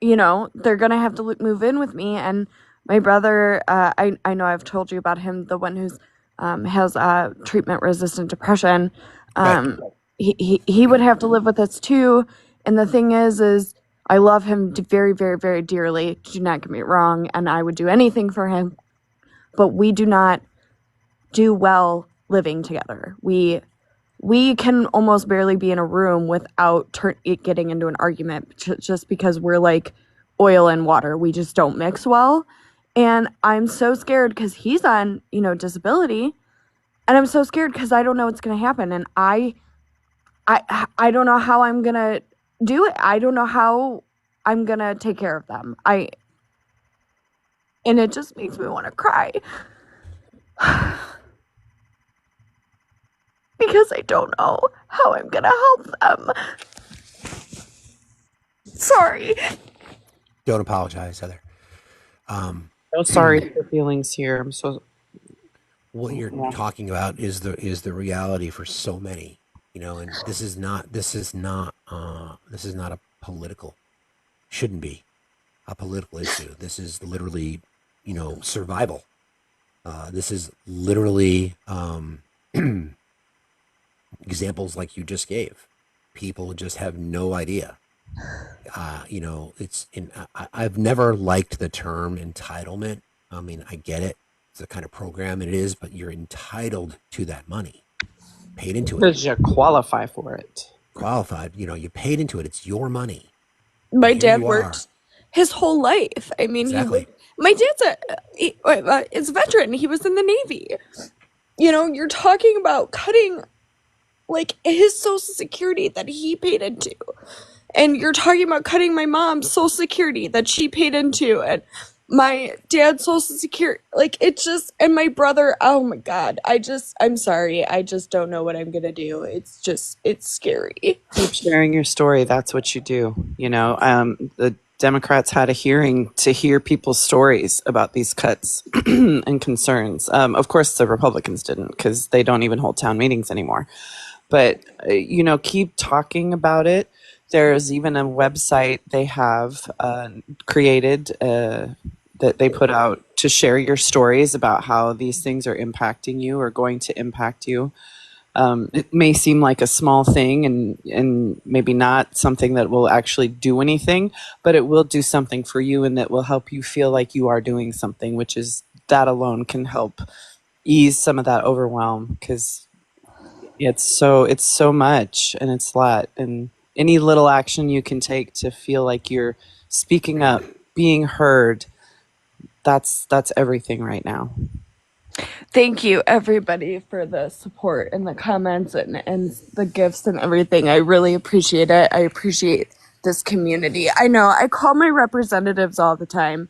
You know, they're going to have to move in with me. And my brother, I know I've told you about him, the one who's has treatment-resistant depression. He would have to live with us too. And the thing is I love him very, very, very dearly. Do not get me wrong. And I would do anything for him. But we do not do well living together. We we can almost barely be in a room without it getting into an argument just because we're like oil and water. We just don't mix well. And I'm so scared because he's on, disability. And I'm so scared because I don't know what's going to happen. And I don't know how I'm going to do it. I don't know how I'm going to take care of them. And it just makes me want to cry. Because I don't know how I'm going to help them. Sorry. Don't apologize, Heather. No sorry for feelings here. I'm so. What you're talking about is the reality for so many, and this is not a political, shouldn't be a political issue. This is literally, survival. This is literally examples like you just gave. People just have no idea. I've never liked the term entitlement. I mean, I get it. It's the kind of program it is, but you're entitled to that money. Paid into it. Because you qualify for it. Qualified. You paid into it. It's your money. My dad worked his whole life. I mean, exactly. My dad's is a veteran. He was in the Navy. You're talking about cutting like his Social Security that he paid into. And you're talking about cutting my mom's Social Security that she paid into, and my dad's Social Security. Like, it just, and my brother, oh my God. I'm sorry. I just don't know what I'm going to do. It's scary. Keep sharing your story. That's what you do. The Democrats had a hearing to hear people's stories about these cuts and concerns. Of course, the Republicans didn't, because they don't even hold town meetings anymore. But, keep talking about it. There's even a website they have created that they put out to share your stories about how these things are impacting you or going to impact you. It may seem like a small thing and maybe not something that will actually do anything, but it will do something for you, and that will help you feel like you are doing something, which is that alone can help ease some of that overwhelm, because it's so much and it's a lot. And any little action you can take to feel like you're speaking up, being heard, that's everything right now. Thank you, everybody, for the support and the comments and the gifts and everything. I really appreciate it. I appreciate this community. I know I call my representatives all the time.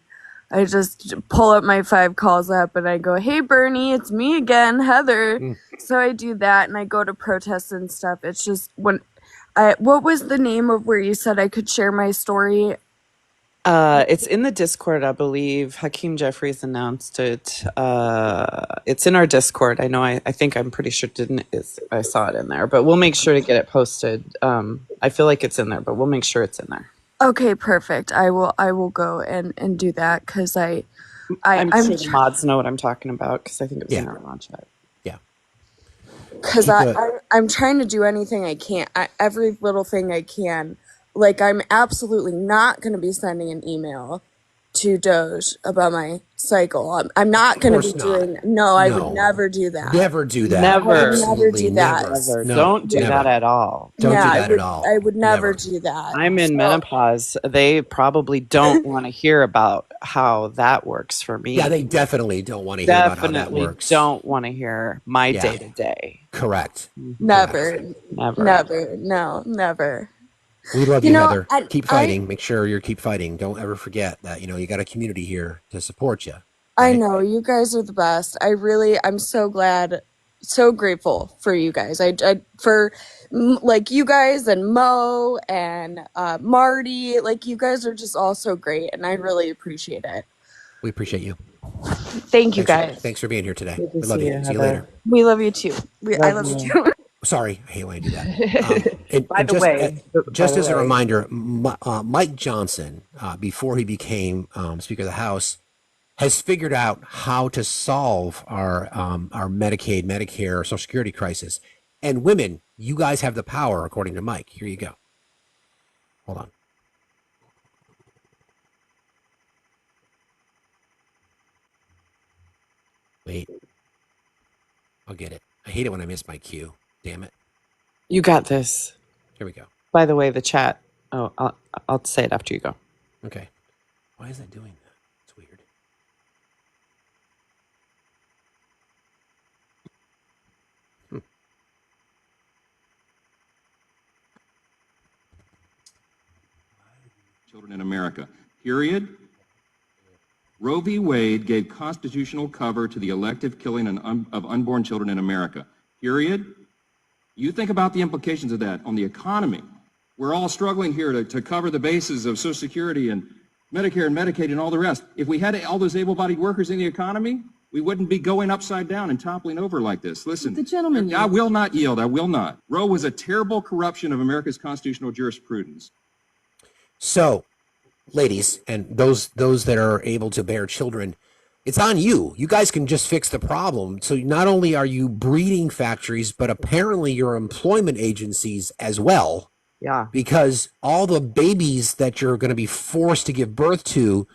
I just pull up my 5 calls app and I go, hey, Bernie, it's me again, Heather. So I do that, and I go to protests and stuff. It's just what was the name of where you said I could share my story? It's in the Discord, I believe. Hakeem Jeffries announced it. It's in our Discord. I know. I think I'm pretty sure I saw it in there, but we'll make sure to get it posted. I feel like it's in there, but we'll make sure it's in there. Okay, perfect. I will go and do that, because I'm sure the mods know what I'm talking about, because I think it was in our launch chat. Yeah. Because I'm trying to do anything I can, every little thing I can. Like, I'm absolutely not going to be sending an email to Doge about my cycle. I'm not going to be doing. No, I would never do that. Never do that. Never. I would never do that. Never. No, Don't do never. that at all. Don't do that at all. I would never do that. I'm in menopause. They probably don't want to hear about how that works for me. Yeah, they definitely don't want to hear about how that works. Don't want to hear my day to day. Correct. Never. Never. Never. No, never. We love you, Heather. Keep I fighting. Make sure you keep fighting. Don't ever forget that, you got a community here to support you. I know, you guys are the best. I'm so glad, so grateful for you guys. For like you guys and Mo and Marty, like you guys are just all so great, and I really appreciate it. We appreciate you. Thank you, guys. Thanks for being here today. Good to We love see you. you, See you Heather. later. We love you too. I love you too. Sorry, I hate when I do that. By the way, just as a reminder, Mike Johnson, before he became Speaker of the House, has figured out how to solve our Medicaid, Medicare, Social Security crisis. And women, you guys have the power, according to Mike. Here you go. Hold on. Wait. I'll get it. I hate it when I miss my cue. Damn it. You got this. Here we go. By the way, the chat. Oh, I'll say it after you go. Okay. Why is that doing that? It's weird. Children in America, period. Roe v. Wade gave constitutional cover to the elective killing of unborn children in America, period. You think about the implications of that on the economy. We're all struggling here to cover the bases of Social Security and Medicare and Medicaid and all the rest. If we had all those able-bodied workers in the economy, we wouldn't be going upside down and toppling over like this. Listen, the gentleman, I will not yield. I will not. Roe was a terrible corruption of America's constitutional jurisprudence. So, ladies, and those that are able to bear children, it's on you. You guys can just fix the problem. So not only are you breeding factories, but apparently your employment agencies as well. Yeah. Because all the babies that you're going to be forced to give birth to,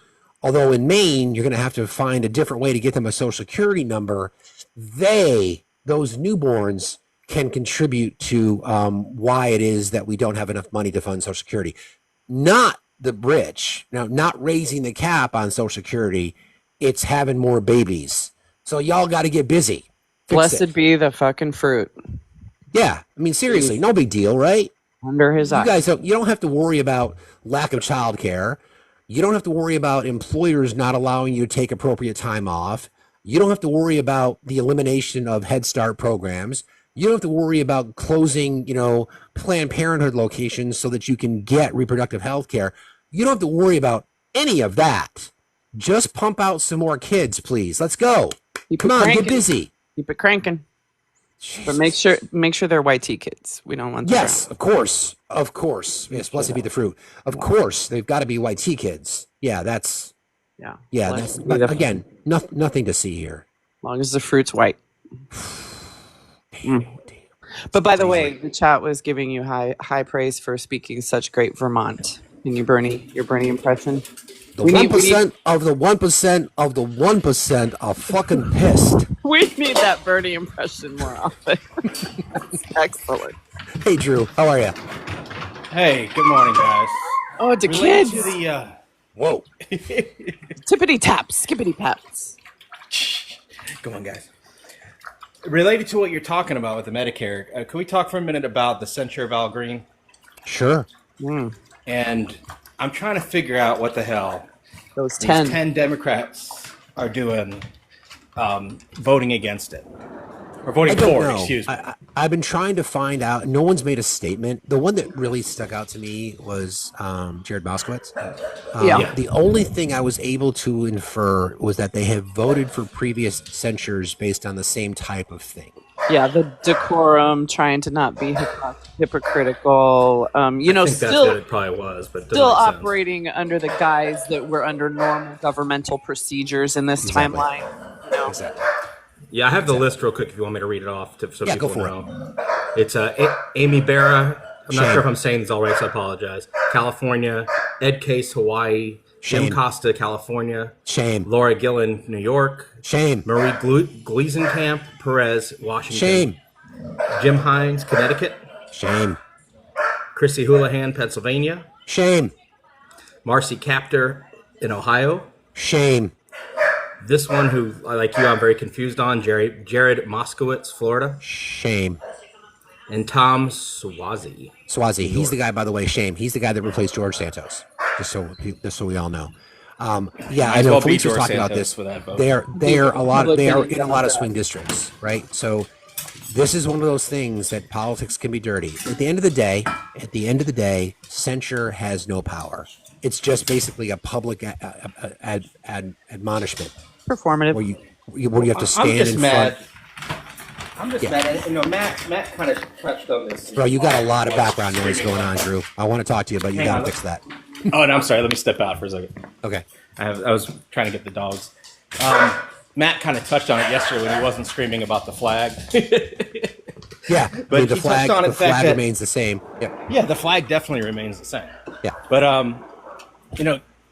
although in Maine, you're going to have to find a different way to get them a Social Security number, those newborns can contribute to why it is that we don't have enough money to fund Social Security. Not the rich. Now, not raising the cap on Social Security, it's having more babies. So y'all got to get busy. Blessed be the fucking fruit. Yeah. I mean, seriously, no big deal, right? Under his eye. You guys you don't have to worry about lack of childcare. You don't have to worry about employers not allowing you to take appropriate time off. You don't have to worry about the elimination of Head Start programs. You don't have to worry about closing, Planned Parenthood locations so that you can get reproductive health care. You don't have to worry about any of that. Just pump out some more kids, please. Let's go. Come on, get busy. Keep it cranking. But make sure they're YT kids. We don't want them. Yes, of course. Yes, blessed be the fruit. Of course, they've got to be YT kids. Yeah, that's. Yeah, that's again nothing to see here. As long as the fruit's white. But by the way, the chat was giving you high praise for speaking such great Vermont in your Bernie impression. The 1% of the 1% of the 1% are fucking pissed. We need that Bernie impression more often. That's excellent. Hey, Drew, how are you? Hey, good morning, guys. Oh, the kids. To the, Whoa. Tippity taps, skippity paps. Come on, guys. Related to what you're talking about with the Medicare, can we talk for a minute about the censure of Al Green? Sure. And I'm trying to figure out what the hell these 10 Democrats are doing voting against it. Or voting for it, excuse me. I've been trying to find out. No one's made a statement. The one that really stuck out to me was Jared Moskowitz. The only thing I was able to infer was that they have voted for previous censures based on the same type of thing. Yeah, the decorum, trying to not be hypocritical. I think that's still what it probably was, but still operating under the guise that we're under normal governmental procedures in this timeline. Exactly. Yeah, I have the list real quick if you want me to read it off so people go for know. It's Amy Barra. I'm not sure if I'm saying this all right, so I apologize. California. Ed Case, Hawaii. Jim Costa, California. Shame. Laura Gillen, New York. Shame. Marie Gluesenkamp, Perez, Washington. Shame. Jim Hines, Connecticut. Shame. Chrissy Houlihan, Pennsylvania. Shame. Marcy Kaptur in Ohio. Shame. This one, who, like you, I'm very confused on, Jared Moskowitz, Florida. Shame. And Tom Suozzi. He's the guy, by the way, shame. He's the guy that replaced George Santos, just so we all know. I know Felice was talking about this. They are in a lot of swing districts, right? So this is one of those things that politics can be dirty. At the end of the day, censure has no power. It's just basically a public admonishment. Performative. Where you have to stand in front. I'm just mad. Matt kind of touched on this. Bro, you got a lot of background noise going on, Drew. I want to talk to you, but you got to fix that. Oh, and I'm sorry. Let me step out for a second. Okay. I was trying to get the dogs. Matt kind of touched on it yesterday when he wasn't screaming about the flag. Yeah, but the flag remains the same. Yeah, the flag definitely remains the same. Yeah. But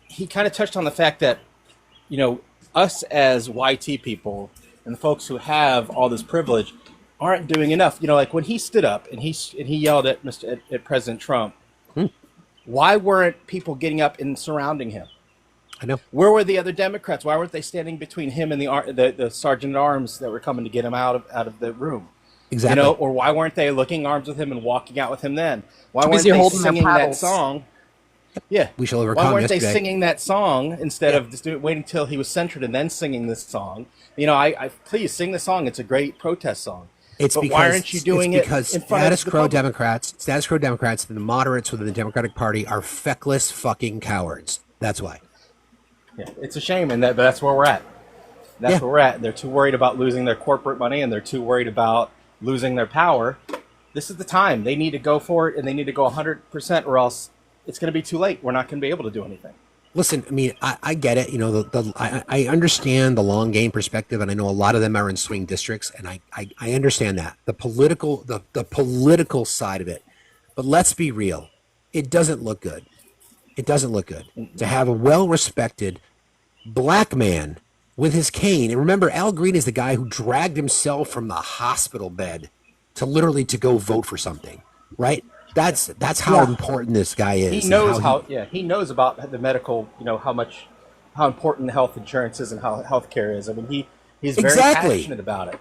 he kind of touched on the fact that, us as YT people and the folks who have all this privilege, aren't doing enough. You know, like when he stood up and he yelled at at President Trump, why weren't people getting up and surrounding him? I know. Where were the other Democrats? Why weren't they standing between him and the sergeant at arms that were coming to get him out of the room? Exactly. You know, or why weren't they looking arms with him and walking out with him then? Why Too weren't busy they holding their singing that paddles. song? Yeah. We shall Why overcome weren't they yesterday. singing that song instead of just waiting until he was censured and then singing this song? You know, I please sing the song. It's a great protest song. It's but because, why aren't you doing it because in front status of the quo public? Democrats, and the moderates within the Democratic Party are feckless fucking cowards. That's why. Yeah, it's a shame, and that's where we're at. That's where we're at. They're too worried about losing their corporate money, and they're too worried about losing their power. This is the time. They need to go for it, and they need to go 100%, or else it's going to be too late. We're not going to be able to do anything. Listen, I mean, I get it. You know, I understand the long game perspective, and I know a lot of them are in swing districts, and I understand that the political side of it. But let's be real, it doesn't look good. It doesn't look good to have a well-respected black man with his cane. And remember, Al Green is the guy who dragged himself from the hospital bed to literally to go vote for something, right? That's how important this guy is. He knows he knows about the medical, you know, how important health insurance is and how healthcare is. I mean, he's very passionate about it.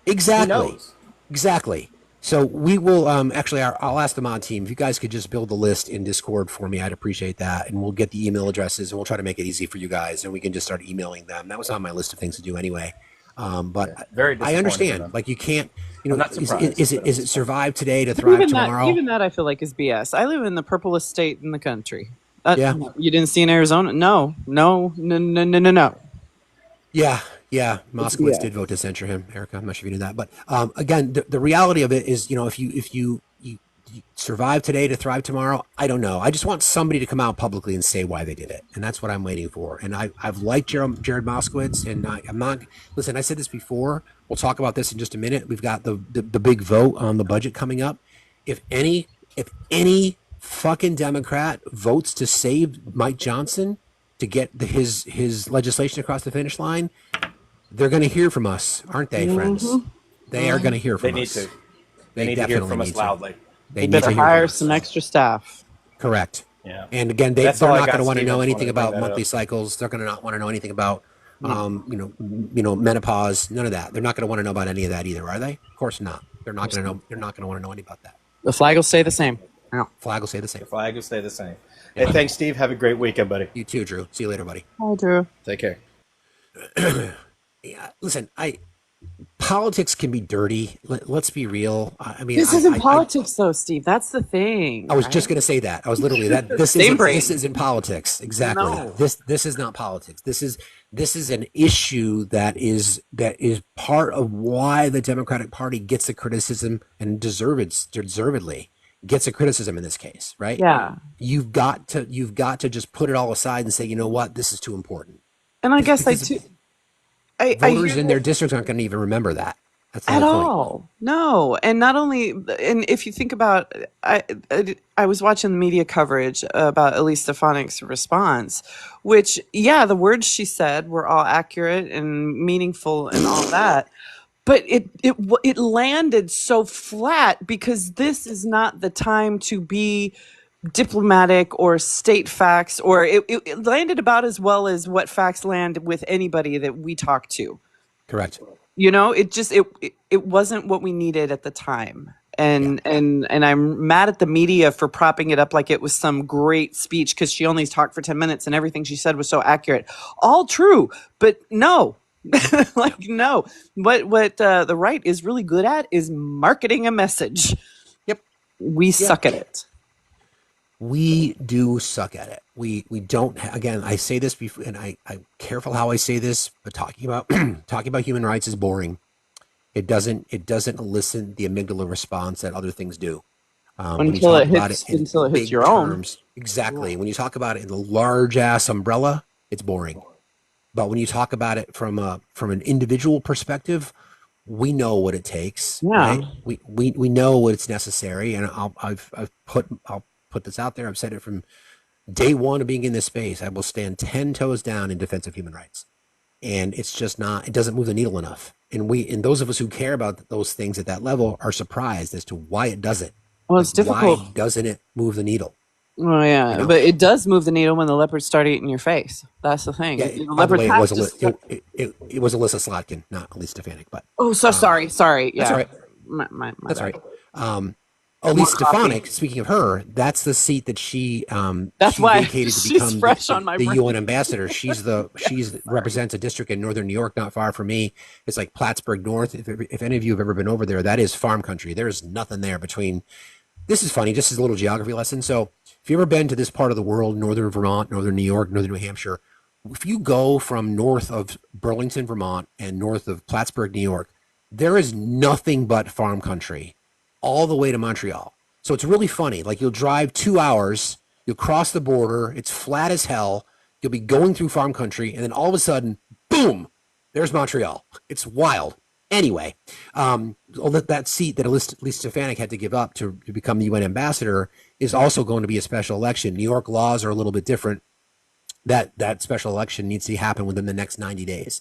Exactly. He knows. Exactly. So we will actually. I'll ask the mod team if you guys could just build the list in Discord for me. I'd appreciate that, and we'll get the email addresses and we'll try to make it easy for you guys, and we can just start emailing them. That was on my list of things to do anyway. But Very I understand. Like you can't. You know, not is it survive today to thrive tomorrow? Even that I feel like is BS. I live in the purplest state in the country. Yeah. You didn't see in Arizona? No. Yeah. Moskowitz did vote to censure him, Erica. I'm not sure if you knew that. But again, the reality of it is, you know, if you survive today to thrive tomorrow, I don't know. I just want somebody to come out publicly and say why they did it. And that's what I'm waiting for. And I've liked Jared Moskowitz, and I'm not, listen, I said this before. We'll talk about this in just a minute. We've got the big vote on the budget coming up. If any fucking Democrat votes to save Mike Johnson to get his legislation across the finish line, they're going to hear from us, aren't they, friends? They are going to hear from us. They need to hear from us loudly. They need better to hear hire from us. some extra staff. Correct. Yeah. And again, they're That's all I not got, going to want to Steve. know I just anything wanted to bring about that monthly up. cycles. They're going to not want to know anything about, menopause. None of that. They're not going to want to know about any of that either, are they? Of course not. They're not going to know. They're not going to want to know any about that. The flag will stay the same. Yeah. Flag will stay the same. The flag will stay the same. Hey, thanks, Steve. Have a great weekend, buddy. You too, Drew. See you later, buddy. Hi, Drew. Take care. Yeah, listen, politics can be dirty. Let's be real. I mean, This isn't politics, though, Steve. That's the thing. I was just going to say that. I was literally that. This isn't politics. Exactly. No. This is not politics. This is an issue that is part of why the Democratic Party gets the criticism, and deservedly gets a criticism in this case, right? Yeah. You've got to just put it all aside and say, you know what, this is too important. And I guess Voters in their districts aren't going to even remember that. That's the at whole point. all. No. And not only, and if you think about, I was watching the media coverage about Elise Stefanik's response, which, yeah, the words she said were all accurate and meaningful and all that. But it landed so flat because this is not the time to be diplomatic or state facts, or it landed about as well as what facts land with anybody that we talk to. Correct. You know, it wasn't what we needed at the time. And I'm mad at the media for propping it up like it was some great speech because she only talked for 10 minutes and everything she said was so accurate. All true, but no. Like, no. What the right is really good at is marketing a message. Yep. We suck at it. We do suck at it. We don't. Again, I say this before, and I'm careful how I say this. But talking about human rights is boring. It doesn't elicit the amygdala response that other things do. Until it hits your own. Exactly. When you talk about it in the large ass umbrella, it's boring. But when you talk about it from an individual perspective, we know what it takes. Yeah. Right? We know what's necessary, and I'll put this out there. I've said it from day one of being in this space. I will stand 10 toes down in defense of human rights. And it's just not, it doesn't move the needle enough. and those of us who care about those things at that level are surprised as to why it doesn't. Well, it's difficult. Why doesn't it move the needle? Oh yeah, You know? but it does move the needle when the leopards start eating your face. That's the thing. Yeah, The by the leopards way, have it was Alyssa Slotkin, not Elise Stefanik. But oh, so sorry. Yeah, that's all right. My That's all bad. right. Elise Stefanik, speaking of her, that's the seat that she That's she why vacated to she's become fresh on my the brain. UN ambassador. She's represents a district in northern New York, not far from me. It's like Plattsburgh North. If any of you have ever been over there, that is farm country. There's nothing there between. This is funny, just as a little geography lesson. So, if you've ever been to this part of the world, northern Vermont, northern New York, northern New Hampshire, if you go from north of Burlington, Vermont, and north of Plattsburgh, New York, there is nothing but farm country all the way to Montreal. So it's really funny. Like you'll drive 2 hours, you'll cross the border, it's flat as hell, you'll be going through farm country, and then all of a sudden, boom, there's Montreal. It's wild. Anyway, that seat that Elise Stefanik had to give up to become the UN ambassador is also going to be a special election. New York laws are a little bit different. That special election needs to happen within the next 90 days.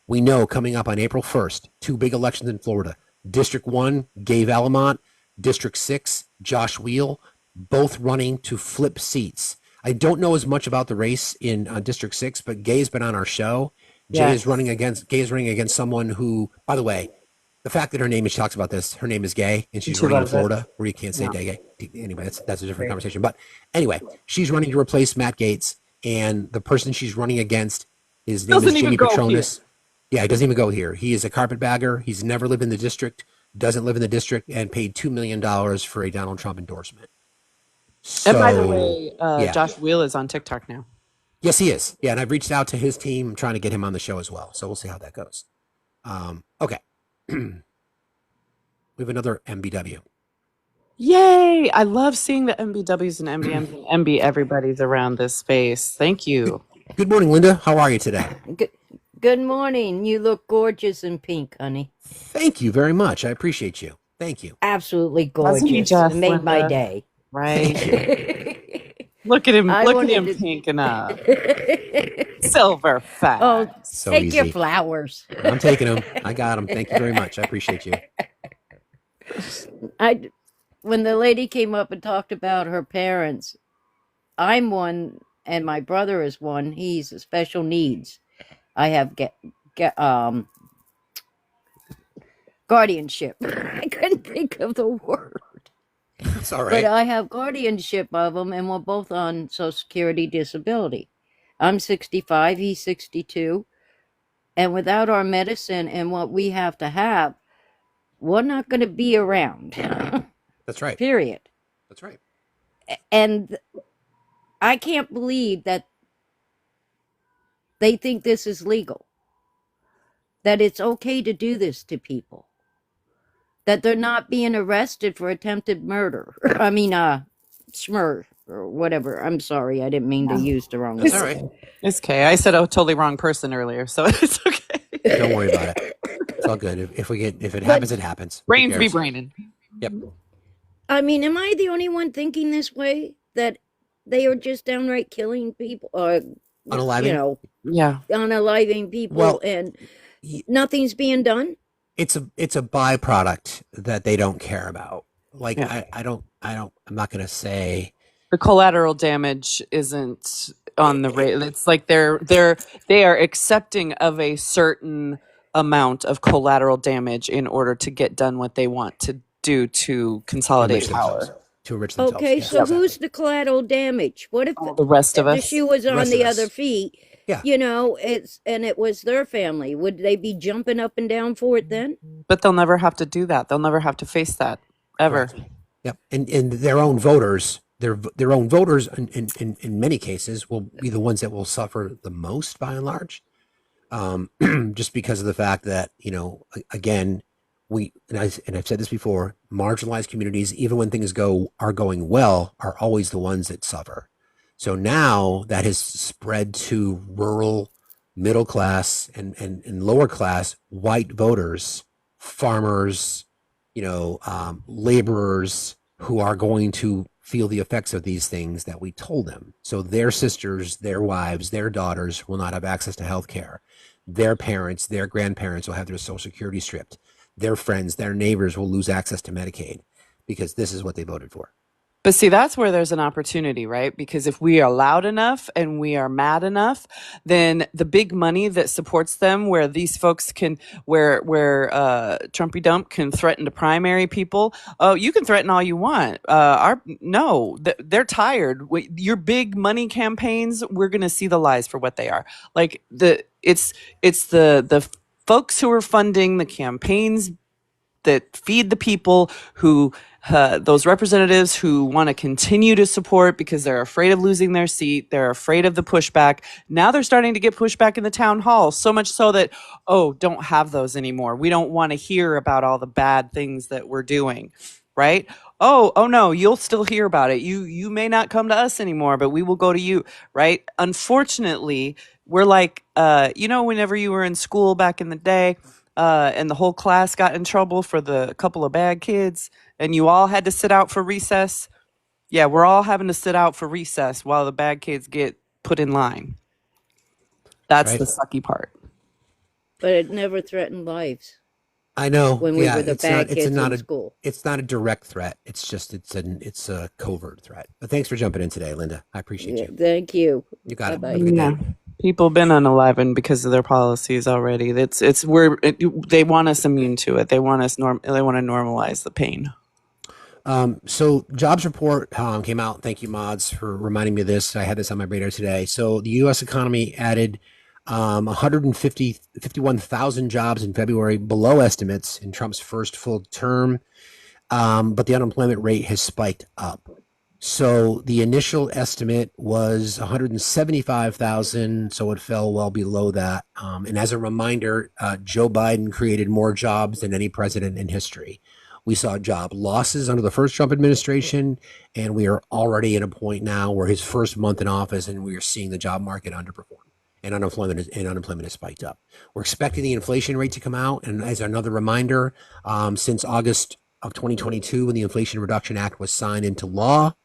We know coming up on April 1st, 2 big elections in Florida. District 1, Gabe Alamont. District 6, Josh Wheel, both running to flip seats. I don't know as much about the race in District 6, but Gay's been on our show. Gay is running against someone who, by the way, the fact that her name, she talks about this, her name is Gay, and she's running in Florida, where you can't say gay. Anyway, that's a different conversation. But anyway, she's running to replace Matt Gaetz, and the person she's running against, his name is Jimmy Petronas. Yeah, he doesn't even go here. He is a carpetbagger. He's never lived in the district, doesn't live in the district, and paid $2 million for a Donald Trump endorsement. So, and by the way, Josh Wheel is on TikTok now. Yes, he is. Yeah, and I've reached out to his team. I'm trying to get him on the show as well. So we'll see how that goes. Okay. We have another MBW. Yay! I love seeing the MBWs and MBMs and MB everybody's around this space. Thank you. Good morning, Linda. How are you today? Good morning. You look gorgeous in pink, honey. Thank you very much. I appreciate you. Thank you. Absolutely gorgeous. It made my day. Right. Look at him. Look at him pinking up. Silver fat. Oh, So take easy. your flowers. I'm taking them. I got them. Thank you very much. I appreciate you. When the lady came up and talked about her parents, I'm one, and my brother is one. He's special needs. I have guardianship. I couldn't think of the word. It's all right. But I have guardianship of him, and we're both on Social Security disability. I'm 65, he's 62. And without our medicine and what we have to have, we're not going to be around. That's right. Period. That's right. And I can't believe that they think this is legal, that it's okay to do this to people, that they're not being arrested for attempted murder. I mean, schmur or whatever. I'm sorry, I didn't mean to use the wrong word. That's all right. It's okay. I said a totally wrong person earlier, so it's okay. Don't worry about it. It's all good. If it happens, it happens. Brains be braining. Yep. I mean, am I the only one thinking this way? That they are just downright killing people, or Unaliving? unaliving people, Well, and nothing's being done? It's a byproduct that they don't care about. Like I'm not going to say The collateral damage isn't on the rate. It's like they are accepting of a certain amount of collateral damage in order to get done what they want to do to consolidate power. To enrich themselves. Okay, yes, so exactly. who's the collateral damage? What if The rest of the us. shoe was on Rest the of us. other feet? Yeah. It was their family. Would they be jumping up and down for it then? But they'll never have to do that. They'll never have to face that ever. Yep. And their own voters, their own voters in many cases will be the ones that will suffer the most by and large. Just because of the fact that, again, I've said this before, marginalized communities, even when things are going well, are always the ones that suffer. So now that has spread to rural, middle class, and lower class white voters, farmers, laborers who are going to feel the effects of these things that we told them. So their sisters, their wives, their daughters will not have access to health care. Their parents, their grandparents will have their Social Security stripped. Their friends, their neighbors will lose access to Medicaid because this is what they voted for. But see, that's where there's an opportunity, right? Because if we are loud enough and we are mad enough, then the big money that supports them, where these folks can, where Trumpy Dump can threaten to primary people. Oh, you can threaten all you want. They're tired. Your big money campaigns, we're going to see the lies for what they are. Like it's the folks who are funding the campaigns that feed the people who those representatives who want to continue to support because they're afraid of losing their seat. They're afraid of the pushback. Now they're starting to get pushback in the town hall, so much so that, don't have those anymore. We don't want to hear about all the bad things that we're doing, right? Oh no, you'll still hear about it. You may not come to us anymore, but we will go to you, right? Unfortunately, we're like, whenever you were in school back in the day, and the whole class got in trouble for the couple of bad kids, and you all had to sit out for recess. Yeah, we're all having to sit out for recess while the bad kids get put in line. That's the sucky part. But it never threatened lives. I know. When we were the bad kids in school. It's not a direct threat. It's just it's a covert threat. But thanks for jumping in today, Linda. I appreciate you. Thank you. You got Bye-bye. it. Have a good day. People have been unalivened because of their policies already. They want us immune to it. They want to normalize the pain. So jobs report came out. Thank you, mods, for reminding me of this. I had this on my radar today. So the U.S. economy added 151,000 jobs in February, below estimates in Trump's first full term. But the unemployment rate has spiked up. So the initial estimate was 175,000, so it fell well below that. And as a reminder, Joe Biden created more jobs than any president in history. We saw job losses under the first Trump administration, and we are already at a point now where his first month in office, and we are seeing the job market underperform, and unemployment has spiked up. We're expecting the inflation rate to come out, and as another reminder, since August of 2022, when the Inflation Reduction Act was signed into law,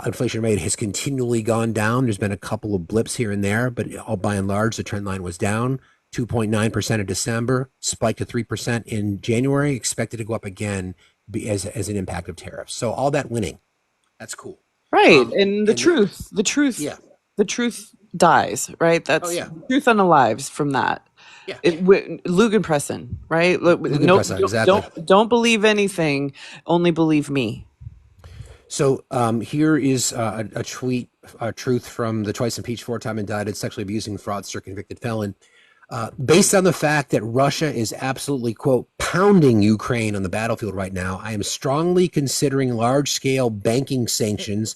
inflation rate has continually gone down. There's been a couple of blips here and there, but by and large, the trend line was down. 2.9% in December, spiked to 3% in January, expected to go up again as an impact of tariffs. So all that winning, that's cool. Right, and the truth dies, right? That's truth unalives from that. Yeah. Lugenpressen, right? Exactly. Don't believe anything, only believe me. So here is a tweet, truth from the twice impeached, four-time indicted, sexually abusing fraudster, convicted felon. Based on the fact that Russia is absolutely, quote, pounding Ukraine on the battlefield right now, I am strongly considering large-scale banking sanctions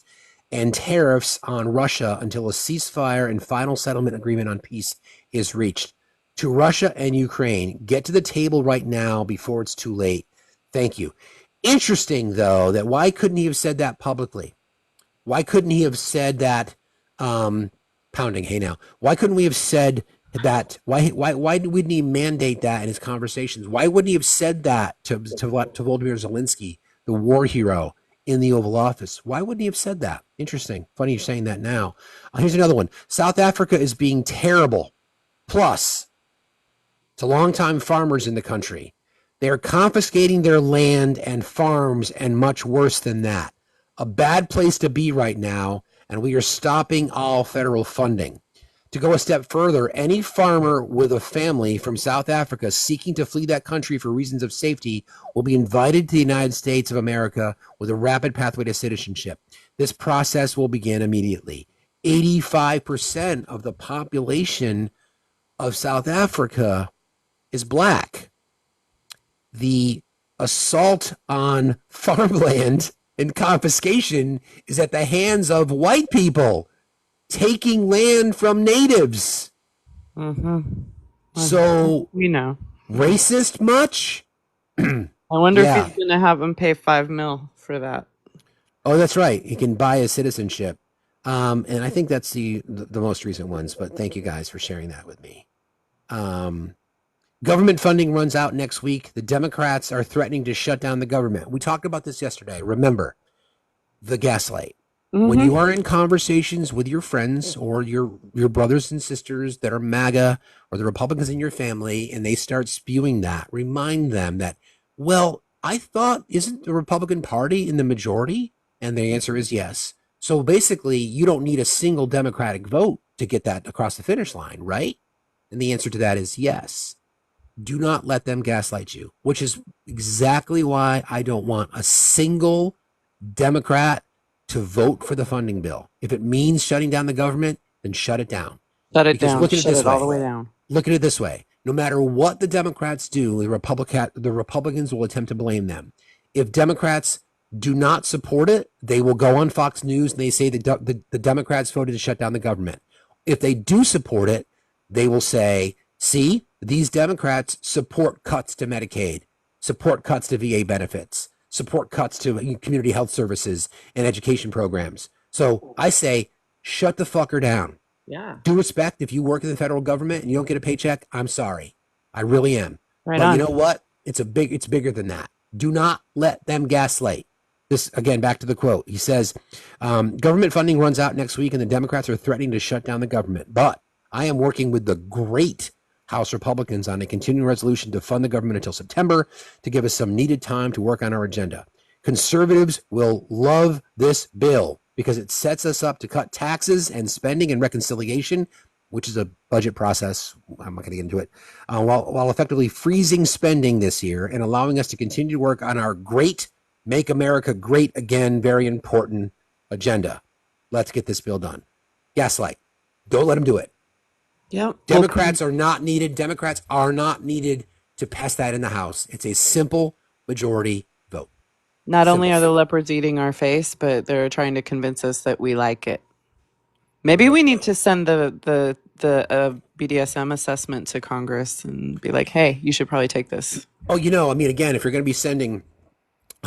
and tariffs on Russia until a ceasefire and final settlement agreement on peace is reached. To Russia and Ukraine, get to the table right now before it's too late. Thank you. Interesting, though, that why couldn't he have said that publicly? Why couldn't he have said that, pounding, hey now, why couldn't we have said that, why wouldn't he mandate that in his conversations? Why wouldn't he have said that to Volodymyr Zelensky, the war hero, in the Oval Office? Why wouldn't he have said that? Interesting. Funny you're saying that now. Here's another one. South Africa is being terrible. Plus, to longtime farmers in the country, they are confiscating their land and farms, and much worse than that. A bad place to be right now, and we are stopping all federal funding. To go a step further, any farmer with a family from South Africa seeking to flee that country for reasons of safety will be invited to the United States of America with a rapid pathway to citizenship. This process will begin immediately. 85% of the population of South Africa is black. The assault on farmland and confiscation is at the hands of white people taking land from natives. So, we know. Racist much? I wonder if he's going to have him pay $5 million for that. Oh, that's right. He can buy his citizenship. And I think that's the most recent ones, but thank you guys for sharing that with me. Government funding runs out next week. The Democrats are threatening to shut down the government. We talked about this yesterday. Remember, the gaslight. When you are in conversations with your friends or your brothers and sisters that are MAGA or the Republicans in your family, and they start spewing that, remind them that, well, I thought, isn't the Republican Party in the majority? And the answer is yes. So basically, you don't need a single Democratic vote to get that across the finish line, right? And the answer to that is yes. Do not let them gaslight you, which is exactly why I don't want a single Democrat to vote for the funding bill. If it means shutting down the government, then shut it down. Shut it Because down. look at it Shut this it all way. the way down. Look at it this way. No matter what the Democrats do, the Republicans will attempt to blame them. If Democrats do not support it, they will go on Fox News and they say the Democrats voted to shut down the government. If they do support it, they will say, see, these Democrats support cuts to Medicaid, support cuts to VA benefits, support cuts to community health services and education programs. So I say, shut the fucker down. Yeah. Due respect, if you work in the federal government and you don't get a paycheck, I'm sorry. I really am. Right but on. you know what? It's bigger than that. Do not let them gaslight. This, again, back to the quote. He says, government funding runs out next week and the Democrats are threatening to shut down the government. But I am working with the great House Republicans on a continuing resolution to fund the government until September to give us some needed time to work on our agenda. Conservatives will love this bill because it sets us up to cut taxes and spending and reconciliation, which is a budget process. I'm not going to get into it, while effectively freezing spending this year and allowing us to continue to work on our great Make America Great Again, very important agenda. Let's get this bill done. Gaslight. Don't let them do it. Yep. Democrats are not needed. Democrats are not needed to pass that in the House. It's a simple majority vote. Not only are the leopards eating our face, but they're trying to convince us that we like it. Maybe we need to send the BDSM assessment to Congress and be like, hey, you should probably take this. Oh, again, if you're going to be sending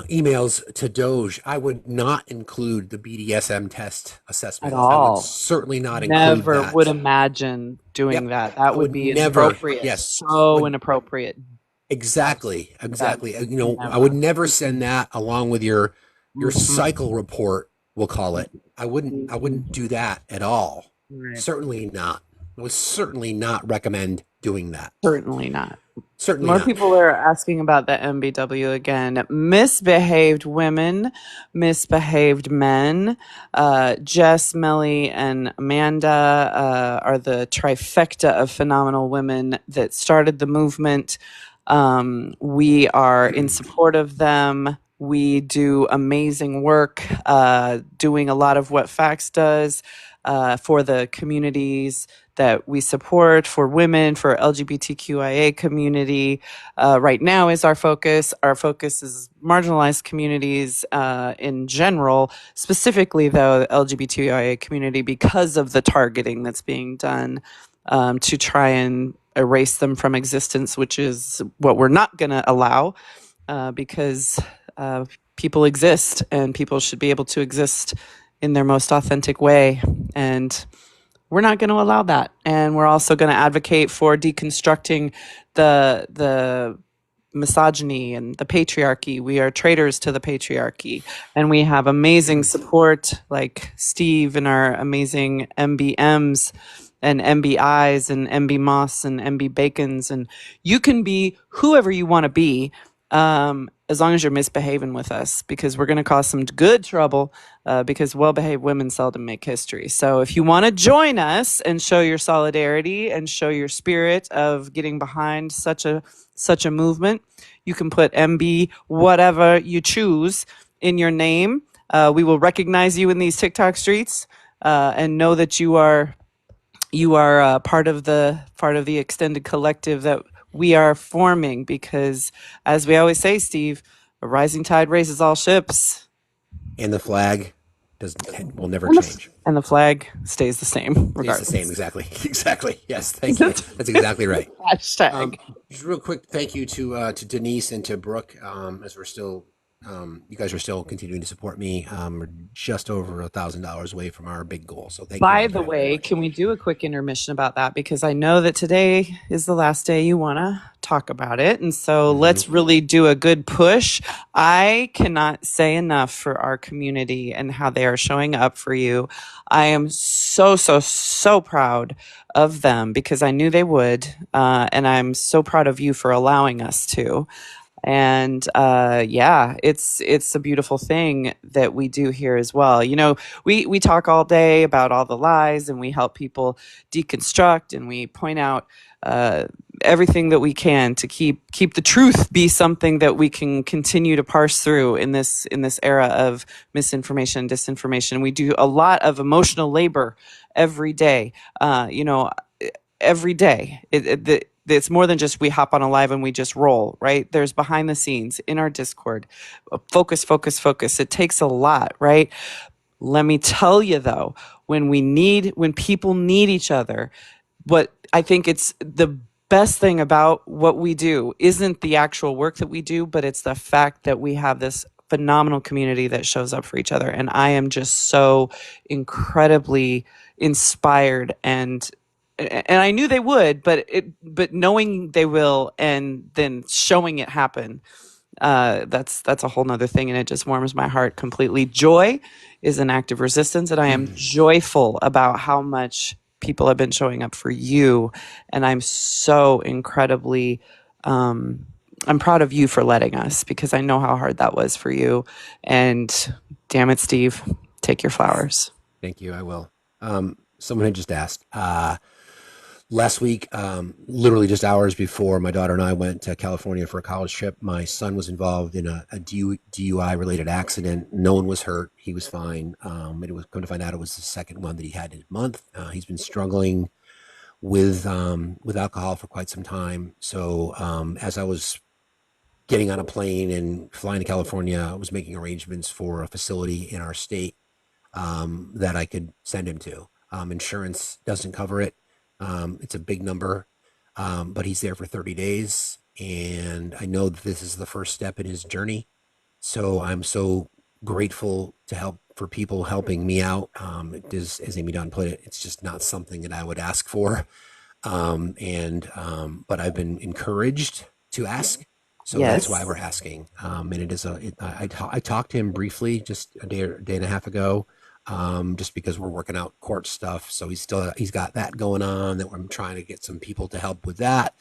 emails to Doge, I would not include the BDSM test assessment. At all. I would certainly not include Never that. would imagine doing that. That would be inappropriate. Yes. So inappropriate. Exactly. I would never send that along with your cycle report, we'll call it. I wouldn't do that at all. Right. Certainly not. I would certainly not recommend doing that. Certainly not. Certainly More not. people are asking about the MBW again. Misbehaved women, misbehaved men. Jess, Melly, and Amanda are the trifecta of phenomenal women that started the movement. We are in support of them. We do amazing work, doing a lot of what Facts does for the communities that we support, for women, for LGBTQIA community. Right now is our focus. Our focus is marginalized communities in general, specifically though the LGBTQIA community, because of the targeting that's being done to try and erase them from existence, which is what we're not going to allow because people exist and people should be able to exist in their most authentic way. And we're not going to allow that. And we're also going to advocate for deconstructing the misogyny and the patriarchy. We are traitors to the patriarchy. And we have amazing support like Steve and our amazing MBMs and MBIs and MB Moss and MB Bacons. And you can be whoever you want to be as long as you're misbehaving with us, because we're going to cause some good trouble because well-behaved women seldom make history. So if you want to join us and show your solidarity and show your spirit of getting behind such a movement, you can put MB whatever you choose in your name. We will recognize you in these TikTok streets and know that you are part of the extended collective that we are forming, because as we always say, Steve, a rising tide raises all ships. And the flag will never change. And the flag stays the same regardless. It's the same, exactly. Exactly. Yes, thank you. That's exactly right. Hashtag. Just real quick, thank you to Denise and to Brooke, as we're still You guys are still continuing to support me. We're just over $1,000 away from our big goal. So thank you By all the very, very way, much. can we do a quick intermission about that? Because I know that today is the last day you want to talk about it. And so let's really do a good push. I cannot say enough for our community and how they are showing up for you. I am so, so, so proud of them because I knew they would. And I'm so proud of you for allowing us to. And yeah, it's a beautiful thing that we do here as well. You know, we talk all day about all the lies, and we help people deconstruct, and we point out everything that we can to keep the truth be something that we can continue to parse through in this era of misinformation, disinformation. We do a lot of emotional labor every day. You know, every day. It's more than just we hop on a live and we just roll, right? There's behind the scenes in our Discord. Focus, focus, focus. It takes a lot, right? Let me tell you though, when people need each other, what I think it's the best thing about what we do isn't the actual work that we do, but it's the fact that we have this phenomenal community that shows up for each other. And I am just so incredibly inspired and I knew they would, but knowing they will and then showing it happen, that's a whole nother thing, and it just warms my heart completely. Joy is an act of resistance, and I am joyful about how much people have been showing up for you, and I'm so incredibly I'm proud of you for letting us, because I know how hard that was for you. And damn it, Steve, take your flowers. Thank you. I will. Someone had just asked. Last week, literally just hours before my daughter and I went to California for a college trip, my son was involved in a DUI-related accident. No one was hurt. He was fine. It was come to find out it was the second one that he had in a month. He's been struggling with alcohol for quite some time. So as I was getting on a plane and flying to California, I was making arrangements for a facility in our state that I could send him to. Insurance doesn't cover it. It's a big number, but he's there for 30 days. And I know that this is the first step in his journey. So I'm so grateful to help for people helping me out. It is, as Amy Dunn put it, it's just not something that I would ask for. But I've been encouraged to ask. So that's why we're asking. And it is I talked to him briefly just a day and a half ago. Just because we're working out court stuff. So he's got that going on, that I'm trying to get some people to help with that.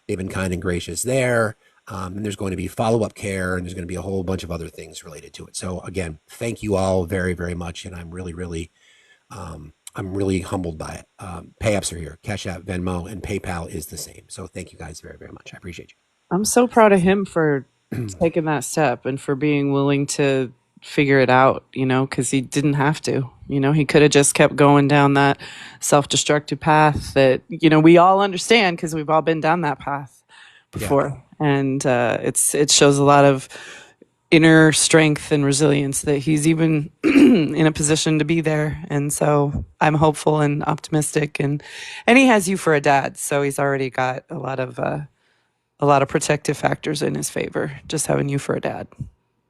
They've been kind and gracious there. And there's going to be follow-up care, and there's going to be a whole bunch of other things related to it. So again, thank you all very, very much. And I'm really humbled by it. Pay apps are here. Cash App, Venmo, and PayPal is the same. So thank you guys very, very much. I appreciate you. I'm so proud of him for taking that step and for being willing to figure it out, you know, because he didn't have to. You know, he could have just kept going down that self-destructive path that, you know, we all understand because we've all been down that path before. Yeah. And it shows a lot of inner strength and resilience that he's even in a position to be there. And so I'm hopeful and optimistic, and he has you for a dad. So he's already got a lot of protective factors in his favor, just having you for a dad.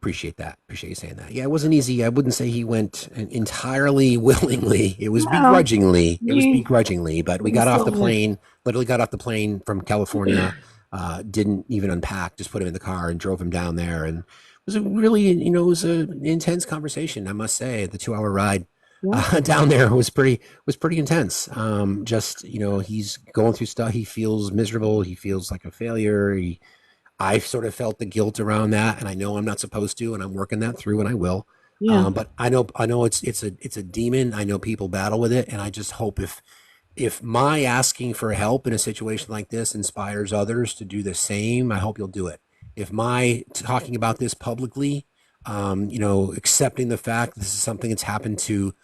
Appreciate that. Appreciate you saying that. Yeah, it wasn't easy. I wouldn't say he went entirely willingly. It was begrudgingly. It was begrudgingly, but we got off the plane, literally got off the plane from California, didn't even unpack, just put him in the car and drove him down there. And it was a really, it was an intense conversation, I must say. The 2-hour ride down there was pretty intense. Just, he's going through stuff. He feels miserable. He feels like a failure. I sort of felt the guilt around that, and I know I'm not supposed to, and I'm working that through, and I will. Yeah. But I know it's a demon. I know people battle with it, and I just hope if my asking for help in a situation like this inspires others to do the same, I hope you'll do it. If my talking about this publicly, accepting the fact this is something that's happened to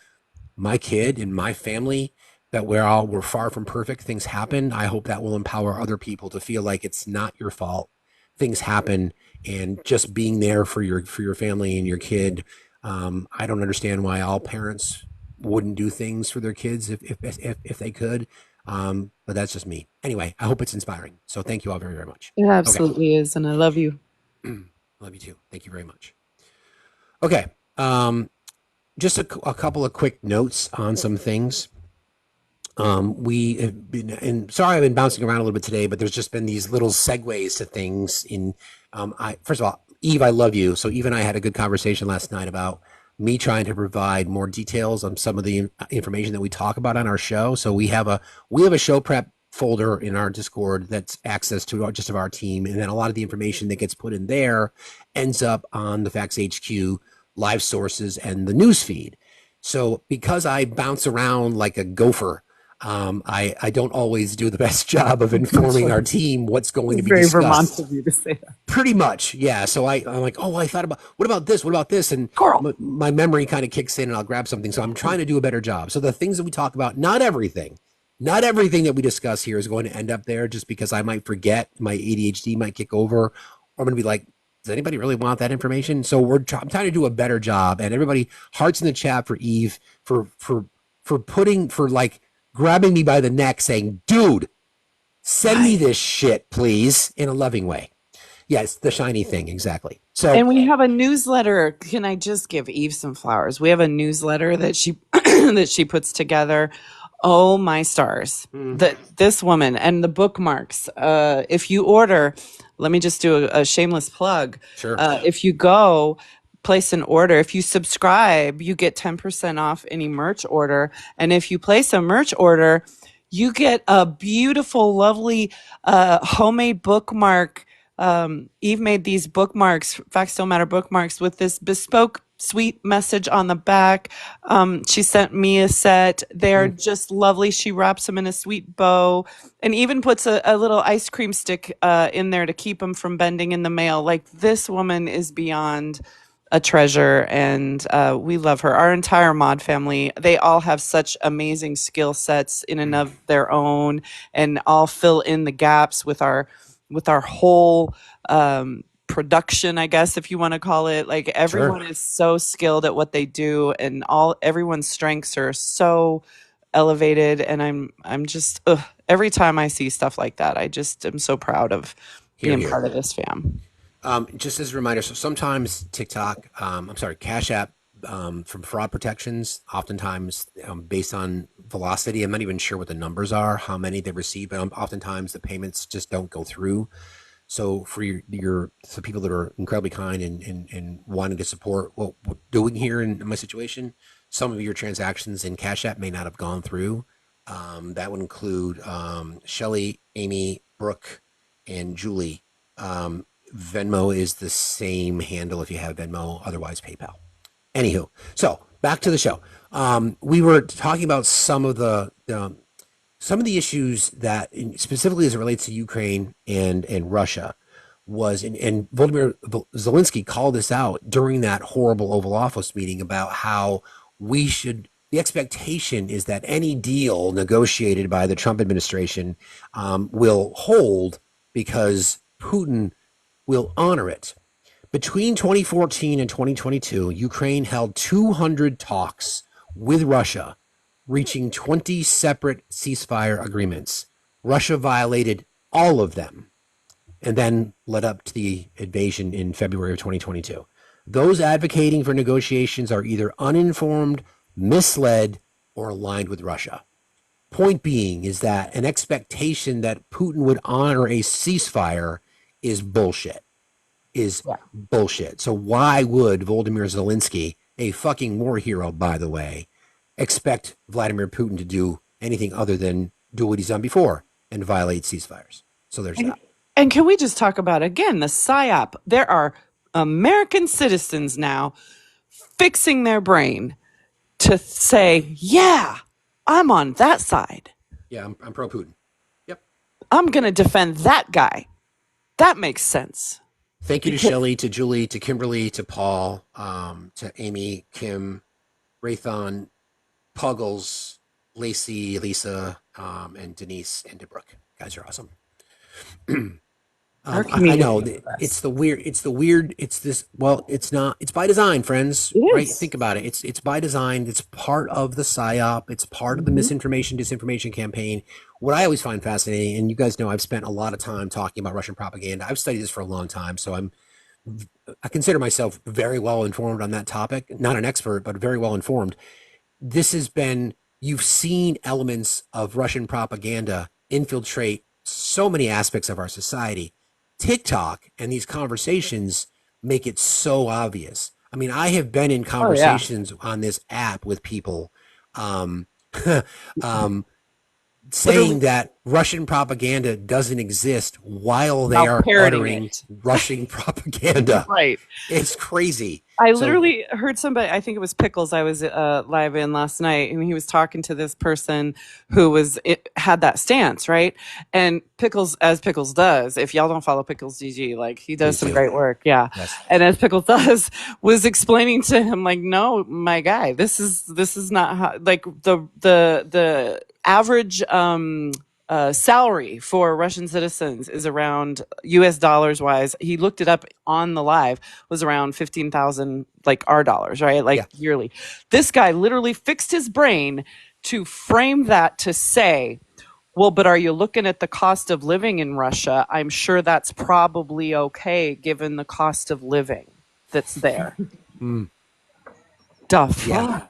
my kid and my family, that we're far from perfect, things happen. I hope that will empower other people to feel like it's not your fault. Things happen, and just being there for your family and your kid. I don't understand why all parents wouldn't do things for their kids if they could. But that's just me. Anyway, I hope it's inspiring. So thank you all very, very much. It absolutely is, and I love you. Love you too. Thank you very much. Okay. Just a couple of quick notes on some things. We have been, and sorry, I've been bouncing around a little bit today, but there's just been these little segues to things. First of all, Eve, I love you. So Eve and I had a good conversation last night about me trying to provide more details on some of the information that we talk about on our show. So we have a show prep folder in our Discord that's access to just of our team, and then a lot of the information that gets put in there ends up on the Facts HQ live sources and the news feed. So because I bounce around like a gopher, I don't always do the best job of informing our team what's going to be Very discussed. Vermont of you to say that. Pretty much, yeah. So I'm like, oh, I thought about what about this? What about this? And my memory kind of kicks in, and I'll grab something. So I'm trying to do a better job. So the things that we talk about, not everything that we discuss here is going to end up there, just because I might forget, my ADHD might kick over, or I'm going to be like, does anybody really want that information? So I'm trying to do a better job. And everybody, hearts in the chat for Eve for grabbing me by the neck, saying, dude, send me this shit, please, in a loving way. Yes, the shiny thing, exactly. So, and we have a newsletter. Can I just give Eve some flowers? We have a newsletter that she that she puts together. Oh my stars! That this woman and the bookmarks. If you order, let me just do a shameless plug. Sure. If you go place an order, if you subscribe, you get 10% off any merch order, and if you place a merch order, you get a beautiful, lovely homemade bookmark. Eve made these bookmarks, Facts Don't Matter bookmarks, with this bespoke sweet message on the back. She sent me a set. They're just lovely. She wraps them in a sweet bow and even puts a little ice cream stick in there to keep them from bending in the mail. Like, this woman is beyond a treasure, and we love her. Our entire mod family, they all have such amazing skill sets in and of their own, and all fill in the gaps with our whole production, I guess, if you want to call it. Like, everyone is so skilled at what they do, and everyone's strengths are so elevated. And I'm just every time I see stuff like that, I just am so proud of being part of this fam. Just as a reminder, so sometimes Cash App, from fraud protections, oftentimes based on velocity, I'm not even sure what the numbers are, how many they receive, but oftentimes the payments just don't go through. So for so people that are incredibly kind and wanting to support what we're doing here in my situation, some of your transactions in Cash App may not have gone through. That would include Shelly, Amy, Brooke, and Julie. Venmo is the same handle if you have Venmo, otherwise PayPal. Anywho, so back to the show. We were talking about some of the issues that, specifically as it relates to Ukraine and Russia, and Volodymyr Zelensky called this out during that horrible Oval Office meeting about how the expectation is that any deal negotiated by the Trump administration will hold because Putin will honor it. Between 2014 and 2022, Ukraine held 200 talks with Russia, reaching 20 separate ceasefire agreements. Russia violated all of them, and then led up to the invasion in February of 2022. Those advocating for negotiations are either uninformed, misled, or aligned with Russia. Point being is that an expectation that Putin would honor a ceasefire is bullshit. Bullshit. So why would Volodymyr Zelensky, a fucking war hero, by the way, expect Vladimir Putin to do anything other than do what he's done before and violate ceasefires? So there's that. And can we just talk about, again, the PSYOP? There are American citizens now fixing their brain to say, yeah, I'm on that side. Yeah, I'm pro-Putin. Yep. I'm going to defend that guy. That makes sense. Thank you to Shelley, to Julie, to Kimberly, to Paul, to Amy, Kim, Raython, Puggles, Lacey, Lisa, and Denise, and Brooke. Guys are awesome. I know it's by design, friends, right? Think about it. It's by design. It's part of the PSYOP. It's part of the misinformation, disinformation campaign. What I always find fascinating, and you guys know I've spent a lot of time talking about Russian propaganda. I've studied this for a long time, so I'm I consider myself very well informed on that topic. Not an expert, but very well informed. This has been, you've seen elements of Russian propaganda infiltrate so many aspects of our society. TikTok and these conversations make it so obvious. I mean, I have been in conversations on this app with people um, saying that Russian propaganda doesn't exist while they are uttering Russian propaganda. Right. It's crazy. I So- literally heard somebody, I think it was Pickles, I was live in last night, and he was talking to this person who had that stance, right? And Pickles, as Pickles does, if y'all don't follow Pickles DG, like he does some great work, yeah. Yes. And as Pickles does, was explaining to him, like, no, my guy, this is not how, like the average salary for Russian citizens is around US dollars wise. He looked it up on the live, was around 15,000 like our dollars, right? Like yearly. This guy literally fixed his brain to frame that to say, well, but are you looking at the cost of living in Russia? I'm sure that's probably okay given the cost of living that's there. The fuck? Yeah,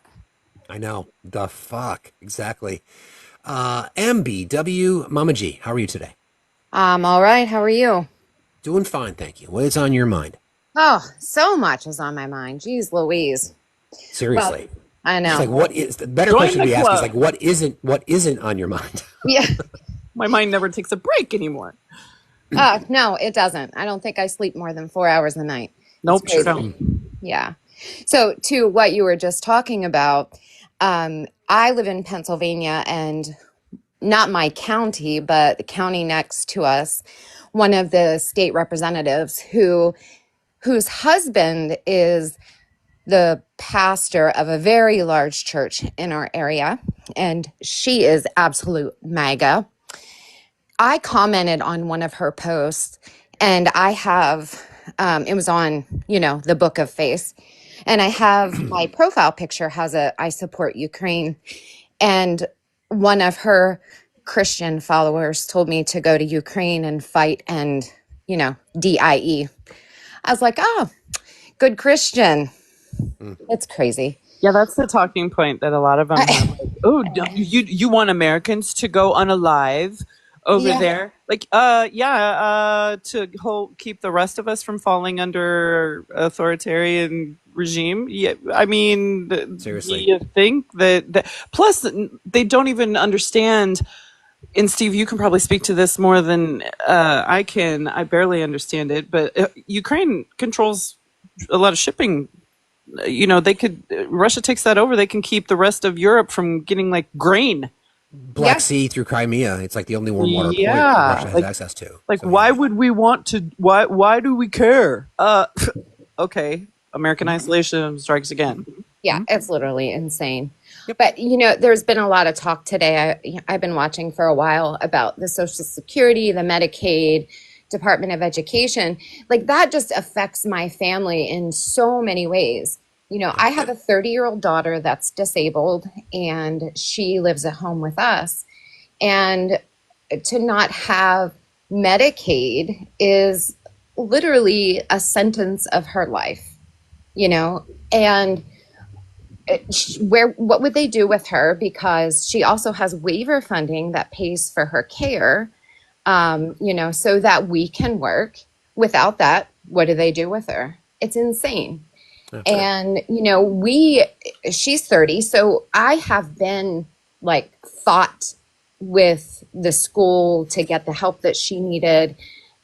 I know. The fuck. Exactly. MBW Mama G, how are you today? I'm all right. How are you? Doing fine, thank you. What is on your mind? Oh, so much is on my mind. Jeez Louise. Seriously. Well, I know. It's like, what is the better Join question to the be asked is club. like, what isn't on your mind? Yeah. My mind never takes a break anymore. No, it doesn't. I don't think I sleep more than 4 hours a night. Nope, It's sure crazy. don't. Yeah. So to what you were just talking about, I live in Pennsylvania, and not my county, but the county next to us, one of the state representatives whose husband is the pastor of a very large church in our area, and she is absolute MAGA. I commented on one of her posts, and I have, it was on, the Book of Face, and I have my profile picture has I support Ukraine, and one of her Christian followers told me to go to Ukraine and fight and, DIE. I was like, oh, good Christian. It's crazy. Yeah, that's the talking point that a lot of them have. Like, oh, you want Americans to go unalive over there? Like, to keep the rest of us from falling under authoritarian regime. Yeah, I mean, seriously, do you think that plus they don't even understand. And Steve, you can probably speak to this more than I can. I barely understand it, but Ukraine controls a lot of shipping. Russia takes that over, they can keep the rest of Europe from getting like grain. Black Sea through Crimea. It's like the only warm water point that Russia has access to. Like, why would we want to? Why do we care? Okay, American isolation strikes again. Yeah, it's literally insane. But, there's been a lot of talk today. I've been watching for a while about the Social Security, the Medicaid, Department of Education. Like, that just affects my family in so many ways. I have a 30-year-old daughter that's disabled, and she lives at home with us. And to not have Medicaid is literally a sentence of her life, and what would they do with her? Because she also has waiver funding that pays for her care, so that we can work. Without that, what do they do with her? It's insane. Okay. And, she's 30. So I have been fought with the school to get the help that she needed.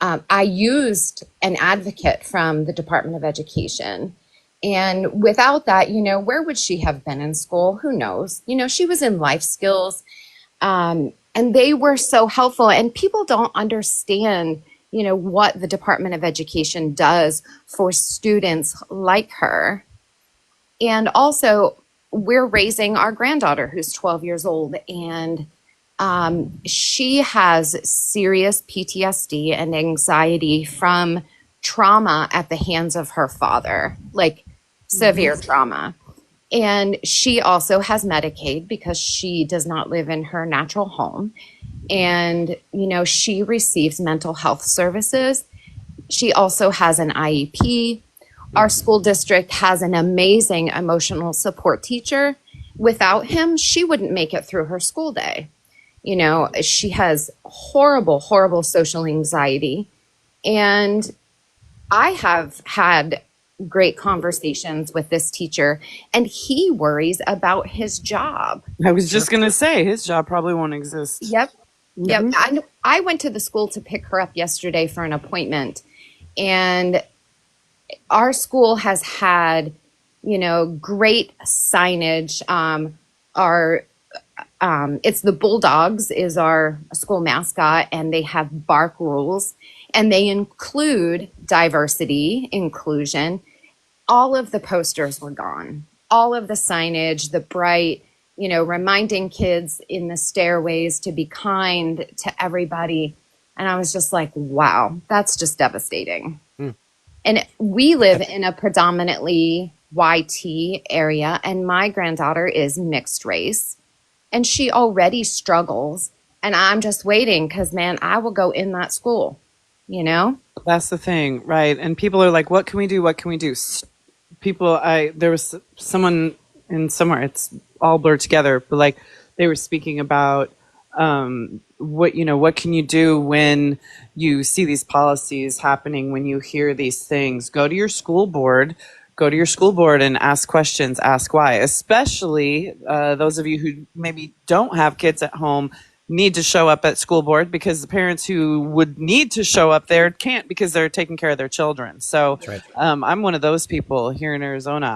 I used an advocate from the Department of Education. And without that, where would she have been in school? Who knows? She was in life skills, and they were so helpful. And people don't understand, what the Department of Education does for students like her. And also, we're raising our granddaughter who's 12 years old, and she has serious PTSD and anxiety from trauma at the hands of her father, like severe trauma. And she also has Medicaid because she does not live in her natural home. And, she receives mental health services. She also has an IEP. Our school district has an amazing emotional support teacher. Without him, she wouldn't make it through her school day. You know, she has horrible, horrible social anxiety. And I have had great conversations with this teacher, and he worries about his job. I was just going to say his job probably won't exist. Yep. Yep. I went to the school to pick her up yesterday for an appointment, and our school has had, you know, great signage. It's the Bulldogs is our school mascot, and they have bark rules, and they include diversity, inclusion. All of the posters were gone. All of the signage, the bright, you know, reminding kids in the stairways to be kind to everybody. And I was just like, wow, that's just devastating. And we live in a predominantly YT area, and my granddaughter is mixed race, and she already struggles. And I'm just waiting because, man, I will go in that school, you know? That's the thing, right? And people are like, what can we do? What can we do? There was someone in somewhere, it's all blurred together, but like they were speaking about what can you do when you see these policies happening, when you hear these things? Go to your school board and ask questions, ask why. Especially those of you who maybe don't have kids at home need to show up at school board, because the parents who would need to show up there can't because they're taking care of their children. So That's right. I'm one of those people here in Arizona.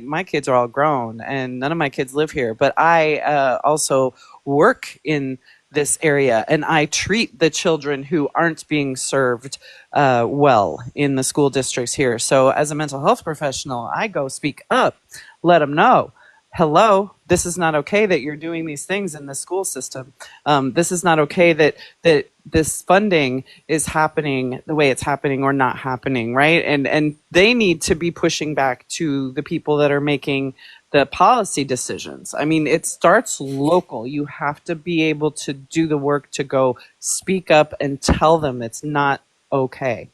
My kids are all grown and none of my kids live here, but I also work in this area, and I treat the children who aren't being served well in the school districts here. So as a mental health professional, I go speak up, let them know, hello, this is not okay that you're doing these things in the school system. This is not okay that this funding is happening the way it's happening or not happening, right? And they need to be pushing back to the people that are making the policy decisions. I mean, it starts local. You have to be able to do the work to go speak up and tell them it's not okay.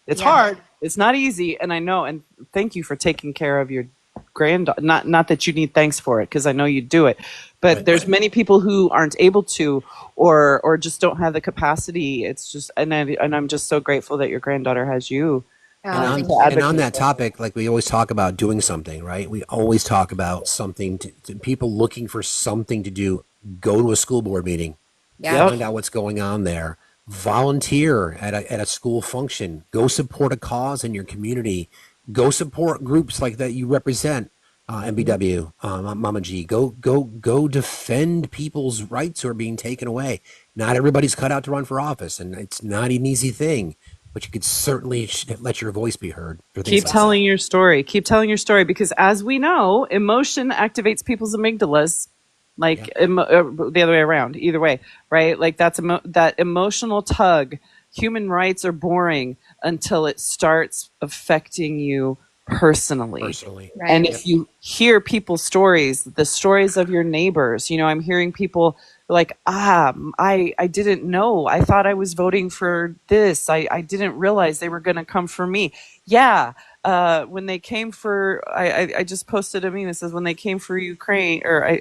It's hard. It's not easy. And I know, and thank you for taking care of your granddaughter. Not that you need thanks for it, because I know you do it, but there's many people who aren't able to, or just don't have the capacity. It's just, and I'm just so grateful that your granddaughter has you. And on that topic, like we always talk about doing something, right? We always talk about something to people looking for something to do. Go to a school board meeting, find out what's going on there. Volunteer at a school function. Go support a cause in your community. Go support groups like that you represent. MBW, Mama G. Go defend people's rights who are being taken away. Not everybody's cut out to run for office, and it's not an easy thing. But you could certainly let your voice be heard. Keep telling your story. Keep telling your story, because as we know, emotion activates people's amygdalas, like the other way around. Either way, right? Like that emotional tug. Human rights are boring until it starts affecting you personally. Right. And if you hear people's stories, the stories of your neighbors, I'm hearing people like, I didn't know. I thought I was voting for this. I didn't realize they were going to come for me. Yeah. When they came for, I just posted a meme that says when they came for Ukraine, or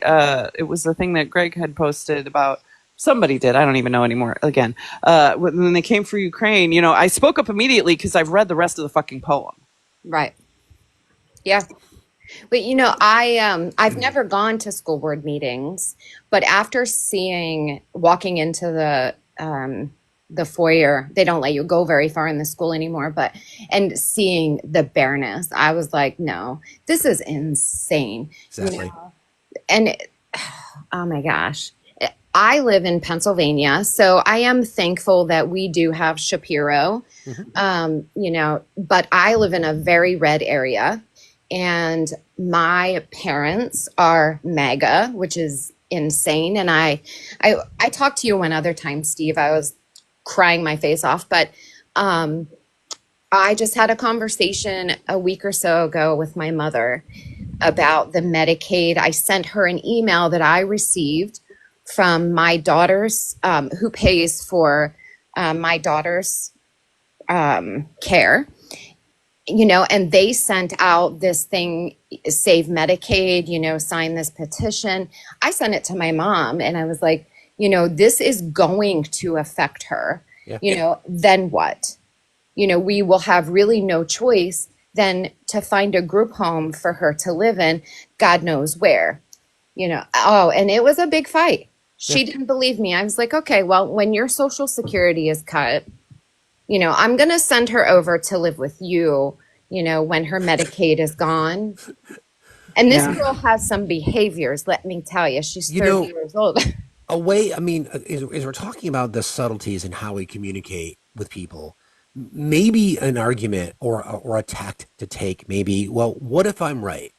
it was the thing that Greg had posted about. Somebody did. I don't even know anymore. Again, when they came for Ukraine, I spoke up immediately because I've read the rest of the fucking poem. Right. Yeah. But I've never gone to school board meetings, but after walking into the foyer, they don't let you go very far in the school anymore, and seeing the bareness, I was like, no, this is insane. Exactly. And oh my gosh. I live in Pennsylvania, so I am thankful that we do have Shapiro, but I live in a very red area, and my parents are MAGA, which is insane. And I talked to you one other time, Steve. I was crying my face off, but I just had a conversation a week or so ago with my mother about the Medicaid. I sent her an email that I received from my daughter's, who pays for my daughter's care, and they sent out this thing, Save Medicaid, sign this petition. I sent it to my mom and I was like, this is going to affect her. Then what? We will have really no choice than to find a group home for her to live in, God knows where. And it was a big fight. She didn't believe me. I was like, okay, well, when your Social Security is cut, I'm going to send her over to live with you, when her Medicaid is gone. And this girl has some behaviors, let me tell you. She's 30 years old. As we're talking about the subtleties and how we communicate with people, maybe an argument or a tact to take, maybe, well, what if I'm right?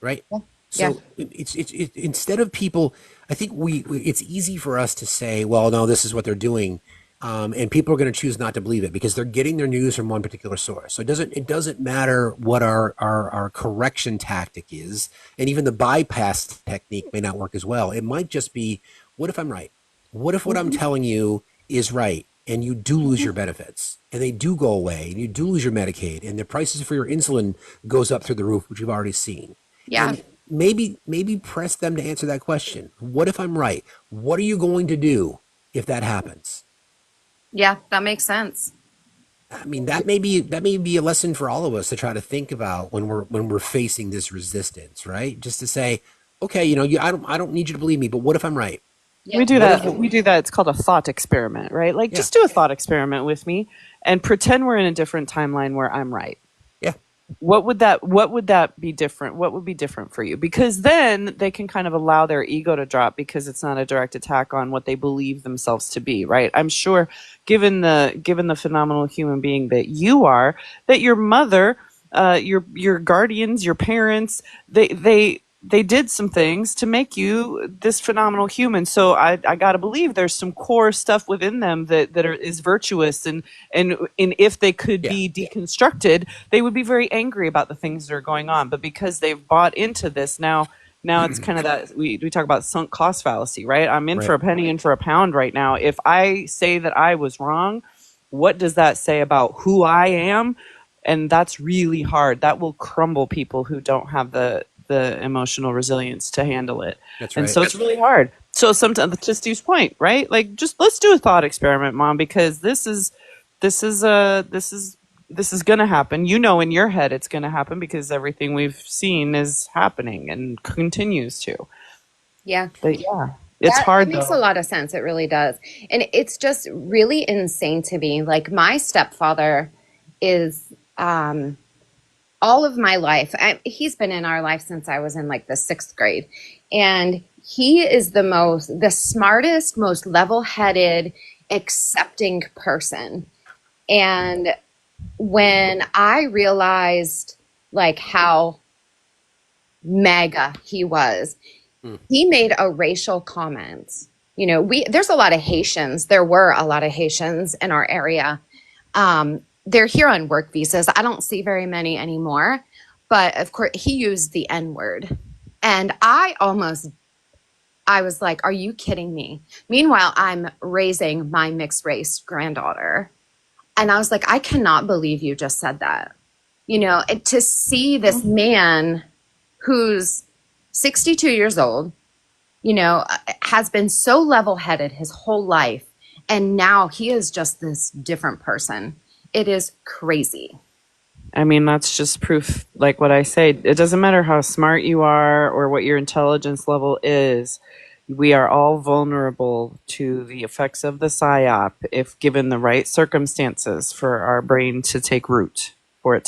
Right? So it's instead of people, I think it's easy for us to say, well, no, this is what they're doing. And people are going to choose not to believe it because they're getting their news from one particular source. So it doesn't matter what our correction tactic is, and even the bypass technique may not work as well. It might just be, what if I'm right? What if what I'm telling you is right, and you do lose your benefits, and they do go away, and you do lose your Medicaid, and the prices for your insulin goes up through the roof, which we've already seen. Yeah. And maybe press them to answer that question. What if I'm right? What are you going to do if that happens? Yeah, that makes sense. I mean, that may be a lesson for all of us to try to think about when we're facing this resistance, right? Just to say, okay, I don't need you to believe me, but what if I'm right? We do that. We do that. It's called a thought experiment, right? Like, just do a thought experiment with me and pretend we're in a different timeline where I'm right. Yeah. What would that be different? What would be different for you? Because then they can kind of allow their ego to drop because it's not a direct attack on what they believe themselves to be, right? I'm sure, given the phenomenal human being that you are, that your mother, your guardians, your parents, they did some things to make you this phenomenal human. So I got to believe there's some core stuff within them that is virtuous, and if they could be deconstructed, they would be very angry about the things that are going on. But because they've bought into this now it's kind of that we talk about sunk cost fallacy, right? I'm in for a penny, in for a pound right now. If I say that I was wrong, what does that say about who I am? And that's really hard. That will crumble people who don't have the emotional resilience to handle it. That's right. And so it's really hard. So sometimes, to Steve's point, right? Like, just let's do a thought experiment, Mom, because this is going to happen. In your head it's going to happen because everything we've seen is happening and continues to. Yeah. But it's hard. It makes a lot of sense. It really does. And it's just really insane to me. Like, my stepfather is all of my life. He's been in our life since I was in like the 6th grade. And he is the smartest, most level-headed, accepting person. And when I realized like how mega he was, he made a racial comment. There's a lot of Haitians. There were a lot of Haitians in our area. They're here on work visas. I don't see very many anymore. But of course, he used the N-word. And I was like, are you kidding me? Meanwhile, I'm raising my mixed race granddaughter. And I was like, I cannot believe you just said that. To see this man who's 62 years old, has been so level-headed his whole life. And now he is just this different person. It is crazy. I mean, that's just proof, like what I say. It doesn't matter how smart you are or what your intelligence level is. We are all vulnerable to the effects of the psyop if given the right circumstances for our brain to take root, right?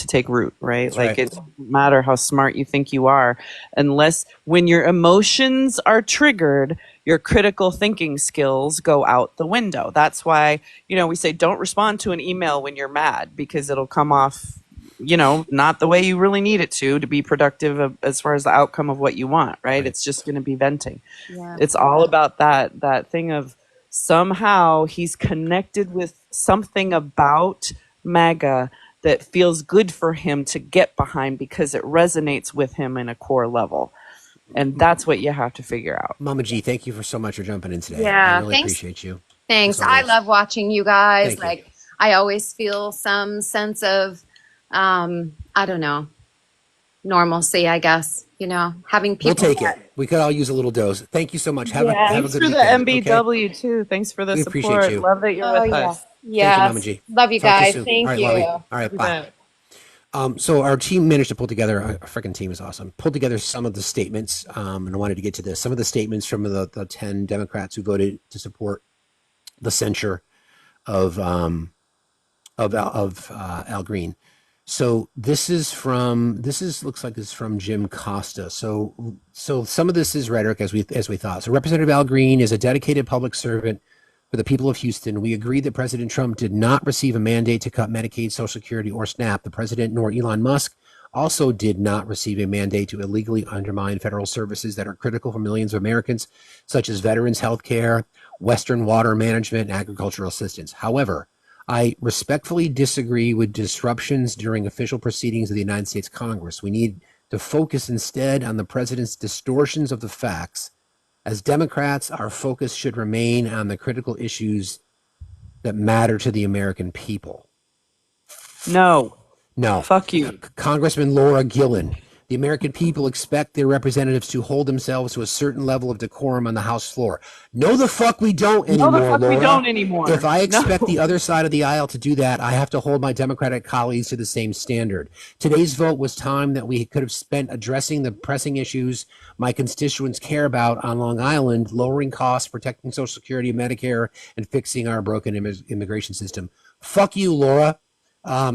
That's Like, right. it doesn't matter how smart you think you are, unless when your emotions are triggered, your critical thinking skills go out the window. That's why, we say don't respond to an email when you're mad, because it'll come off, not the way you really need it to be productive as far as the outcome of what you want, right? It's just going to be venting. Yeah. It's all about that thing of somehow he's connected with something about MAGA that feels good for him to get behind because it resonates with him in a core level. And that's what you have to figure out. Mama G, thank you so much for jumping in today. Yeah, I really thanks. appreciate you. Thanks. As I always. love watching you guys. Thank you. Like, I always feel some sense of, I don't know, normalcy, I guess, having We'll people take that, it. We could all use a little dose. Thank you so much. Have a yeah. have a Thanks good for the weekend. Okay. MBW too. Thanks for the We appreciate support. you. Love that you're Oh, with yeah. us. Thank you, Mama Yes. G. Love you Talk to you guys. soon. All Thank right, you. Lovey. All right, You bye. bet. So our team managed to pull together, our freaking team is awesome, pulled together some of the statements, and I wanted to get to this. Some of the statements from the 10 Democrats who voted to support the censure of Al Green. So looks like it's from Jim Costa. So some of this is rhetoric as we thought. So Representative Al Green is a dedicated public servant for the people of Houston. We agree that President Trump did not receive a mandate to cut Medicaid, Social Security, or SNAP. The president nor Elon Musk also did not receive a mandate to illegally undermine federal services that are critical for millions of Americans, such as veterans health care, Western water management, and agricultural assistance. However, I respectfully disagree with disruptions during official proceedings of the United States Congress. We need to focus instead on the president's distortions of the facts. As Democrats, our focus should remain on the critical issues that matter to the American people. No. No. Fuck you. Congressman Laura Gillen. The American people expect their representatives to hold themselves to a certain level of decorum on the House floor. No, the fuck we don't anymore, No, the fuck Laura. we don't anymore. If I expect No. the other side of the aisle to do that, I have to hold my Democratic colleagues to the same standard. Today's vote was time that we could have spent addressing the pressing issues my constituents care about on Long Island, lowering costs, protecting Social Security and Medicare, and fixing our broken immigration system. Fuck you, Laura.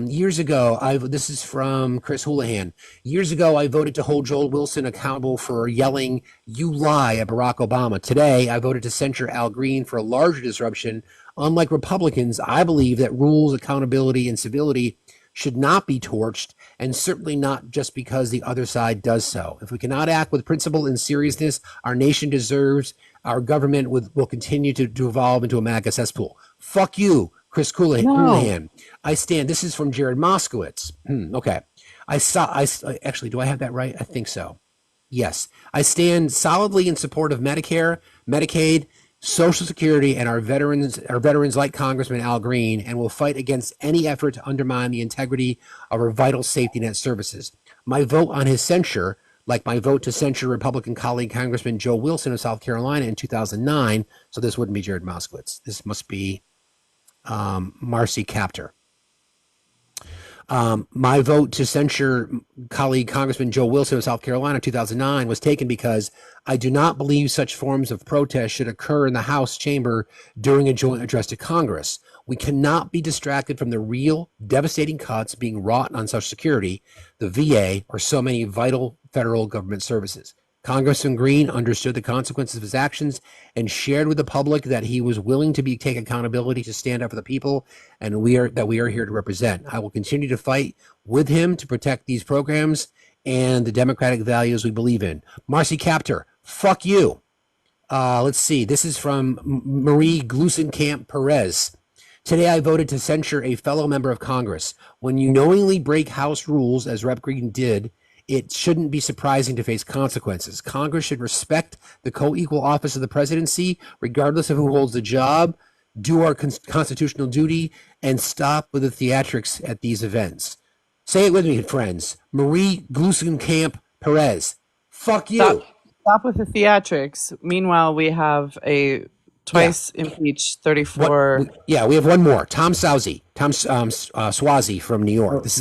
Years ago, this is from Chris Houlihan. Years ago, I voted to hold Joel Wilson accountable for yelling, "You lie," at Barack Obama. Today, I voted to censure Al Green for a larger disruption. Unlike Republicans, I believe that rules, accountability, and civility should not be torched, and certainly not just because the other side does so. If we cannot act with principle and seriousness, our nation deserves, our government will continue to evolve into a MAGA cesspool. Fuck you, Chris Houlihan. I stand. This is from Jared Moskowitz. Okay. Actually, do I have that right? I think so. Yes. I stand solidly in support of Medicare, Medicaid, Social Security, and our veterans like Congressman Al Green, and will fight against any effort to undermine the integrity of our vital safety net services. My vote on his censure, like my vote to censure Republican colleague Congressman Joe Wilson of South Carolina in 2009, so this wouldn't be Jared Moskowitz. This must be Marcy Kaptur. My vote to censure colleague Congressman Joe Wilson of South Carolina in 2009 was taken because I do not believe such forms of protest should occur in the House chamber during a joint address to Congress. We cannot be distracted from the real devastating cuts being wrought on Social Security, the VA, or so many vital federal government services. Congressman Green understood the consequences of his actions and shared with the public that he was willing to take accountability to stand up for the people, and we are here to represent. I will continue to fight with him to protect these programs and the democratic values we believe in. Marcy Kaptur, fuck you. Let's see. This is from Marie Glusenkamp Perez. Today I voted to censure a fellow member of Congress. When you knowingly break House rules, as Rep. Green did, it shouldn't be surprising to face consequences. Congress should respect the co-equal office of the presidency, regardless of who holds the job, do our constitutional duty, and stop with the theatrics at these events. Say it with me, friends. Marie Glusenkamp Perez. Fuck you. Stop with the theatrics. Meanwhile, we have a twice impeached 34. We have one more. Tom Suozzi from New York. This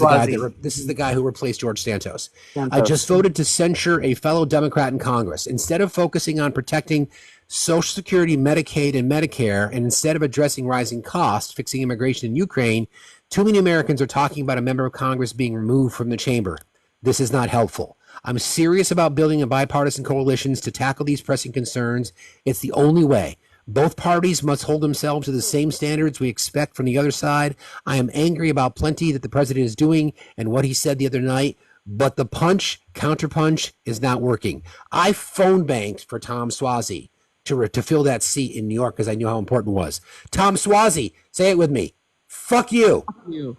is the guy who replaced George Santos. I just voted to censure a fellow Democrat in Congress. Instead of focusing on protecting Social Security, Medicaid, and Medicare, and instead of addressing rising costs, fixing immigration in Ukraine, too many Americans are talking about a member of Congress being removed from the chamber. This is not helpful. I'm serious about building a bipartisan coalitions to tackle these pressing concerns. It's the only way. Both parties must hold themselves to the same standards we expect from the other side. I am angry about plenty that the president is doing and what he said the other night, but the counterpunch is not working. I phone banked for Tom Suozzi to fill that seat in New York because I knew how important it was. Tom Suozzi, say it with me. Fuck you. Fuck you.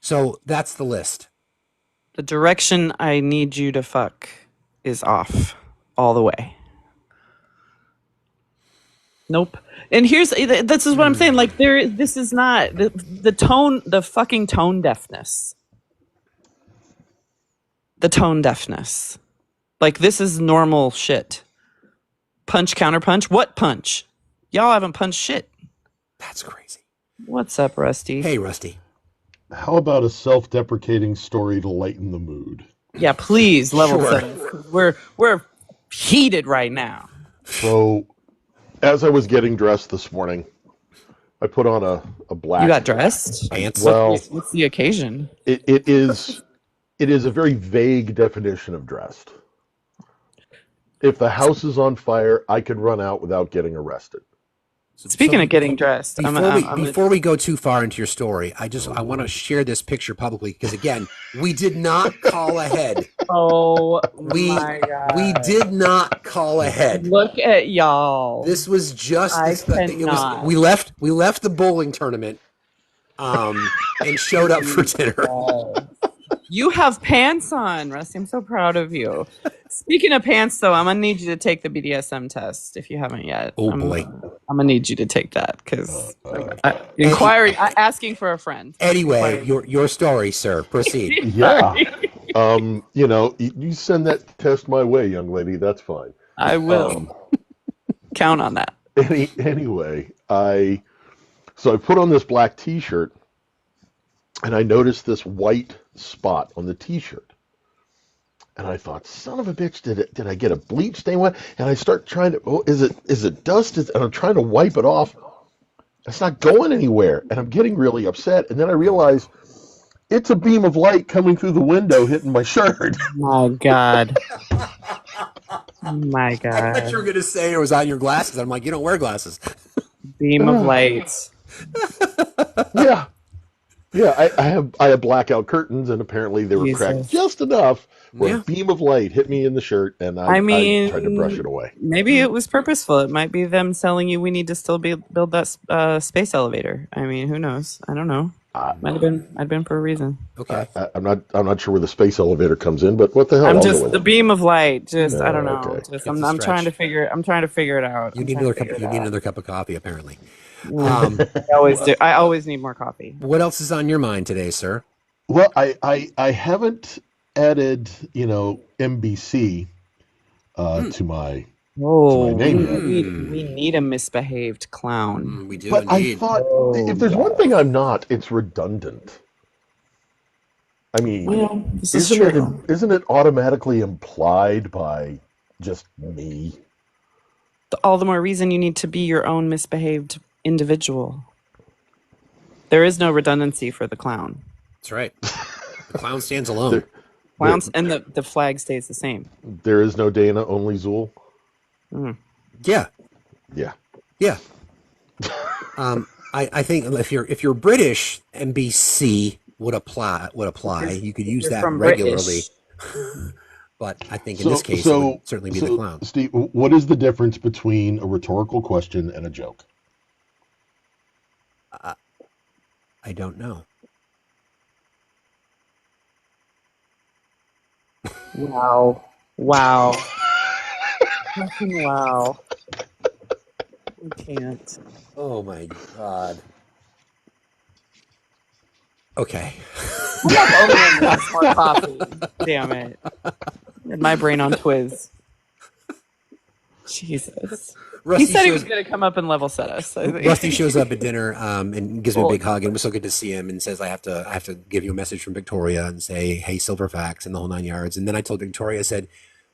So that's the list. The direction I need you to fuck is off all the way. Nope. And this is what I'm saying. Like this is not the tone, the fucking tone deafness. The tone deafness. Like this is normal shit. Punch, counter punch. What punch? Y'all haven't punched shit. That's crazy. What's up, Rusty? Hey, Rusty. How about a self-deprecating story to lighten the mood? Yeah, please level set. We're heated right now. So, as I was getting dressed this morning, I put on a black. You got dressed? Pants? Well, what's the occasion? It is a very vague definition of dressed. If the house is on fire, I could run out without getting arrested. Speaking of getting dressed, before we go too far into your story, I want to share this picture publicly because again, we did not call ahead. Oh my God. We did not call ahead. Look at y'all. This was just cannot. we left the bowling tournament and showed up for dinner. You have pants on, Rusty. I'm so proud of you. Speaking of pants, though, I'm gonna need you to take the BDSM test if you haven't yet. Oh boy, I'm gonna need you to take that because asking for a friend. Anyway, your story, sir. Proceed. Yeah. You send that test my way, young lady. That's fine. I will. Count on that. Anyway, I put on this black T-shirt, and I noticed this white spot on the T-shirt. And I thought, son of a bitch, did I get a bleach stain? What? And I start trying to, is it dust? And I'm trying to wipe it off. It's not going anywhere. And I'm getting really upset. And then I realize it's a beam of light coming through the window hitting my shirt. Oh, God. Oh, my God. I thought you were going to say it was on your glasses. I'm like, you don't wear glasses. Beam of light. Yeah. Yeah, I have blackout curtains, and apparently they were cracked just enough where a beam of light hit me in the shirt, and I tried to brush it away. Maybe it was purposeful. It might be them telling you we need to still build that space elevator. I mean, who knows? I don't know. Might have been for a reason. Okay. I'm not sure where the space elevator comes in, but what the hell? I'm just the beam of light. Just I don't know. Okay. Just, I'm trying to figure it out. You need another cup of coffee, apparently. I always do. I always need more coffee. What else is on your mind today, sir? Well, I haven't added NBC to my name yet. We need a misbehaved clown. We do. But indeed. I thought if there's one thing I'm not, it's redundant. I mean, isn't it automatically implied by just me? All the more reason you need to be your own misbehaved individual. There is no redundancy for the clown. That's right. The clown stands alone. And the flag stays the same. There is no Dana, only Zool. Yeah. Yeah. Yeah. I think if you're British, NBC would apply. You could use that regularly. But I think in this case, it would certainly be the clown. Steve, what is the difference between a rhetorical question and a joke? I don't know. Wow. Fucking wow. I can't. Oh my God. Okay. I'm not more coffee. Damn it. My brain on Twiz. Jesus. Rusty he said he was going to come up and level set us. Rusty shows up at dinner and gives me a big hug, and it was so good to see him, and says, I have to give you a message from Victoria and say, hey, Silverfax, and the whole 9 yards. And then I told Victoria, I said,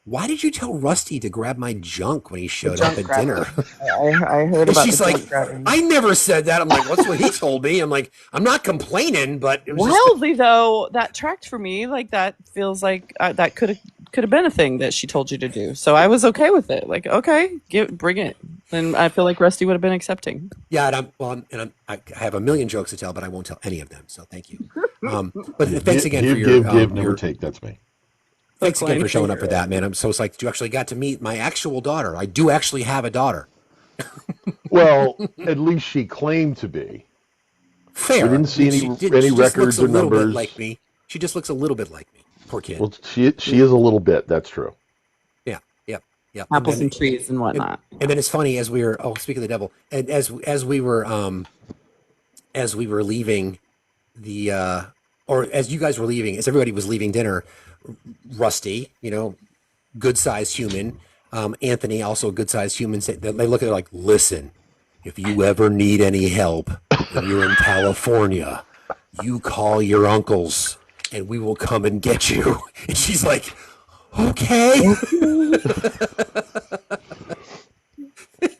why did you tell Rusty to grab my junk when he showed up at dinner? I heard about she's like, I never said that. I'm like, that's what he told me. I'm like, I'm not complaining, but it was wildly though, that tracked for me. Like that feels like that could have been a thing that she told you to do. So I was okay with it. Like, okay, bring it. And I feel like Rusty would have been accepting. Yeah, I have a million jokes to tell, but I won't tell any of them. So thank you. But thanks again for your never take. That's me. Thanks again for showing up for that, man. I'm so psyched you actually got to meet my actual daughter. I do actually have a daughter. Well, at least she claimed to be. Fair. We didn't see any records or numbers. Like me. She just looks a little bit like me. Poor kid. Well, she is a little bit. That's true. Yeah. Yep. apples and trees and whatnot. And then it's funny as we were speaking of the devil, and as we were leaving the or as you guys were leaving, as everybody was leaving dinner, Rusty, good sized human, Anthony, also a good sized human, they look at it like, listen, if you ever need any help and you're in California, you call your uncles and we will come and get you. And she's like, okay.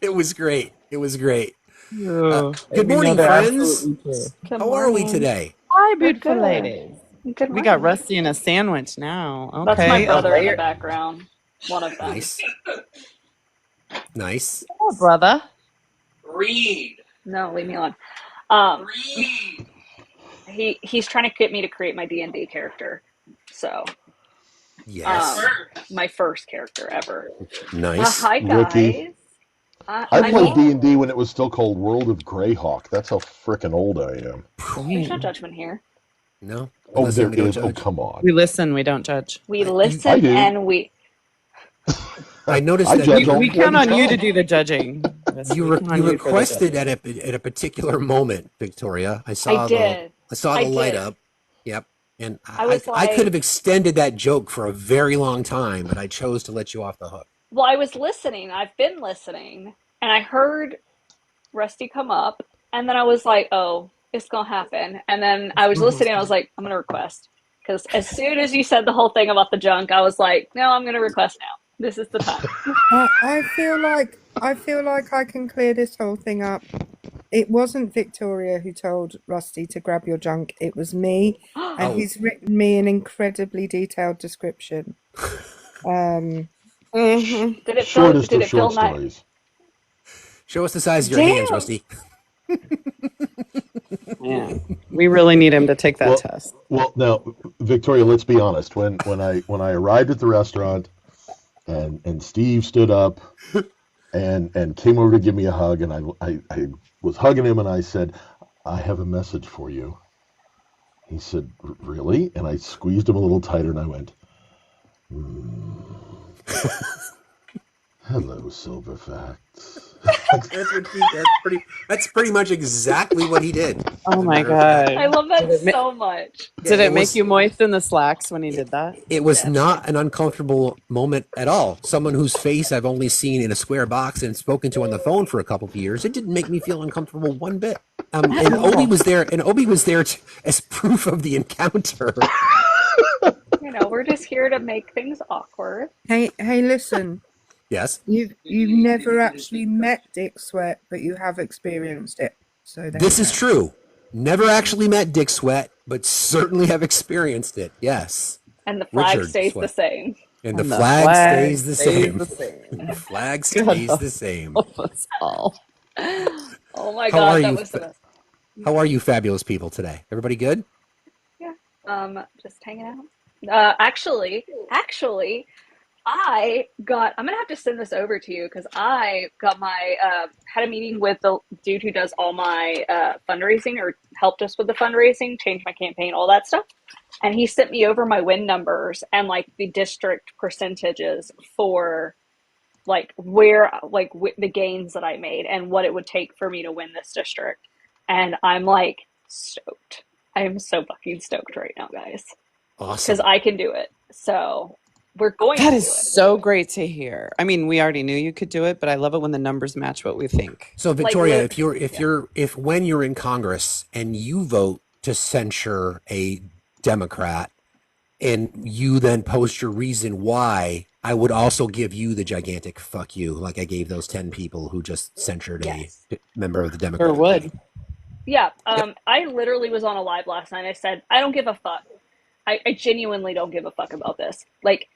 It was great. Good morning, friends. How are we today? Hi, We're beautiful good. ladies. Good We got morning. Rusty in a sandwich now. Okay. That's my brother in the layer- background. One of them. Nice. Oh, brother. Read. No, leave me alone. Read. He's trying to get me to create my D&D character. So. Yes. My first character ever. Nice. Hi guys. Ricky. I played D&D when it was still called World of Greyhawk. That's how frickin' old I am. There's no judgment here. No. Oh, there is. Oh, come on. We listen, we don't judge. We listen do. and we. I noticed I that judge We count on you to do the judging. you requested at a particular moment, Victoria. I saw did. the light up. Yep. And I could have extended that joke for a very long time, but I chose to let you off the hook. Well, I was listening. I've been listening, and I heard Rusty come up, and then I was like, "Oh, it's gonna happen." And then I was listening. And I was like, "I'm gonna request," because as soon as you said the whole thing about the junk, I was like, "No, I'm gonna request now. This is the time." I feel like I can clear this whole thing up. It wasn't Victoria who told Rusty to grab your junk. It was me, and he's written me an incredibly detailed description. Did it Shortest feel? Did of it feel short nice? stories. Show us the size of your hands, Rusty. Yeah. We really need him to take that test. Well, now, Victoria, let's be honest. When I arrived at the restaurant, and Steve stood up and came over to give me a hug, and I was hugging him, and I said, "I have a message for you." He said, "Really?" And I squeezed him a little tighter, and I went, "Hello, Silverfax." That's pretty much exactly what he did. Oh my god! I love that so much. Did it make you moist in the slacks when he did that? It was not an uncomfortable moment at all. Someone whose face I've only seen in a square box and spoken to on the phone for a couple of years, it didn't make me feel uncomfortable one bit. And Obi was there. As proof of the encounter. We're just here to make things awkward. Hey, listen. Yes. You've never actually met Dick Sweat, but you have experienced it. So this is true. Never actually met Dick Sweat, but certainly have experienced it. Yes. And the flag Richard stays Sweat. the same. And the flag stays the same. The flag stays the same. Oh my How god, are that you? was the best. How are you, fabulous people, today? Everybody good? Yeah. Just hanging out. Actually, I'm gonna have to send this over to you because I got my had a meeting with the dude who does all my fundraising or helped us with the fundraising, changed my campaign, all that stuff. And he sent me over my win numbers and like the district percentages for like the gains that I made and what it would take for me to win this district. And I'm like stoked. I am so fucking stoked right now, guys. Awesome. Because I can do it. So we're going That to is do it. so great to hear. I mean, we already knew you could do it, but I love it when the numbers match what we think. So Victoria, if when you're in Congress and you vote to censure a Democrat and you then post your reason why, I would also give you the gigantic fuck you, like I gave those 10 people who just censured a member of the Democrat. Sure would. Yeah. I literally was on a live last night. I said, I don't give a fuck. I genuinely don't give a fuck about this. Like,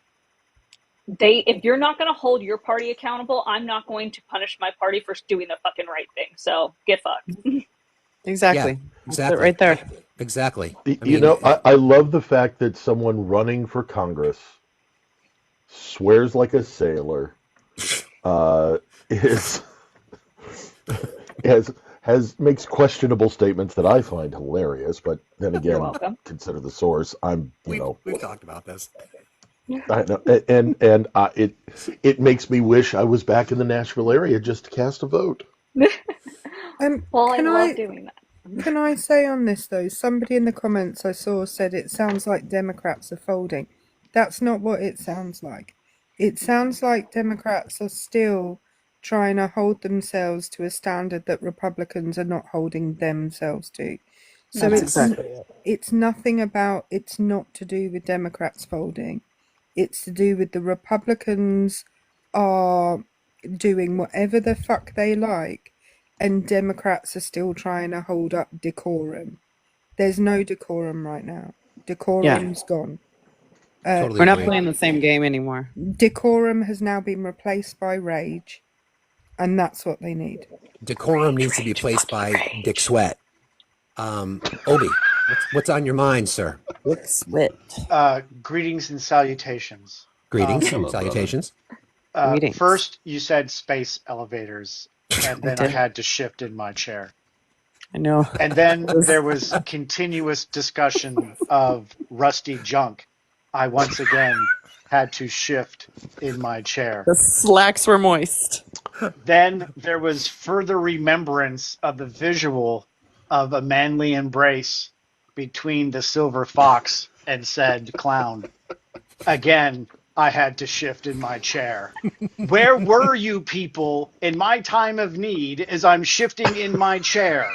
if you're not going to hold your party accountable, I'm not going to punish my party for doing the fucking right thing. So get fucked. Exactly. Yeah, exactly. Right there. Exactly. I love the fact that someone running for Congress swears like a sailor, makes questionable statements that I find hilarious, but then again, consider the source. We've talked about this. I know, it makes me wish I was back in the Nashville area just to cast a vote. Well, I Can love I doing that. can I say on this though? Somebody in the comments I saw said it sounds like Democrats are folding. That's not what it sounds like. It sounds like Democrats are still trying to hold themselves to a standard that Republicans are not holding themselves to. So That's it's exactly it. it's nothing about, it's not to do with Democrats folding. It's to do with the Republicans are doing whatever the fuck they like, and Democrats are still trying to hold up decorum. There's no decorum right now. Decorum's gone. Totally We're not agree. playing the same game anymore. Decorum has now been replaced by rage, and that's what they need. Decorum needs to be placed by Dick Sweat. Obi, what's on your mind, sir? Dick Sweat. Greetings and salutations. Greetings, Hello, salutations. Greetings. First, you said space elevators, and then I did. had to shift in my chair. I know. And then there was continuous discussion of rusty junk. I once again had to shift in my chair. The slacks were moist. Then there was further remembrance of the visual of a manly embrace between the silver fox and said clown. Again, I had to shift in my chair. Where were you people in my time of need as I'm shifting in my chair?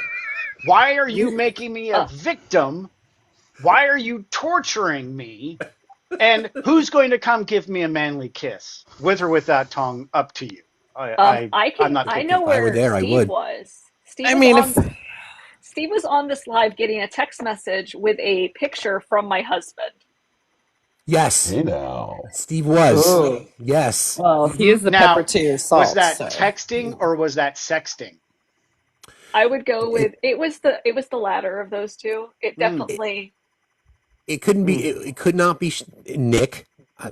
Why are you making me a victim? Why are you torturing me? And who's going to come give me a manly kiss? With or without tongue, up to you. I'm not I picking. know where I Steve would. was. Steve I was mean, on Steve was on this live getting a text message with a picture from my husband. Yes, Hey now. Steve was. Oh. Yes. Well, he is the Now, pepper to your salt. was that so. texting or was that sexting? I would go with it was the latter of those two. It definitely It couldn't be. It could not be Nick.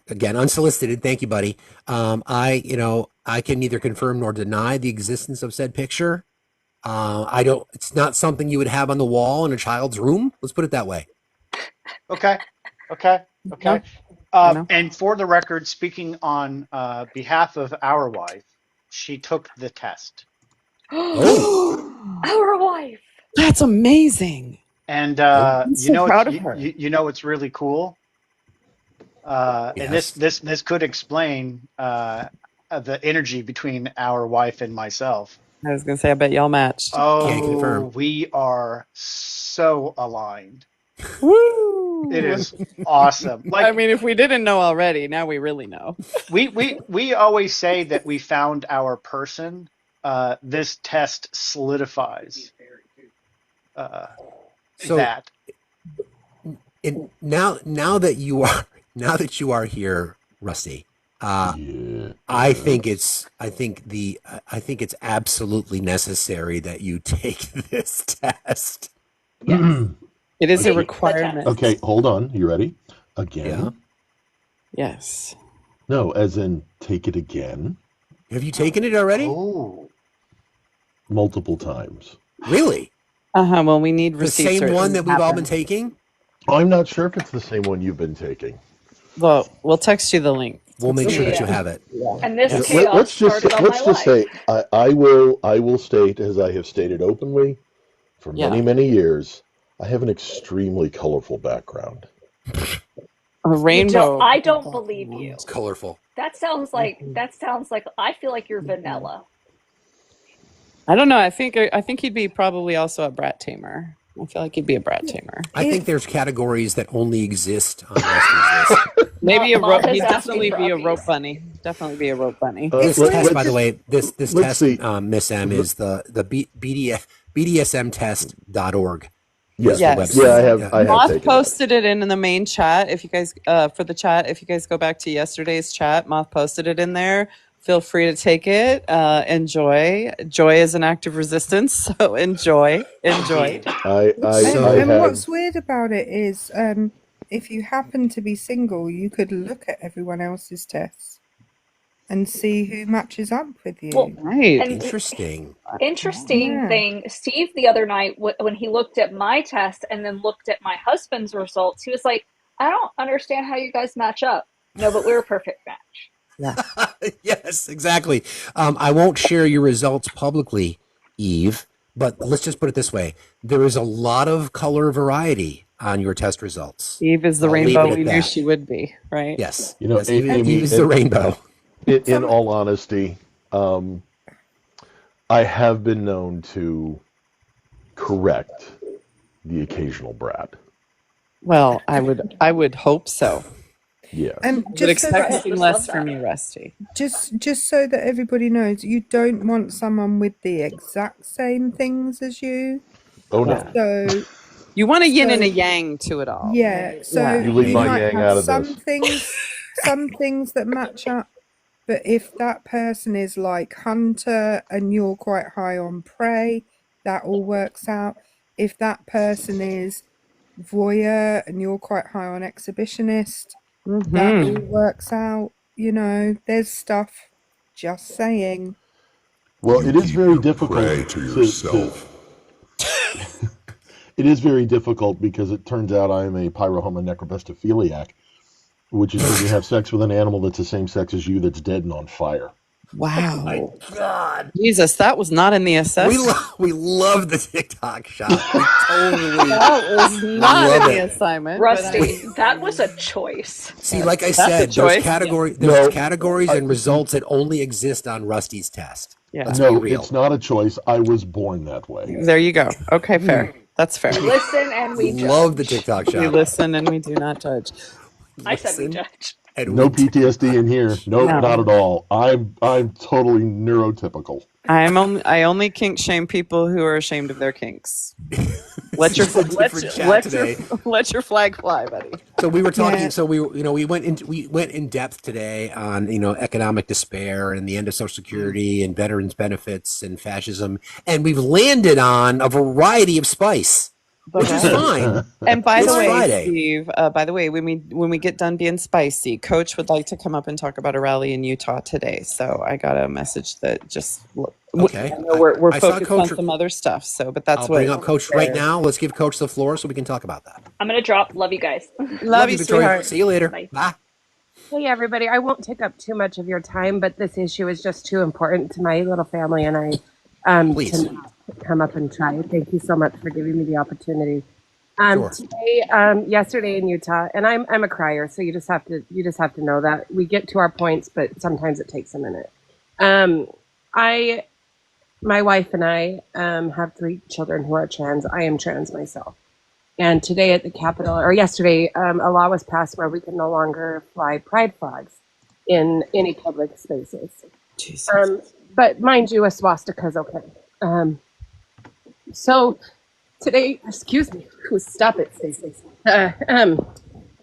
Again, unsolicited. Thank you, buddy. I can neither confirm nor deny the existence of said picture. I don't. It's not something you would have on the wall in a child's room. Let's put it that way. Okay. No, I know. And for the record, speaking on behalf of our wife, she took the test. Oh, our wife. That's amazing. And I'm so proud of her. you know what's really cool? And this could explain the energy between our wife and myself. I was gonna say, I bet y'all matched. Can't confirm. We are so aligned. Woo! It is awesome. I mean, if we didn't know already, now we really know. we always say that we found our person. This test solidifies that. And now that you are here, Rusty, I think it's absolutely necessary that you take this test. Yes. It is a requirement. Okay, hold on. You ready? Again? Yeah. Yes. No, as in take it again. Have you taken it already? Oh. Multiple times. Really? Well, we need The receipts. same one that we've all been taking? I'm not sure if it's the same one you've been taking. Well, we'll text you the link. We'll make sure that you have it. And this Let's just say I will state, as I have stated openly for many years, I have an extremely colorful background. A rainbow. I don't believe you. It's colorful. That sounds like I feel like you're vanilla. I don't know. I think he'd be probably also a brat tamer. I feel like he'd be a brat tamer. I think there's categories that only exist on Rusty's list. Maybe he'd definitely be a rope bunny. Definitely be a rope bunny. This test, by the way, this test, Miss M, is the BDSMtest.org. Yes. Yes. I have Moth taken posted it in the main chat. If you guys for the chat, if you guys go back to yesterday's chat, Moth posted it in there. Feel free to take it. Enjoy. Joy is an act of resistance, so enjoy. and What's weird about it is, if you happen to be single, you could look at everyone else's tests and see who matches up with you. Well, right. Interesting. Interesting thing, Steve, the other night, when he looked at my test and then looked at my husband's results, he was like, I don't understand how you guys match up. No, but we're a perfect match. Yeah. Yes, exactly. I won't share your results publicly, Eve, but let's just put it this way. There is a lot of color variety on your test results. Eve is the I'll leave rainbow it at we knew that. she would be, right? Yes. You know, Yes, Eve, Amy, Eve is the rainbow. in all honesty, I have been known to correct the occasional brat. Well, I would hope so. Yes. I would Just so expect that, nothing less from you, Rusty. just so that everybody knows, you don't want someone with the exact same things as you. Oh no. So You want a yin and a so yang to it all. yeah, Right? so Yeah. You leave you my might yang have out of some this. things that match up, but if that person is like hunter and you're quite high on prey, that all works out. If that person is voyeur and you're quite high on exhibitionist, that all works out. You know, there's stuff. Just saying. Well, it is very difficult to yourself. It is very difficult because it turns out I am a pyrohomonecrobestophiliac, which is when you have sex with an animal that's the same sex as you that's dead and on fire. Wow. Oh my God. Jesus, that was not in the assessment. We love the TikTok shop. We totally That was not love in the it. assignment. Rusty, that was a choice. See, like I That's a said, choice. there's categories and results that only exist on Rusty's test. Yeah. Let's be No, real. it's not a choice. I was born that way. There you go. Okay, fair. That's fair. We listen and we judge. Love the TikTok shop. We listen and we do not judge. I said we judge. And No we PTSD in here. Nope, No. not at all. I'm totally neurotypical. I only kink shame people who are ashamed of their kinks. Let your flag fly, buddy. So we were talking. Yeah. So we went in depth today on economic despair and the end of Social Security and veterans benefits and fascism, and we've landed on a variety of spice, which is fine. And by It's the way, Friday. Steve, when we get done being spicy, Coach would like to come up and talk about a rally in Utah today. So I got a message that just Okay. I know we're I saw focused Coach- on some other stuff. So, but that's I'll what bring up Coach right now. Let's give Coach the floor so we can talk about that. I'm gonna drop. Love you guys. Love you, Victoria. sweetheart. See you later. Bye. Bye. Hey everybody, I won't take up too much of your time, but this issue is just too important to my little family and I Please. to not come up and try. Thank you so much for giving me the opportunity. Sure. Today, yesterday in Utah, and I'm a crier, so you just have to know that we get to our points, but sometimes it takes a minute. My wife and I have 3 children who are trans. I am trans myself. And today at the Capitol, or yesterday, a law was passed where we can no longer fly pride flags in any public spaces. But mind you, a swastika is okay. So today, excuse me, stop it, Stacey.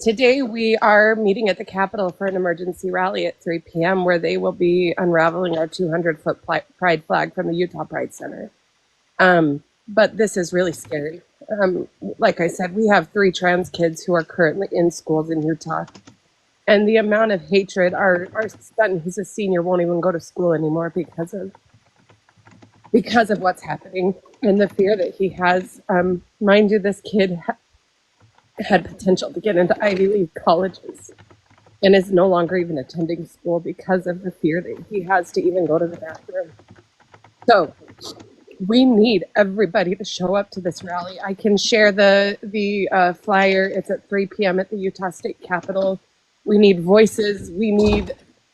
Today we are meeting at the Capitol for an emergency rally at 3 p.m. where they will be unraveling our 200-foot pride flag from the Utah Pride Center. But this is really scary. Like I said, we have 3 trans kids who are currently in schools in Utah. And the amount of hatred, our son, who's a senior, won't even go to school anymore because of what's happening and the fear that he has. Mind you, this kid had potential to get into Ivy League colleges and is no longer even attending school because of the fear that he has to even go to the bathroom. So we need everybody to show up to this rally. I can share the flyer. It's at 3 p.m. at the Utah State Capitol. We need voices. We need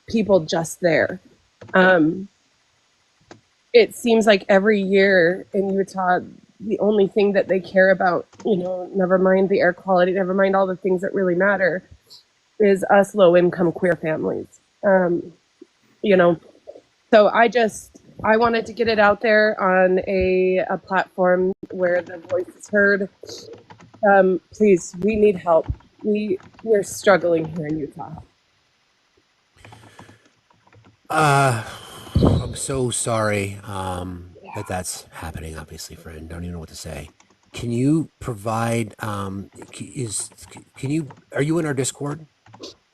people just there. It seems like every year in Utah, the only thing that they care about, never mind the air quality, never mind all the things that really matter, is us low-income queer families. So I wanted to get it out there on a platform where the voice is heard. Please, we need help. We're struggling here in Utah. I'm so sorry that that's happening. Obviously, friend, don't even know what to say. Can you provide? Are you in our Discord?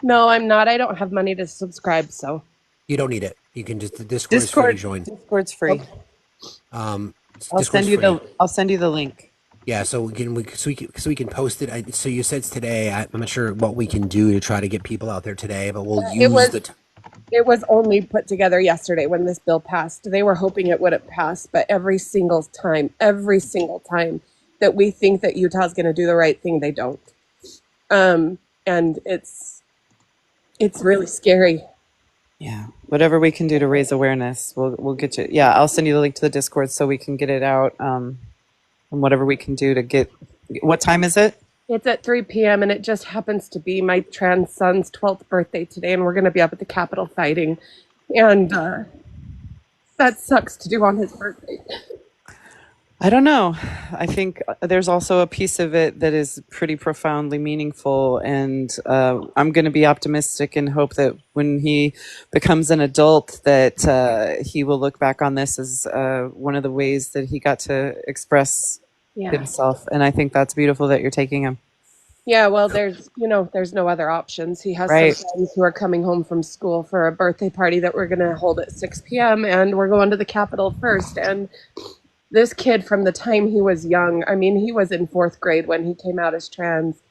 No, I'm not. I don't have money to subscribe, so You don't need it. You can just the Discord is free to join. Discord's free. Discord's I'll send you free. the link. Yeah, so we can post it. So you said it's today. I'm not sure what we can do to try to get people out there today, but we'll It use was the. it was only put together yesterday when this bill passed. They were hoping it wouldn't pass, but every single time that we think that Utah's going to do the right thing, they don't. And it's really scary. Yeah, whatever we can do to raise awareness, we'll get you. Yeah, I'll send you the link to the Discord so we can get it out. And whatever we can do to get. What time is it? It's at 3 p.m. and it just happens to be my trans son's 12th birthday today, and we're going to be up at the Capitol fighting, and that sucks to do on his birthday. I don't know. I think there's also a piece of it that is pretty profoundly meaningful, and I'm going to be optimistic and hope that when he becomes an adult, that he will look back on this as one of the ways that he got to express himself. And I think that's beautiful that you're taking him. Yeah, well, there's no other options. He has Right. some friends who are coming home from school for a birthday party that we're going to hold at 6 p.m. and we're going to the Capitol first. And this kid, from the time he was young, I mean, he was in 4th grade when he came out as trans,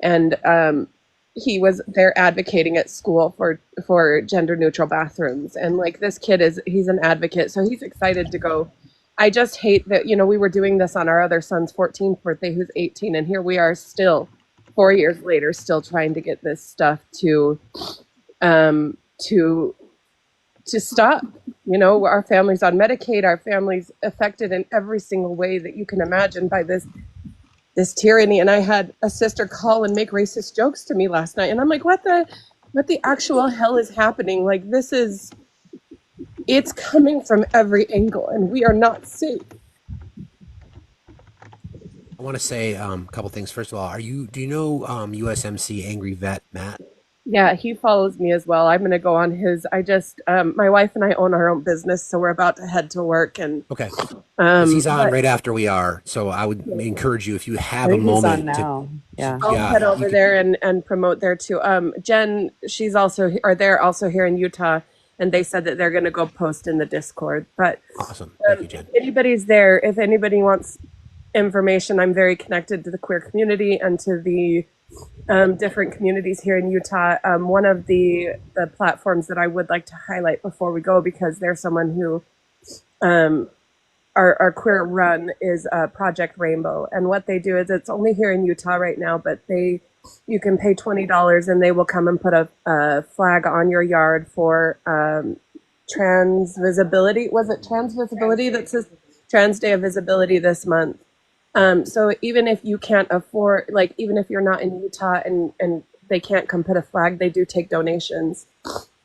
and he was there advocating at school for gender neutral bathrooms. And like, this kid he's an advocate, so he's excited to go. I just hate that, we were doing this on our other son's 14th birthday, who's 18, and here we are still 4 years later, still trying to get this stuff to stop. Our family's on Medicaid, our family's affected in every single way that you can imagine by this tyranny. And I had a sister call and make racist jokes to me last night, and I'm like, what the actual hell is happening? Like, it's coming from every angle, and we are not safe. I want to say a couple things. First of all, do you know USMC Angry Vet Matt? Yeah, he follows me as well. I'm going to go on his. My wife and I own our own business, so we're about to head to work. And okay, 'cause he's on right after we are. So I would encourage you, if you have a moment, I'll head over there and promote there too. Jen, they're also here in Utah, and they said that they're going to go post in the Discord. But awesome, thank you, Jen. If anybody's there, if anybody wants information, I'm very connected to the queer community and to the different communities here in Utah. One of the platforms that I would like to highlight before we go, because there's someone who our queer run, is Project Rainbow. And what they do is, it's only here in Utah right now, but you can pay $20 and they will come and put a flag on your yard for trans visibility. Was it trans visibility? That says Trans Day of Visibility this month. So even if you can't afford, even if you're not in Utah and they can't come put a flag, they do take donations.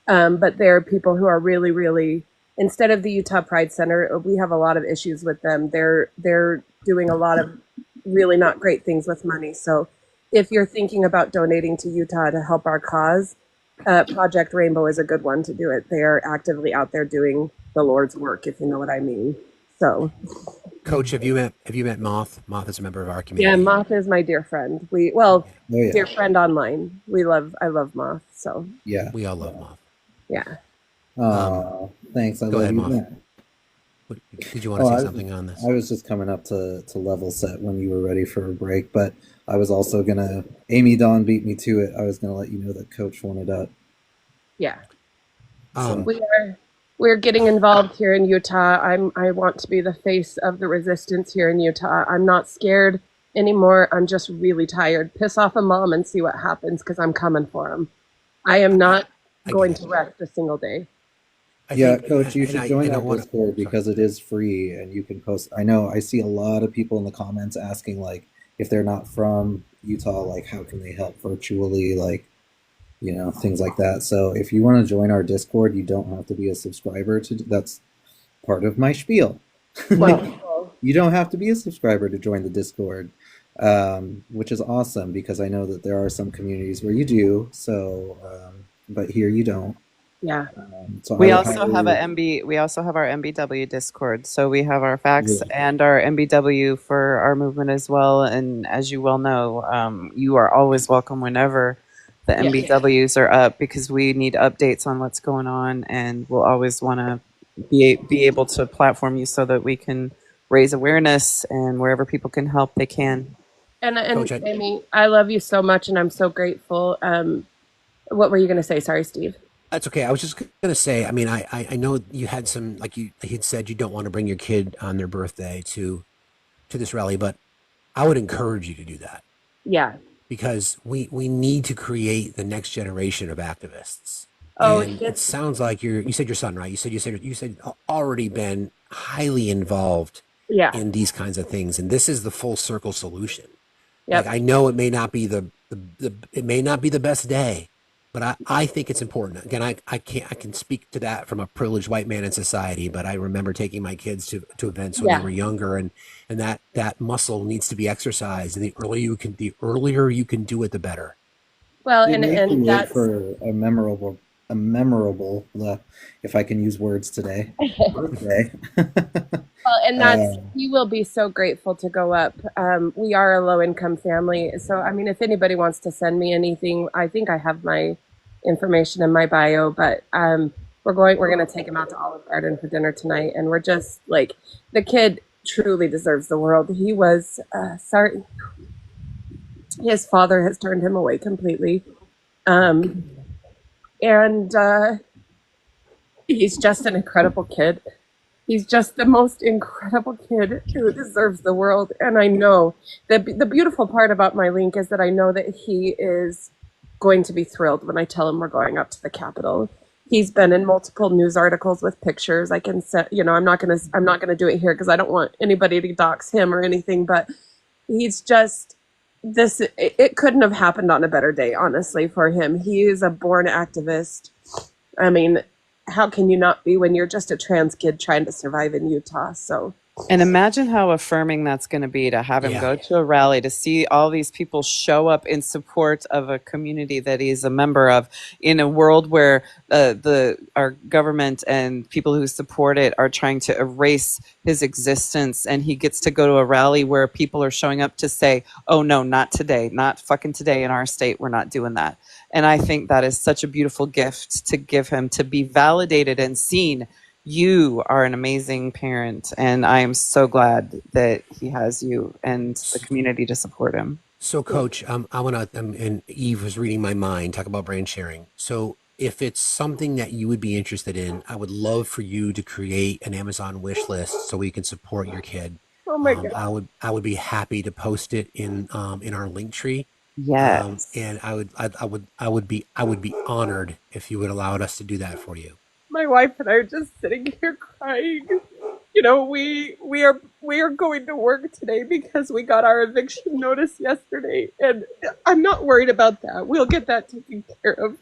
But there are people who are really, really, instead of the Utah Pride Center, we have a lot of issues with them. They're doing a lot of really not great things with money. So if you're thinking about donating to Utah to help our cause, Project Rainbow is a good one to do it. They are actively out there doing the Lord's work, if you know what I mean. So, Coach, have you met Moth? Moth is a member of our community. yeah, Moth is my dear friend. Dear friend online. I love Moth. So yeah, we all love Moth. Yeah. Thanks. Go ahead, Moth. Did you want to say something on this? I was just coming up to level set when you were ready for a break, but I was also gonna. Amy Dawn beat me to it. I was gonna let you know that Coach wanted up. Yeah. We're getting involved here in Utah. I want to be the face of the resistance here in Utah. I'm not scared anymore. I'm just really tired. Piss off a mom and see what happens, because I'm coming for him. I am not going to rest a single day. Coach, you should join that Discord because it is free and you can post. I see a lot of people in the comments asking, like, if they're not from Utah, like, how can they help virtually, like, things like that. So if you want to join our Discord, you don't have to be a subscriber that's part of my spiel. You don't have to be a subscriber to join the Discord, which is awesome, because I know that there are some communities where you do. So, but here you don't. Yeah. So we also have we also have our MBW Discord. So we have our facts and our MBW for our movement as well. And as you well know, you are always welcome whenever the MBWs are up, because we need updates on what's going on, and we'll always want to be able to platform you so that we can raise awareness, and wherever people can help, they can. And Coach, Amy, I love you so much, and I'm so grateful. What were you going to say? Sorry, Steve. That's okay. I was just going to say, I mean, I know you had some, like you had said, you don't want to bring your kid on their birthday to this rally, but I would encourage you to do that. Yeah. Because we need to create the next generation of activists. Oh, And it sounds like you said your son, right? You said already been highly involved yeah. in these kinds of things, and this is the full circle solution. Yep. Like I know it may not be it may not be the best day, but I think it's important. Again, I can speak to that from a privileged white man in society, but I remember taking my kids to events when they were younger, and that muscle needs to be exercised, and the earlier you can do it, the better. Well, It may and create that's for a memorable, if I can use words today, birthday. well, and that's he will be so grateful to go up. We are a low income family, so I mean, if anybody wants to send me anything, I think I have my information in my bio. But we're gonna take him out to Olive Garden for dinner tonight, and we're just like the kid truly deserves the world. He was sorry. His father has turned him away completely. And he's just an incredible kid. He's just the most incredible kid who deserves the world. And I know that the beautiful part about my link is that I know that he is going to be thrilled when I tell him we're going up to the Capitol. He's been in multiple news articles with pictures. I can set, I'm not gonna do it here because I don't want anybody to dox him or anything, but he's just it couldn't have happened on a better day, honestly, for him. He is a born activist. I mean, how can you not be when you're just a trans kid trying to survive in Utah? So, and imagine how affirming that's going to be to have him go to a rally, to see all these people show up in support of a community that he's a member of, in a world where our government and people who support it are trying to erase his existence, and he gets to go to a rally where people are showing up to say, oh no, not today, not fucking today in our state, we're not doing that. And I think that is such a beautiful gift to give him, to be validated and seen. You are an amazing parent, and I am so glad that he has you and the community to support him. So, Coach, I want to, and Eve was reading my mind, talk about brand sharing. So if it's something that you would be interested in, I would love for you to create an Amazon wish list so we can support your kid. Oh my God. I would be happy to post it in our link tree. Yes. And I would be honored if you would allow us to do that for you. My wife and I are just sitting here crying. We are going to work today because we got our eviction notice yesterday, and I'm not worried about that. We'll get that taken care of.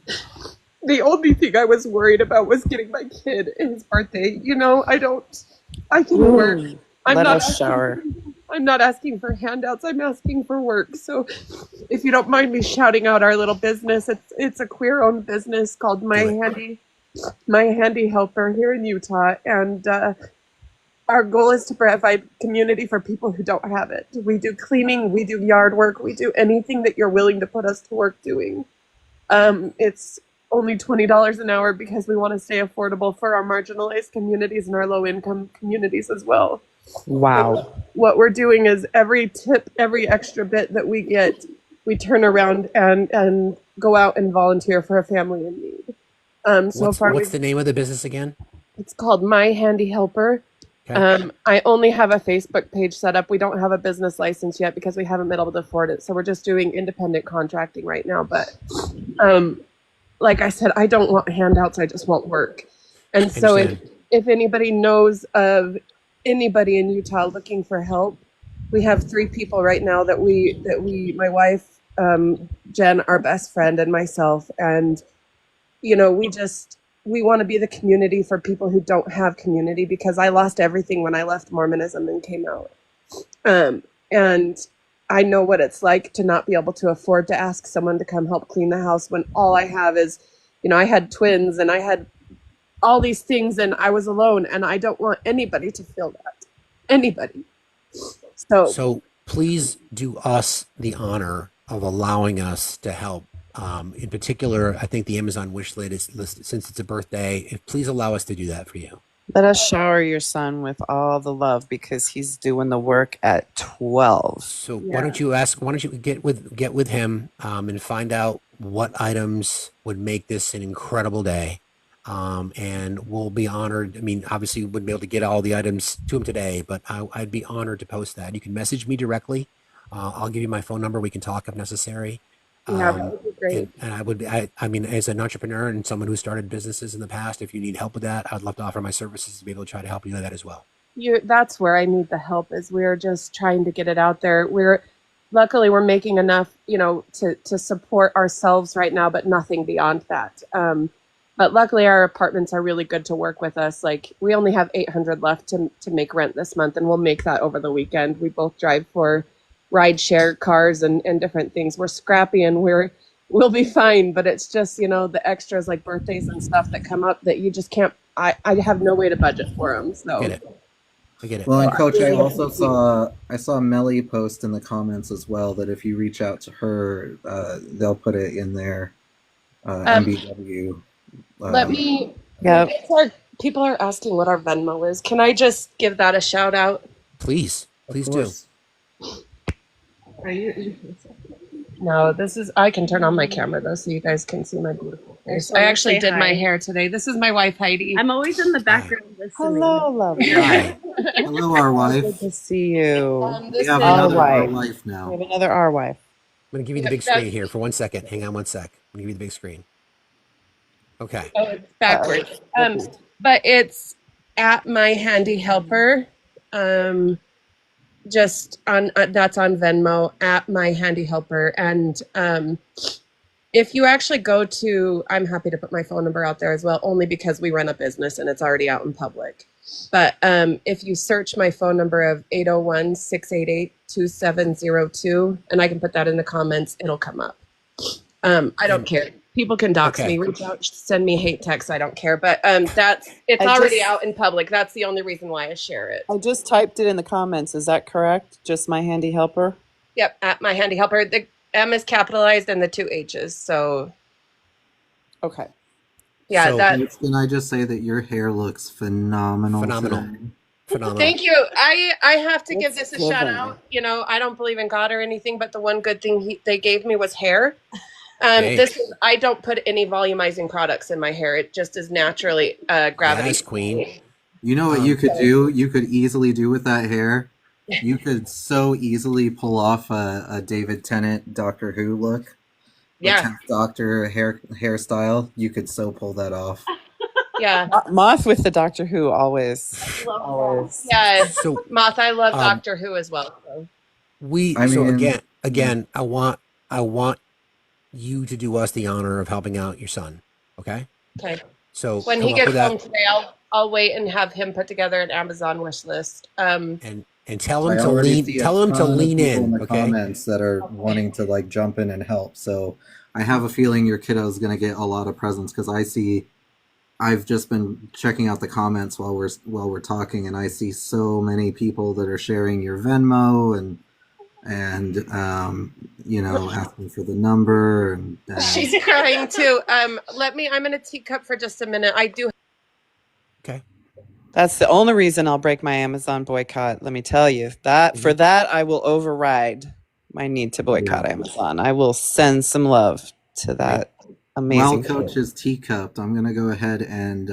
The only thing I was worried about was getting my kid his birthday. I can work. Let us shower. I'm not asking for handouts. I'm asking for work. So if you don't mind me shouting out our little business, it's a queer-owned business called My Handy Helper here in Utah. And our goal is to provide community for people who don't have it. We do cleaning, we do yard work, we do anything that you're willing to put us to work doing. It's only $20 an hour because we want to stay affordable for our marginalized communities and our low-income communities as well. Wow. What we're doing is every tip, every extra bit that we get, we turn around and go out and volunteer for a family in need. What's the name of the business again? It's called My Handy Helper. Okay. I only have a Facebook page set up. We don't have a business license yet because we haven't been able to afford it. So we're just doing independent contracting right now. But like I said, I don't want handouts. I just want work. And so if anybody knows of anybody in Utah looking for help, we have 3 people right now that we my wife, Jen, our best friend, and myself, and we want to be the community for people who don't have community, because I lost everything when I left Mormonism and came out. And I know what it's like to not be able to afford to ask someone to come help clean the house when all I have is, I had twins and I had all these things and I was alone, and I don't want anybody to feel that. Anybody. So please do us the honor of allowing us to help. In particular, I think the Amazon wish list, since it's a birthday, please allow us to do that for you. Let us shower your son with all the love because he's doing the work at 12. So why don't you get with him and find out what items would make this an incredible day. And we'll be honored. I mean, obviously, we wouldn't be able to get all the items to him today, but I'd be honored to post that. You can message me directly. I'll give you my phone number. We can talk if necessary. Yeah, that would be great. And I mean, as an entrepreneur and someone who started businesses in the past, if you need help with that, I'd love to offer my services to be able to try to help you with that as well. That's where I need the help. Is we're just trying to get it out there. Luckily we're making enough, to support ourselves right now, but nothing beyond that. But luckily our apartments are really good to work with us. Like we only have $800 left to make rent this month, and we'll make that over the weekend. We both drive for ride share cars and different things. We're scrappy and we'll be fine, but it's just, the extras like birthdays and stuff that come up that you just can't, I have no way to budget for them. So I get it. Well, and Coach, I also saw Melly post in the comments as well that if you reach out to her, they'll put it in their MBW. People are asking what our Venmo is. Can I just give that a shout out? Please do. Are you? No, I can turn on my camera though, so you guys can see my beautiful face. I actually did my hair today. This is my wife, Heidi. I'm always in the background listening. Hello, lovely. Hello, our wife. Good to see you. We have another our wife now. We have another our wife. I'm going to give you the big screen here for 1 second. Hang on 1 sec. I'm going to give you the big screen. Okay. Oh, it's backwards. But it's at my handy helper. Just on that's on Venmo at my handy helper. And if you actually go to, I'm happy to put my phone number out there as well, only because we run a business and it's already out in public. But if you search my phone number of 801-688-2702, and I can put that in the comments, it'll come up. I don't care. People can dox me, reach out, send me hate texts. I don't care. But it's already out in public. That's the only reason why I share it. I just typed it in the comments. Is that correct? Just my handy helper? Yep, at my handy helper. The M is capitalized and the 2 H's. So. Okay. Yeah, Can I just say that your hair looks phenomenal. Phenomenal. Thank you. I have to give this a shout out. I don't believe in God or anything, but the one good thing they gave me was hair. I don't put any volumizing products in my hair. It just is naturally gravity. Yes, queen. You know what you could do? You could easily do with that hair. You could so easily pull off a David Tennant Doctor Who look. Yeah. Doctor hairstyle. You could so pull that off. Yeah. Moth with the Doctor Who always. Yeah. So, Moth, I love Doctor Who as well. So. Again, I want you to do us the honor of helping out your son. Okay. Okay. So when he gets home today, I'll wait and have him put together an Amazon wish list. And tell him to lean in. The comments that are wanting to jump in and help. So I have a feeling your kiddo is going to get a lot of presents because I've just been checking out the comments while we're talking, and I see so many people that are sharing your Venmo and asking for the number and she's crying too. I'm in a teacup for just a minute. I do. Okay. That's the only reason I'll break my Amazon boycott. Let me tell you that for that, I will override my need to boycott Amazon. I will send some love to that amazing. While Coach is teacupped, I'm going to go ahead and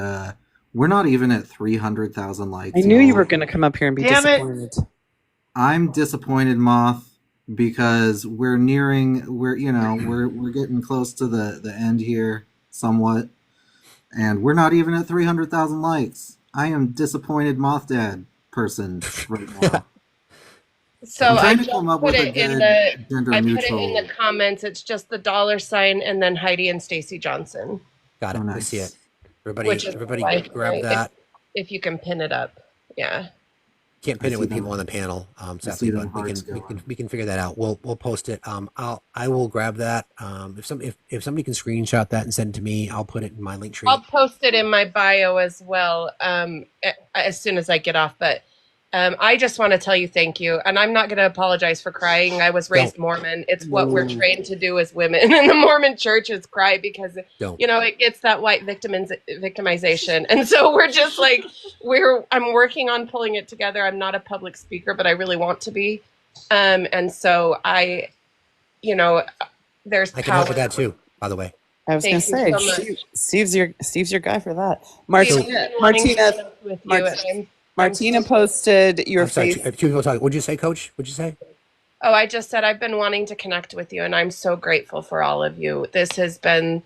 we're not even at 300,000 likes. I knew you were going to come up here and be disappointed. I'm disappointed, Moth, because we're getting close to the end here somewhat, and we're not even at 300,000 likes. I am disappointed, Moth Dad person right now. So I just put it in the comments. It's just the $sign and then Heidi and Stacy Johnson. Got it. I see it. Everybody grab that. If you can pin it up. Yeah. Can't pin it with people on the panel, sadly, but we can figure that out. We'll post it. I will grab that. If somebody can screenshot that and send it to me, I'll put it in my link tree. I'll post it in my bio as well as soon as I get off. But I just want to tell you thank you. And I'm not going to apologize for crying. I was raised Mormon. It's what we're trained to do as women in the Mormon church is cry because, you know, it gets that white victimization. And so we're just like, I'm working on pulling it together. I'm not a public speaker, but I really want to be. And so you know, there's I can help with that too, by the way. I was going to say, so much. Steve's your guy for that. Martina posted your I'm sorry, face. two people talking. What'd you say, Coach? What'd you say? Oh, I just said I've been wanting to connect with you, and I'm so grateful for all of you. This has been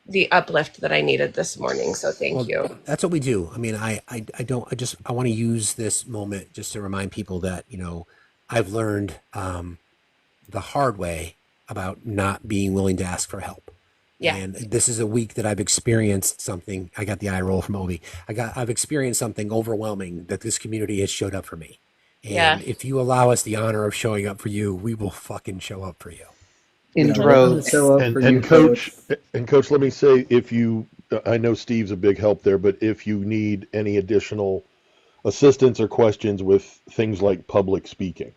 the uplift that I needed this morning, so thank you. That's what we do. I mean, I want to use this moment just to remind people that, you know, I've learned the hard way about not being willing to ask for help. Yeah. And this is a week that I've experienced something. I got the eye roll from Obi. I've experienced something overwhelming that this community has showed up for me. And if you allow us the honor of showing up for you, we will fucking show up for you. In droves. And coach, let me say, I know Steve's a big help there, but if you need any additional assistance or questions with things like public speaking,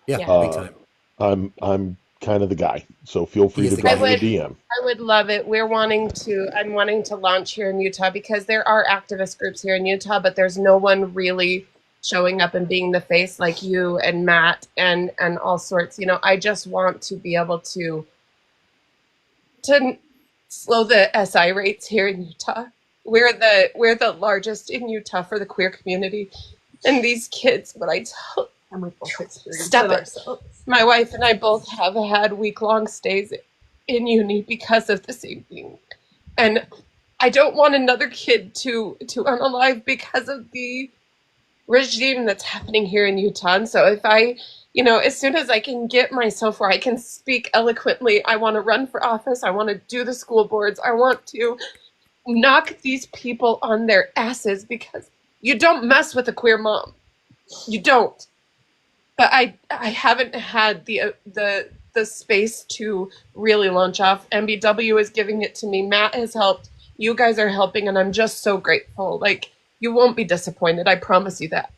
big time. I'm kind of the guy, so feel free to drop me a DM. I would love it. I'm wanting to launch here in Utah because there are activist groups here in Utah, but there's no one really showing up and being the face like you and Matt and all sorts. You know, I just want to be able to slow the SI rates here in Utah. We're the largest in Utah for the queer community, and these kids, what I tell. And we both experienced it ourselves. My wife and I both have had week-long stays in uni because of the same thing. And I don't want another kid to unalive because of the regime that's happening here in Utah. And so if I, you know, as soon as I can get myself where I can speak eloquently, I want to run for office. I want to do the school boards. I want to knock these people on their asses because you don't mess with a queer mom. You don't. But I haven't had the space to really launch off. MBW is giving it to me. Matt has helped. You guys are helping, and I'm just so grateful. Like, you won't be disappointed. I promise you that.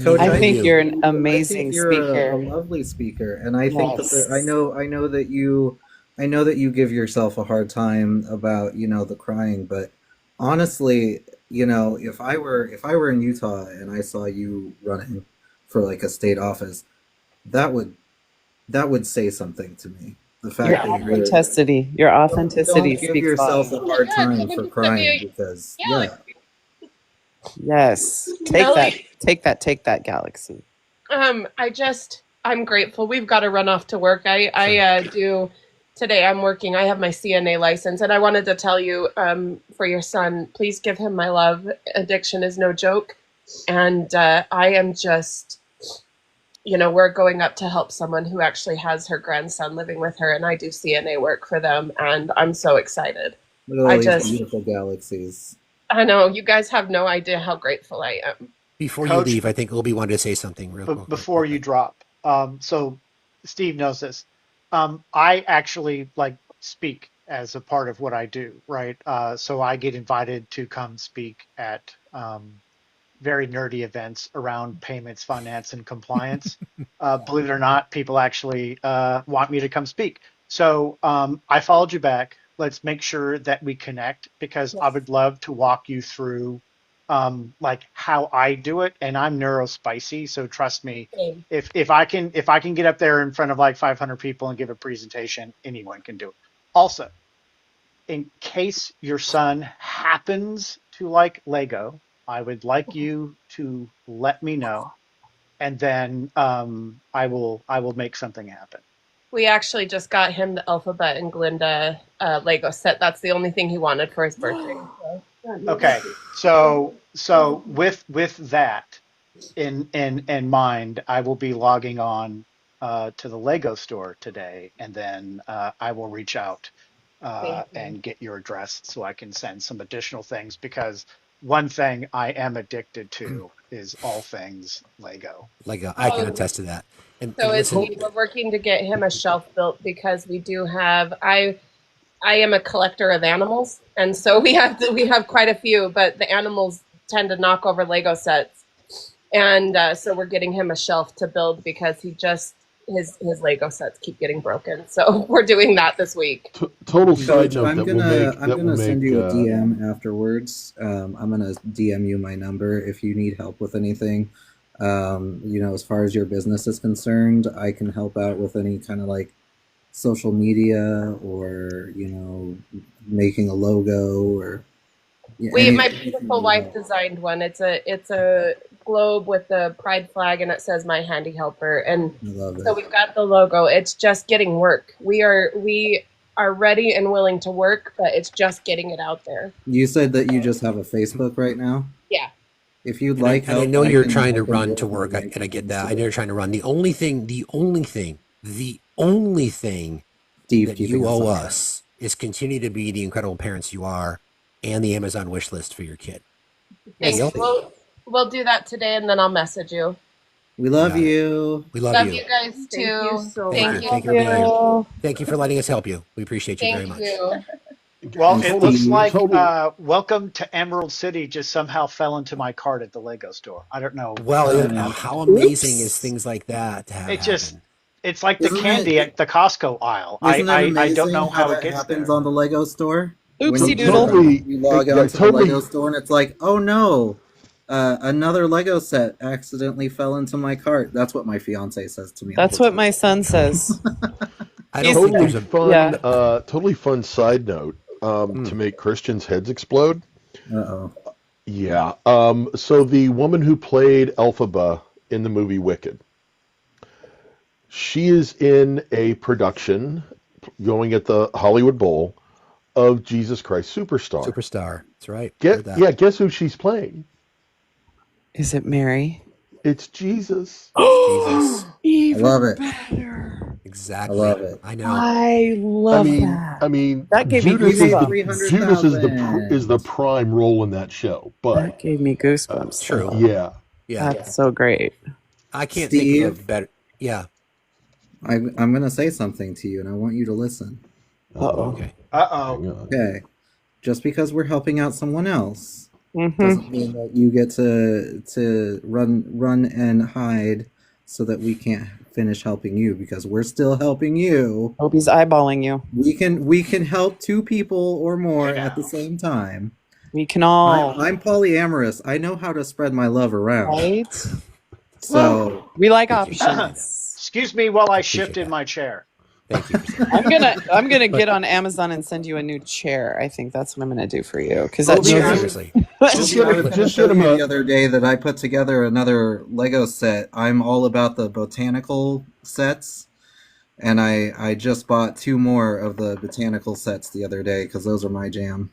Coach, I think you're an amazing you're speaker. A lovely speaker, and I think that I know that you give yourself a hard time about, you know, the crying, but honestly, you know, if I were in Utah and I saw you running for like a state office, that would say something to me. The fact Your that authenticity, your authenticity don't give speaks yourself a volumes. hard time for crying because Yes, take that, Galaxy. I'm grateful. We've got to run off to work. I do today. I'm working. I have my CNA license, and I wanted to tell you, for your son, please give him my love. Addiction is no joke, and I am just, you know, we're going up to help someone who actually has her grandson living with her, and I do CNA work for them, and I'm so excited. Look at all these beautiful galaxies. I know you guys have no idea how grateful I am. Before Coach, you leave, I think Obi wanted to say something real quick. Before you drop, so Steve knows this. I actually speak as a part of what I do, right? So I get invited to come speak at very nerdy events around payments, finance, and compliance. Believe it or not, people actually want me to come speak. So I followed you back. Let's make sure that we connect because I would love to walk you through how I do it. And I'm neurospicy, so trust me, if I can get up there in front of 500 people and give a presentation, anyone can do it. Also, in case your son happens to like Lego, I would like you to let me know, and then I will make something happen. We actually just got him the Alphabet and Glinda Lego set. That's the only thing he wanted for his birthday. Okay, so with that in mind, I will be logging on to the Lego store today, and then I will reach out and get your address so I can send some additional things, because one thing I am addicted to is all things Lego. I can attest to that. And we're working to get him a shelf built because we do have I am a collector of animals, and so we have quite a few, but the animals tend to knock over Lego sets. And so we're getting him a shelf to build because his Lego sets keep getting broken. So we're doing that this week. Total side Coach, note I'm that will gonna make I'm that will gonna send make you a DM afterwards. I'm gonna DM you my number if you need help with anything. As far as your business is concerned, I can help out with any kind of like social media or making a logo or My anything beautiful you wife help. designed one. It's a globe with the pride flag and it says "My Handy Helper." And I love so it. we've got the logo. It's just getting work. We are ready and willing to work, but it's just getting it out there. You said that you just have a Facebook right now. Yeah. If you'd And I, like and I help, know I you're can trying to send run you to over a work, link and I to get that. I know you're trying to run. The only thing Steve, that keeping you us owe on track. us is continue to be the incredible parents you are and the Amazon wish list for your kid. Thank you. We'll do that today and then I'll message you. We love you. We love Love you. you guys too. Thank you so Thank much. you. Thank you for being here. Thank you for letting us help you. We appreciate you very Thank much. you. Well, And it looks Steve, like Welcome to Emerald City just somehow fell into my cart at the Lego store. I don't know. Well, how amazing is things like that to have It just, happen? it's like the Isn't candy it at the Costco aisle. isn't it I don't amazing know how how it that gets happens there. on the Lego store? When To- you totally, you log yeah, on to the Lego totally. store and it's like, oh no, another Lego set accidentally fell into my cart. That's what my fiance says to me. That's what my son says. I don't think there's a Totally fun side note to make Christians' heads explode. Uh-oh. Yeah. So the woman who played Elphaba in the movie Wicked, she is in a production going at the Hollywood Bowl of Jesus Christ Superstar. Superstar. That's right. Guess who she's playing? Is it Mary? It's Jesus. Jesus. I love it. Exactly. I love it. I know. I love that. I mean, That gave me Judas goosebumps. Judas is the prime role in that show, but That gave me goosebumps. True. Yeah. Yeah. That's so great. I can't think of a Steve? better. Yeah. I'm going to say something to you, and I want you to listen. Uh-oh. Okay. Okay. Just because we're helping out someone else Mhm. doesn't mean that you get to run and hide so that we can't finish helping you, because we're still helping you. Hope he's eyeballing you. We can help two people or more at the same time. We can all. I'm polyamorous. I know how to spread my love around. Right? So we like options. Excuse me while I shift in my chair. Thank you. I'm gonna get on Amazon and send you a new chair. I think that's what I'm gonna do for you, because Well, that we- chair. Seriously. I was going to show you the other day that I put together another Lego set. I'm all about the botanical sets, and I just bought 2 more of the botanical sets the other day because those are my jam.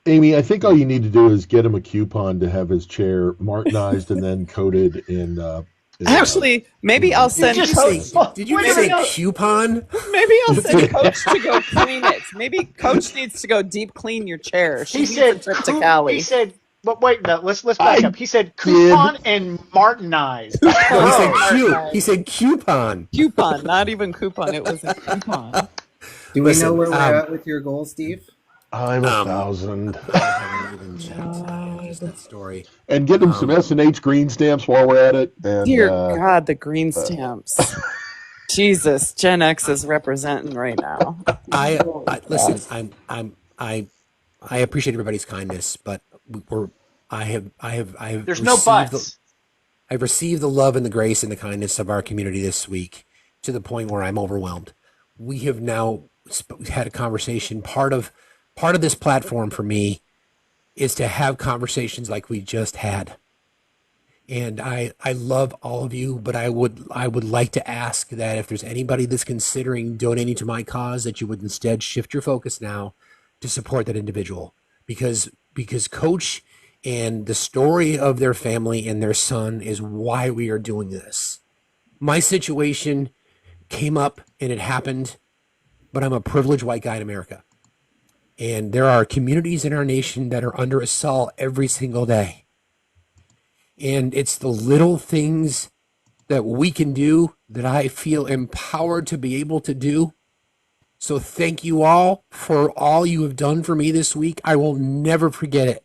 Amy, I think all you need to do is get him a coupon to have his chair martinized and then coated in. Actually, maybe I'll send. Did you just say coupon? Maybe I'll send Coach to go clean it. Maybe Coach needs to go deep clean your chair. She needs a trip to Cali. He said, but wait, no, let's back up. He said coupon and martinized. He said coupon. Coupon, not even coupon. It was a coupon. Do we know where we're at with your goal, Steve? I'm 1,000. I haven't even checked that story. And get him some S&H green stamps while we're at it. And, Dear God, the green stamps. Jesus, Gen X is representing right now. I listen. I appreciate everybody's kindness, but I have. There's no buts. I've received the love and the grace and the kindness of our community this week to the point where I'm overwhelmed. We have now had a conversation. Part of this platform for me is to have conversations like we just had. And I love all of you, but I would like to ask that if there's anybody that's considering donating to my cause, that you would instead shift your focus now to support that individual, because Coach and the story of their family and their son is why we are doing this. My situation came up and it happened, but I'm a privileged white guy in America. And there are communities in our nation that are under assault every single day. And it's the little things that we can do that I feel empowered to be able to do. So thank you all for all you have done for me this week. I will never forget it.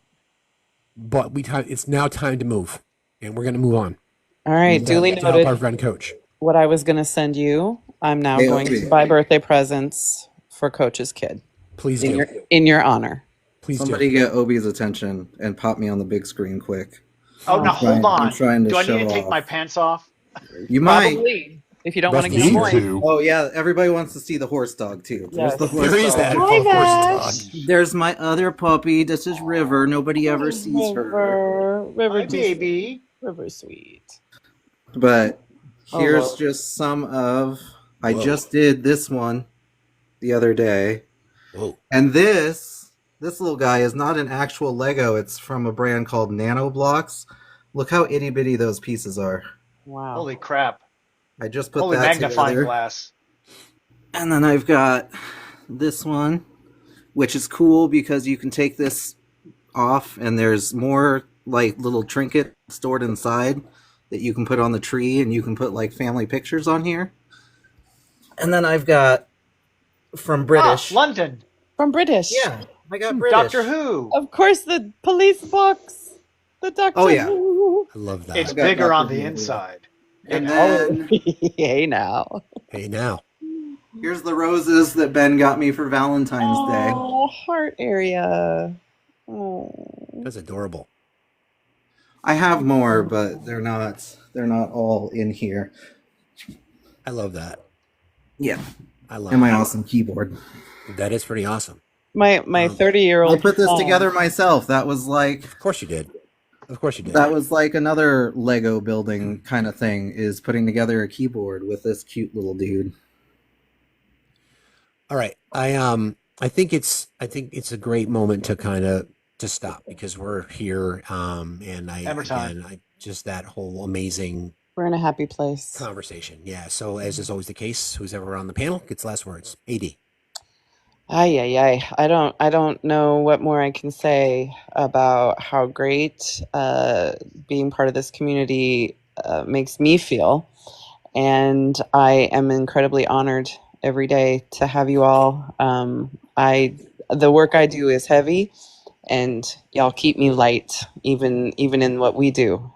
But it's now time to move. and we're going to move on. All right, duly To help our noted. friend Coach. What I was going to send you, I'm now Hey, going Opie. to buy birthday presents for Coach's kid. Please In do. your, In your honor. Please somebody do. get Obi's attention and pop me on the big screen quick. Oh, now hold I'm on. trying to Do I need show to take my off. pants off? You might. Probably. If you don't want to Rusty get needs moist. to. Oh yeah, everybody wants to see the horse dog too. There's Yes. the horse There is dog. that Hi, horse Vash. dog. There's my other puppy. This is River. Nobody ever sees her. River, Hi, baby. River sweet. But Oh, here's Lord. just some of. I Whoa. just did this one the other day, Whoa. and this little guy is not an actual Lego. It's from a brand called Nano Blocks. Look how itty bitty those pieces are. Wow. Holy crap. I just put Holy that magnifying together. glass. And then I've got this one, which is cool because you can take this off and there's more like little trinkets stored inside that you can put on the tree, and you can put like family pictures on here. And then I've got from British. London. From British. Yeah, I got British. Doctor Who. Of course, the police box. The Doctor Oh, yeah. Who. I love that. It's I got bigger Dr. on the Who. inside. And Oh, then hey now. Hey, now. here's the roses that Ben got me for Valentine's Day. Oh, heart area. Oh. That's adorable. I have more, but they're not all in here. I love that. Yeah. I love And my that. awesome keyboard. That is pretty awesome. My 30-year-old. I put this together myself. That was like Of course you did. Of course you did. that was like another Lego building kind of thing, is putting together a keyboard with this cute little dude. All right. I think it's a great moment to kind of to stop because we're here and Hammer time. I just that whole amazing We're in a happy place. conversation. Yeah. So as is always the case, who's ever on the panel gets last words. AD. Ay. I don't know what more I can say about how great being part of this community makes me feel. And I am incredibly honored every day to have you all. The work I do is heavy, and y'all keep me light, even in what we do.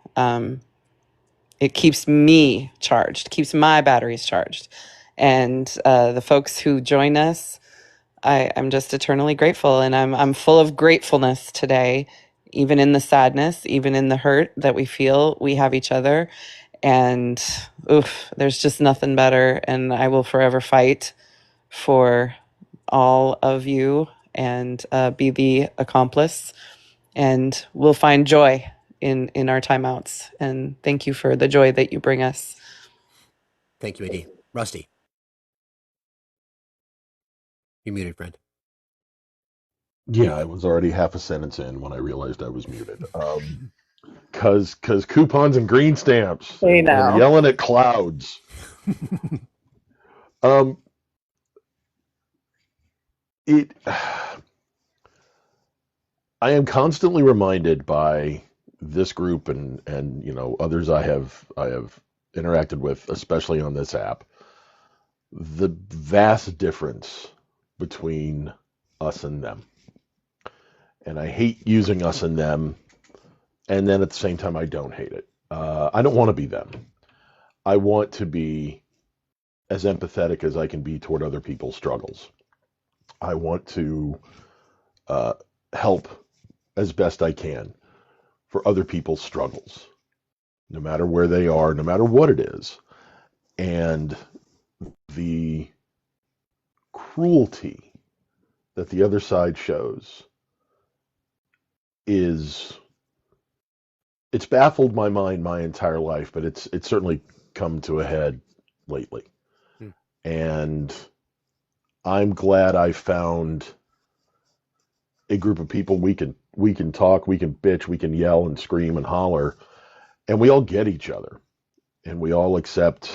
It keeps me charged, keeps my batteries charged, and the folks who join us, I'm just eternally grateful, and I'm full of gratefulness today, even in the sadness, even in the hurt that we feel. We have each other, and there's just nothing better. And I will forever fight for all of you and be the accomplice. And we'll find joy in our timeouts. And thank you for the joy that you bring us. Thank you, AD. Rusty. You muted, friend. Yeah, I was already half a sentence in when I realized I was muted. Cause coupons and green stamps. Hey, And I'm now. yelling at clouds. I am constantly reminded by this group and others I have interacted with, especially on this app, the vast difference between us and them. And I hate using us and them, and then at the same time I don't hate it. I don't want to be them. I want to be as empathetic as I can be toward other people's struggles. I want to help as best I can for other people's struggles, no matter where they are, no matter what it is. And the cruelty that the other side shows it's baffled my mind my entire life, but it's certainly come to a head lately. And I'm glad I found a group of people we can talk, we can bitch, we can yell and scream and holler, and we all get each other, and we all accept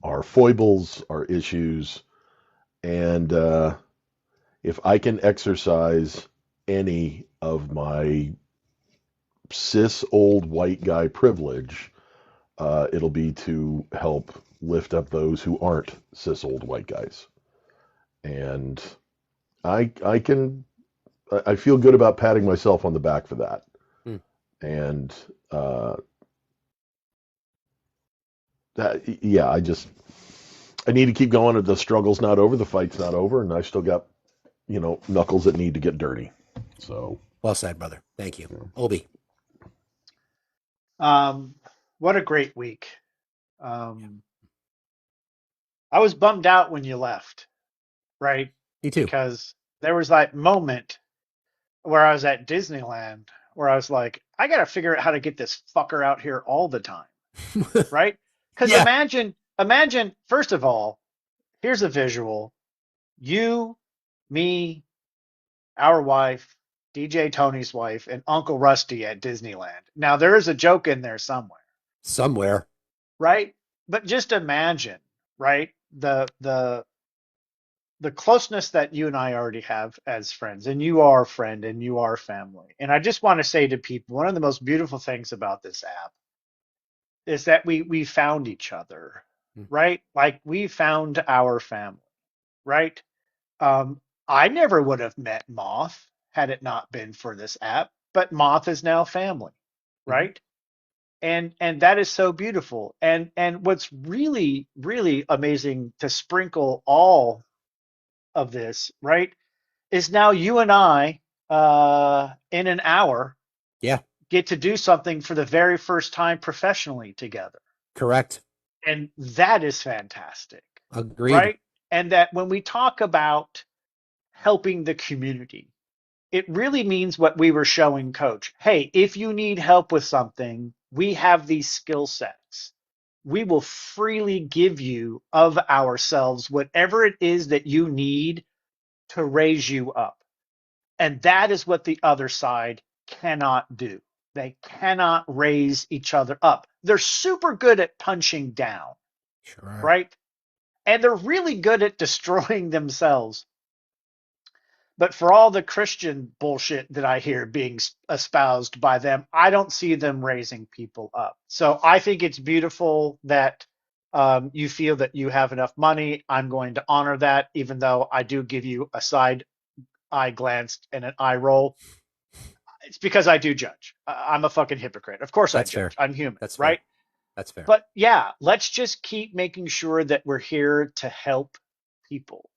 our foibles, our issues, and if I can exercise any of my cis old white guy privilege, it'll be to help lift up those who aren't cis old white guys. And I feel good about patting myself on the back for that. And Yeah, I need to keep going. The struggle's not over, the fight's not over, and I still got, knuckles that need to get dirty. So well said, brother. Thank you, Obi. What a great week. I was bummed out when you left, right? Me too. Because there was that moment where I was at Disneyland where I was like, I got to figure out how to get this fucker out here all the time, right? Because Yeah. imagine, first of all, here's a visual. You, me, our wife, DJ Tony's wife, and Uncle Rusty at Disneyland. Now, there is a joke in there somewhere, right? But just imagine, right? The closeness that you and I already have as friends, and you are a friend and you are family. And I just want to say to people, one of the most beautiful things about this app is that we found each other, right? Like we found our family, right? I never would have met Moth had it not been for this app, but Moth is now family, right? And that is so beautiful. And what's really, really amazing to sprinkle all of this, right, is now you and I, in an hour, Yeah. get to do something for the very first time professionally together. Correct. And that is fantastic, Agreed. right? And that when we talk about helping the community, it really means what we were showing Coach. Hey, if you need help with something, we have these skill sets. We will freely give you of ourselves whatever it is that you need to raise you up. And that is what the other side cannot do. They cannot raise each other up. They're super good at punching down, Sure. right? And they're really good at destroying themselves. But for all the Christian bullshit that I hear being espoused by them, I don't see them raising people up. So I think it's beautiful that you feel that you have enough money. I'm going to honor that, even though I do give you a side eye glance and an eye roll. It's because I do judge. I'm a fucking hypocrite. Of course I That's judge. fair. I'm human, That's right? fair. That's fair. But yeah, let's just keep making sure that we're here to help people,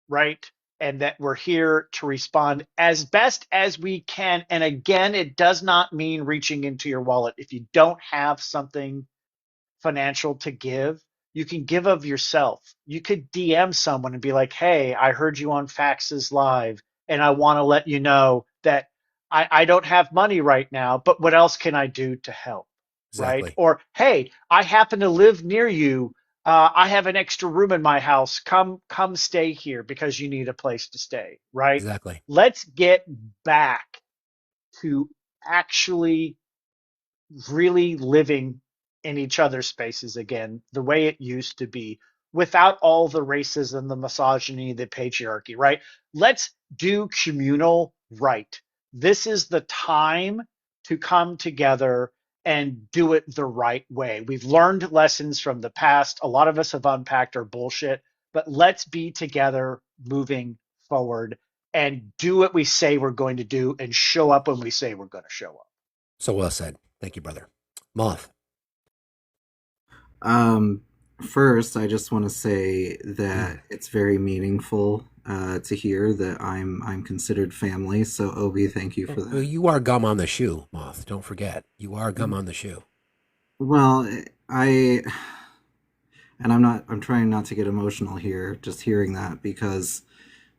right? And that we're here to respond as best as we can. And again, it does not mean reaching into your wallet. If you don't have something financial to give, you can give of yourself. You could DM someone and be like, hey, I heard you on Faxes Live, and I want to let you know that I don't have money right now, but what else can I do to help? Right? Exactly. Or, hey, I happen to live near you. I have an extra room in my house. Come stay here because you need a place to stay. Right? Exactly. Let's get back to actually really living in each other's spaces again, the way it used to be, without all the racism, the misogyny, the patriarchy, right? Let's do communal right. This is the time to come together and do it the right way. We've learned lessons from the past. A lot of us have unpacked our bullshit, but let's be together moving forward and do what we say we're going to do and show up when we say we're going to show up. So well said. Thank you, brother. Moth. First, I just want to say that it's very meaningful to hear that I'm considered family. So Obi, thank you for that. You are gum on the shoe, Moth. Don't forget. You are gum on the shoe. Well, I'm trying not to get emotional here just hearing that because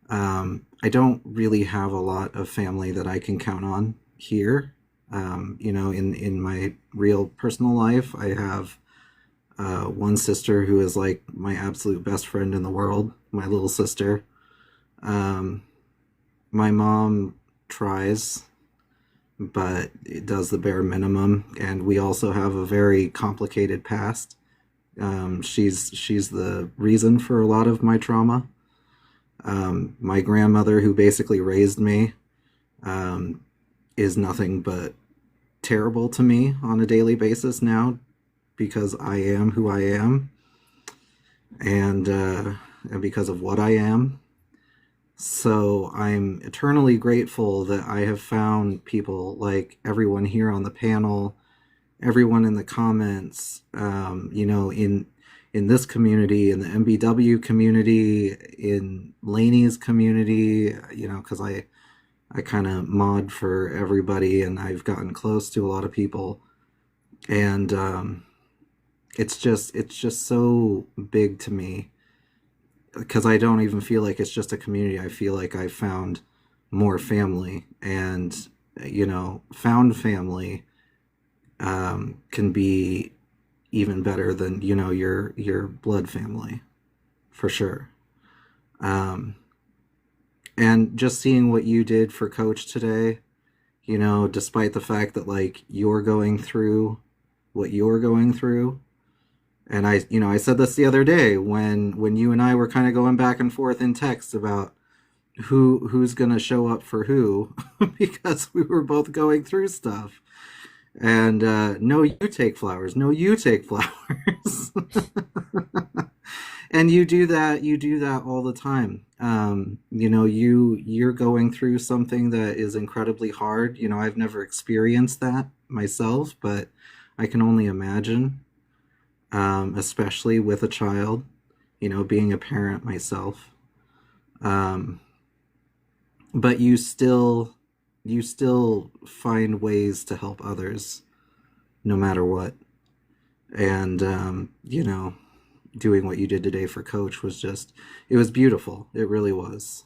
I don't really have a lot of family that I can count on here. In my real personal life, I have one sister who is like my absolute best friend in the world, my little sister. My mom tries, but it does the bare minimum, and we also have a very complicated past. She's the reason for a lot of my trauma. My grandmother, who basically raised me, is nothing but terrible to me on a daily basis now because I am who I am and because of what I am. So I'm eternally grateful that I have found people like everyone here on the panel, everyone in the comments, in in this community, in the MBW community, in Laney's community, you know, because I kind of mod for everybody, and I've gotten close to a lot of people, and it's just so big to me, because I don't even feel like it's just a community. I feel like I found more family, and you know, found family can be even better than, you know, your blood family, for sure. And just seeing what you did for Coach today, you know, despite the fact that like you're going through what you're going through. And I said this the other day when you and I were kind of going back and forth in text about who's going to show up for who, because we were both going through stuff. And no, you take flowers. No, you take flowers. And you do that all the time. You know, you're going through something that is incredibly hard. You know, I've never experienced that myself, but I can only imagine, especially with a child, you know, being a parent myself. But you still find ways to help others no matter what. And, you know, doing what you did today for Coach was it was beautiful. It really was.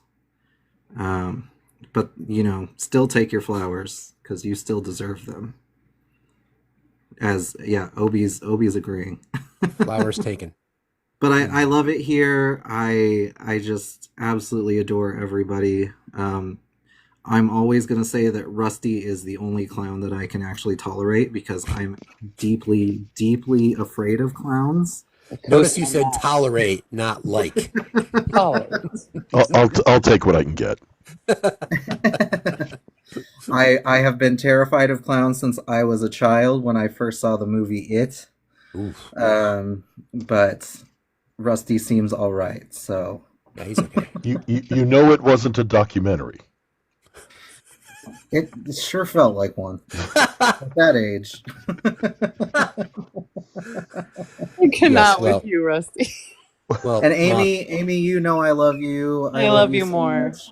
But, you know, still take your flowers, because you still deserve them. Obi's agreeing. Flowers taken. But I love it here. I just absolutely adore everybody. I'm always going to say that Rusty is the only clown that I can actually tolerate, because I'm deeply, deeply afraid of clowns. Notice you said tolerate, not like. Tolerate. I'll take what I can get. I have been terrified of clowns since I was a child when I first saw the movie It. Oof. But Rusty seems all right, so. Yeah, he's okay. You know it wasn't a documentary. It sure felt like one at that age. I cannot with you, Rusty. Well, and Amy, you know I love you. I love you so more. Much.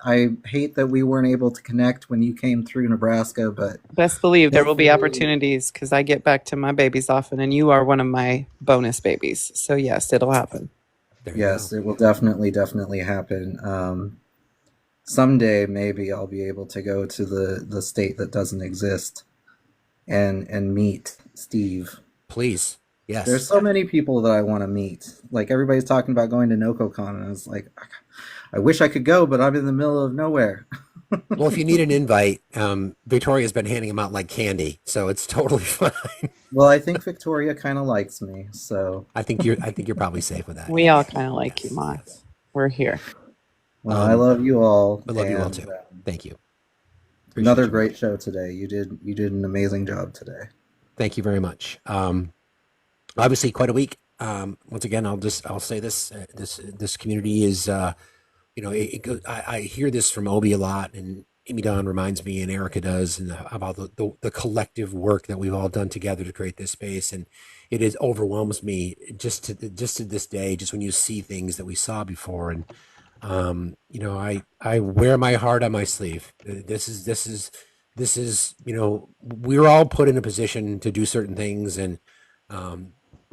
I hate that we weren't able to connect when you came through Nebraska, but Best believe there will be opportunities, because I get back to my babies often, and you are one of my bonus babies. So yes, it'll happen. Yes, it will definitely happen. Someday maybe I'll be able to go to the state that doesn't exist and meet Steve. Please. Yes. There's so many people that I want to meet. Like, everybody's talking about going to NocoCon, and I was like, I wish I could go, but I'm in the middle of nowhere. Well, if you need an invite, Victoria's been handing them out like candy, so it's totally fine. Well, I think Victoria kind of likes me, so I think you're probably safe with that. We all kind of like you, Ma. We're here. Well, I love you all. I love you all too. Thank you. Another great show today. You did an amazing job today. Thank you very much. Obviously, quite a week. Once again, I'll say this: this community is, you know, I hear this from Obi a lot, and Amy Dawn reminds me, and Erica does, and about the collective work that we've all done together to create this space, and it overwhelms me just to this day, just when you see things that we saw before, and you know, I wear my heart on my sleeve. This is, you know, we're all put in a position to do certain things, and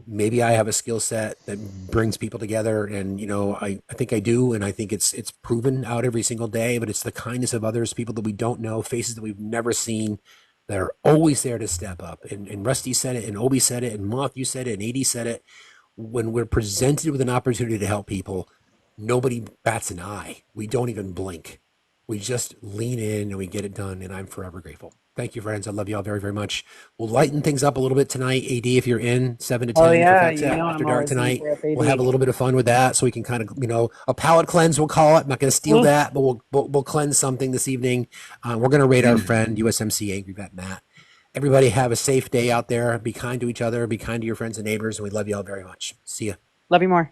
maybe I have a skill set that brings people together, and you know, I think I do, and I think it's proven out every single day. But it's the kindness of others, people that we don't know, faces that we've never seen, that are always there to step up. And Rusty said it, and Obi said it, and Moth, you said it, and AD said it. When we're presented with an opportunity to help people, nobody bats an eye. We don't even blink. We just lean in and we get it done, and I'm forever grateful. Thank you, friends. I love you all very, very much. We'll lighten things up a little bit tonight. AD, if you're in, 7 to 10 Oh yeah, for Facts you know After I'm Dark always tonight. in for We'll have a little bit of fun with that, so we can kind of, you know, a palate cleanse, we'll call it. I'm not going to steal that, but we'll cleanse something this evening. We're going to rate our friend, USMC Angry Vet Matt. Everybody have a safe day out there. Be kind to each other. Be kind to your friends and neighbors, and we love you all very much. See ya. Love you more.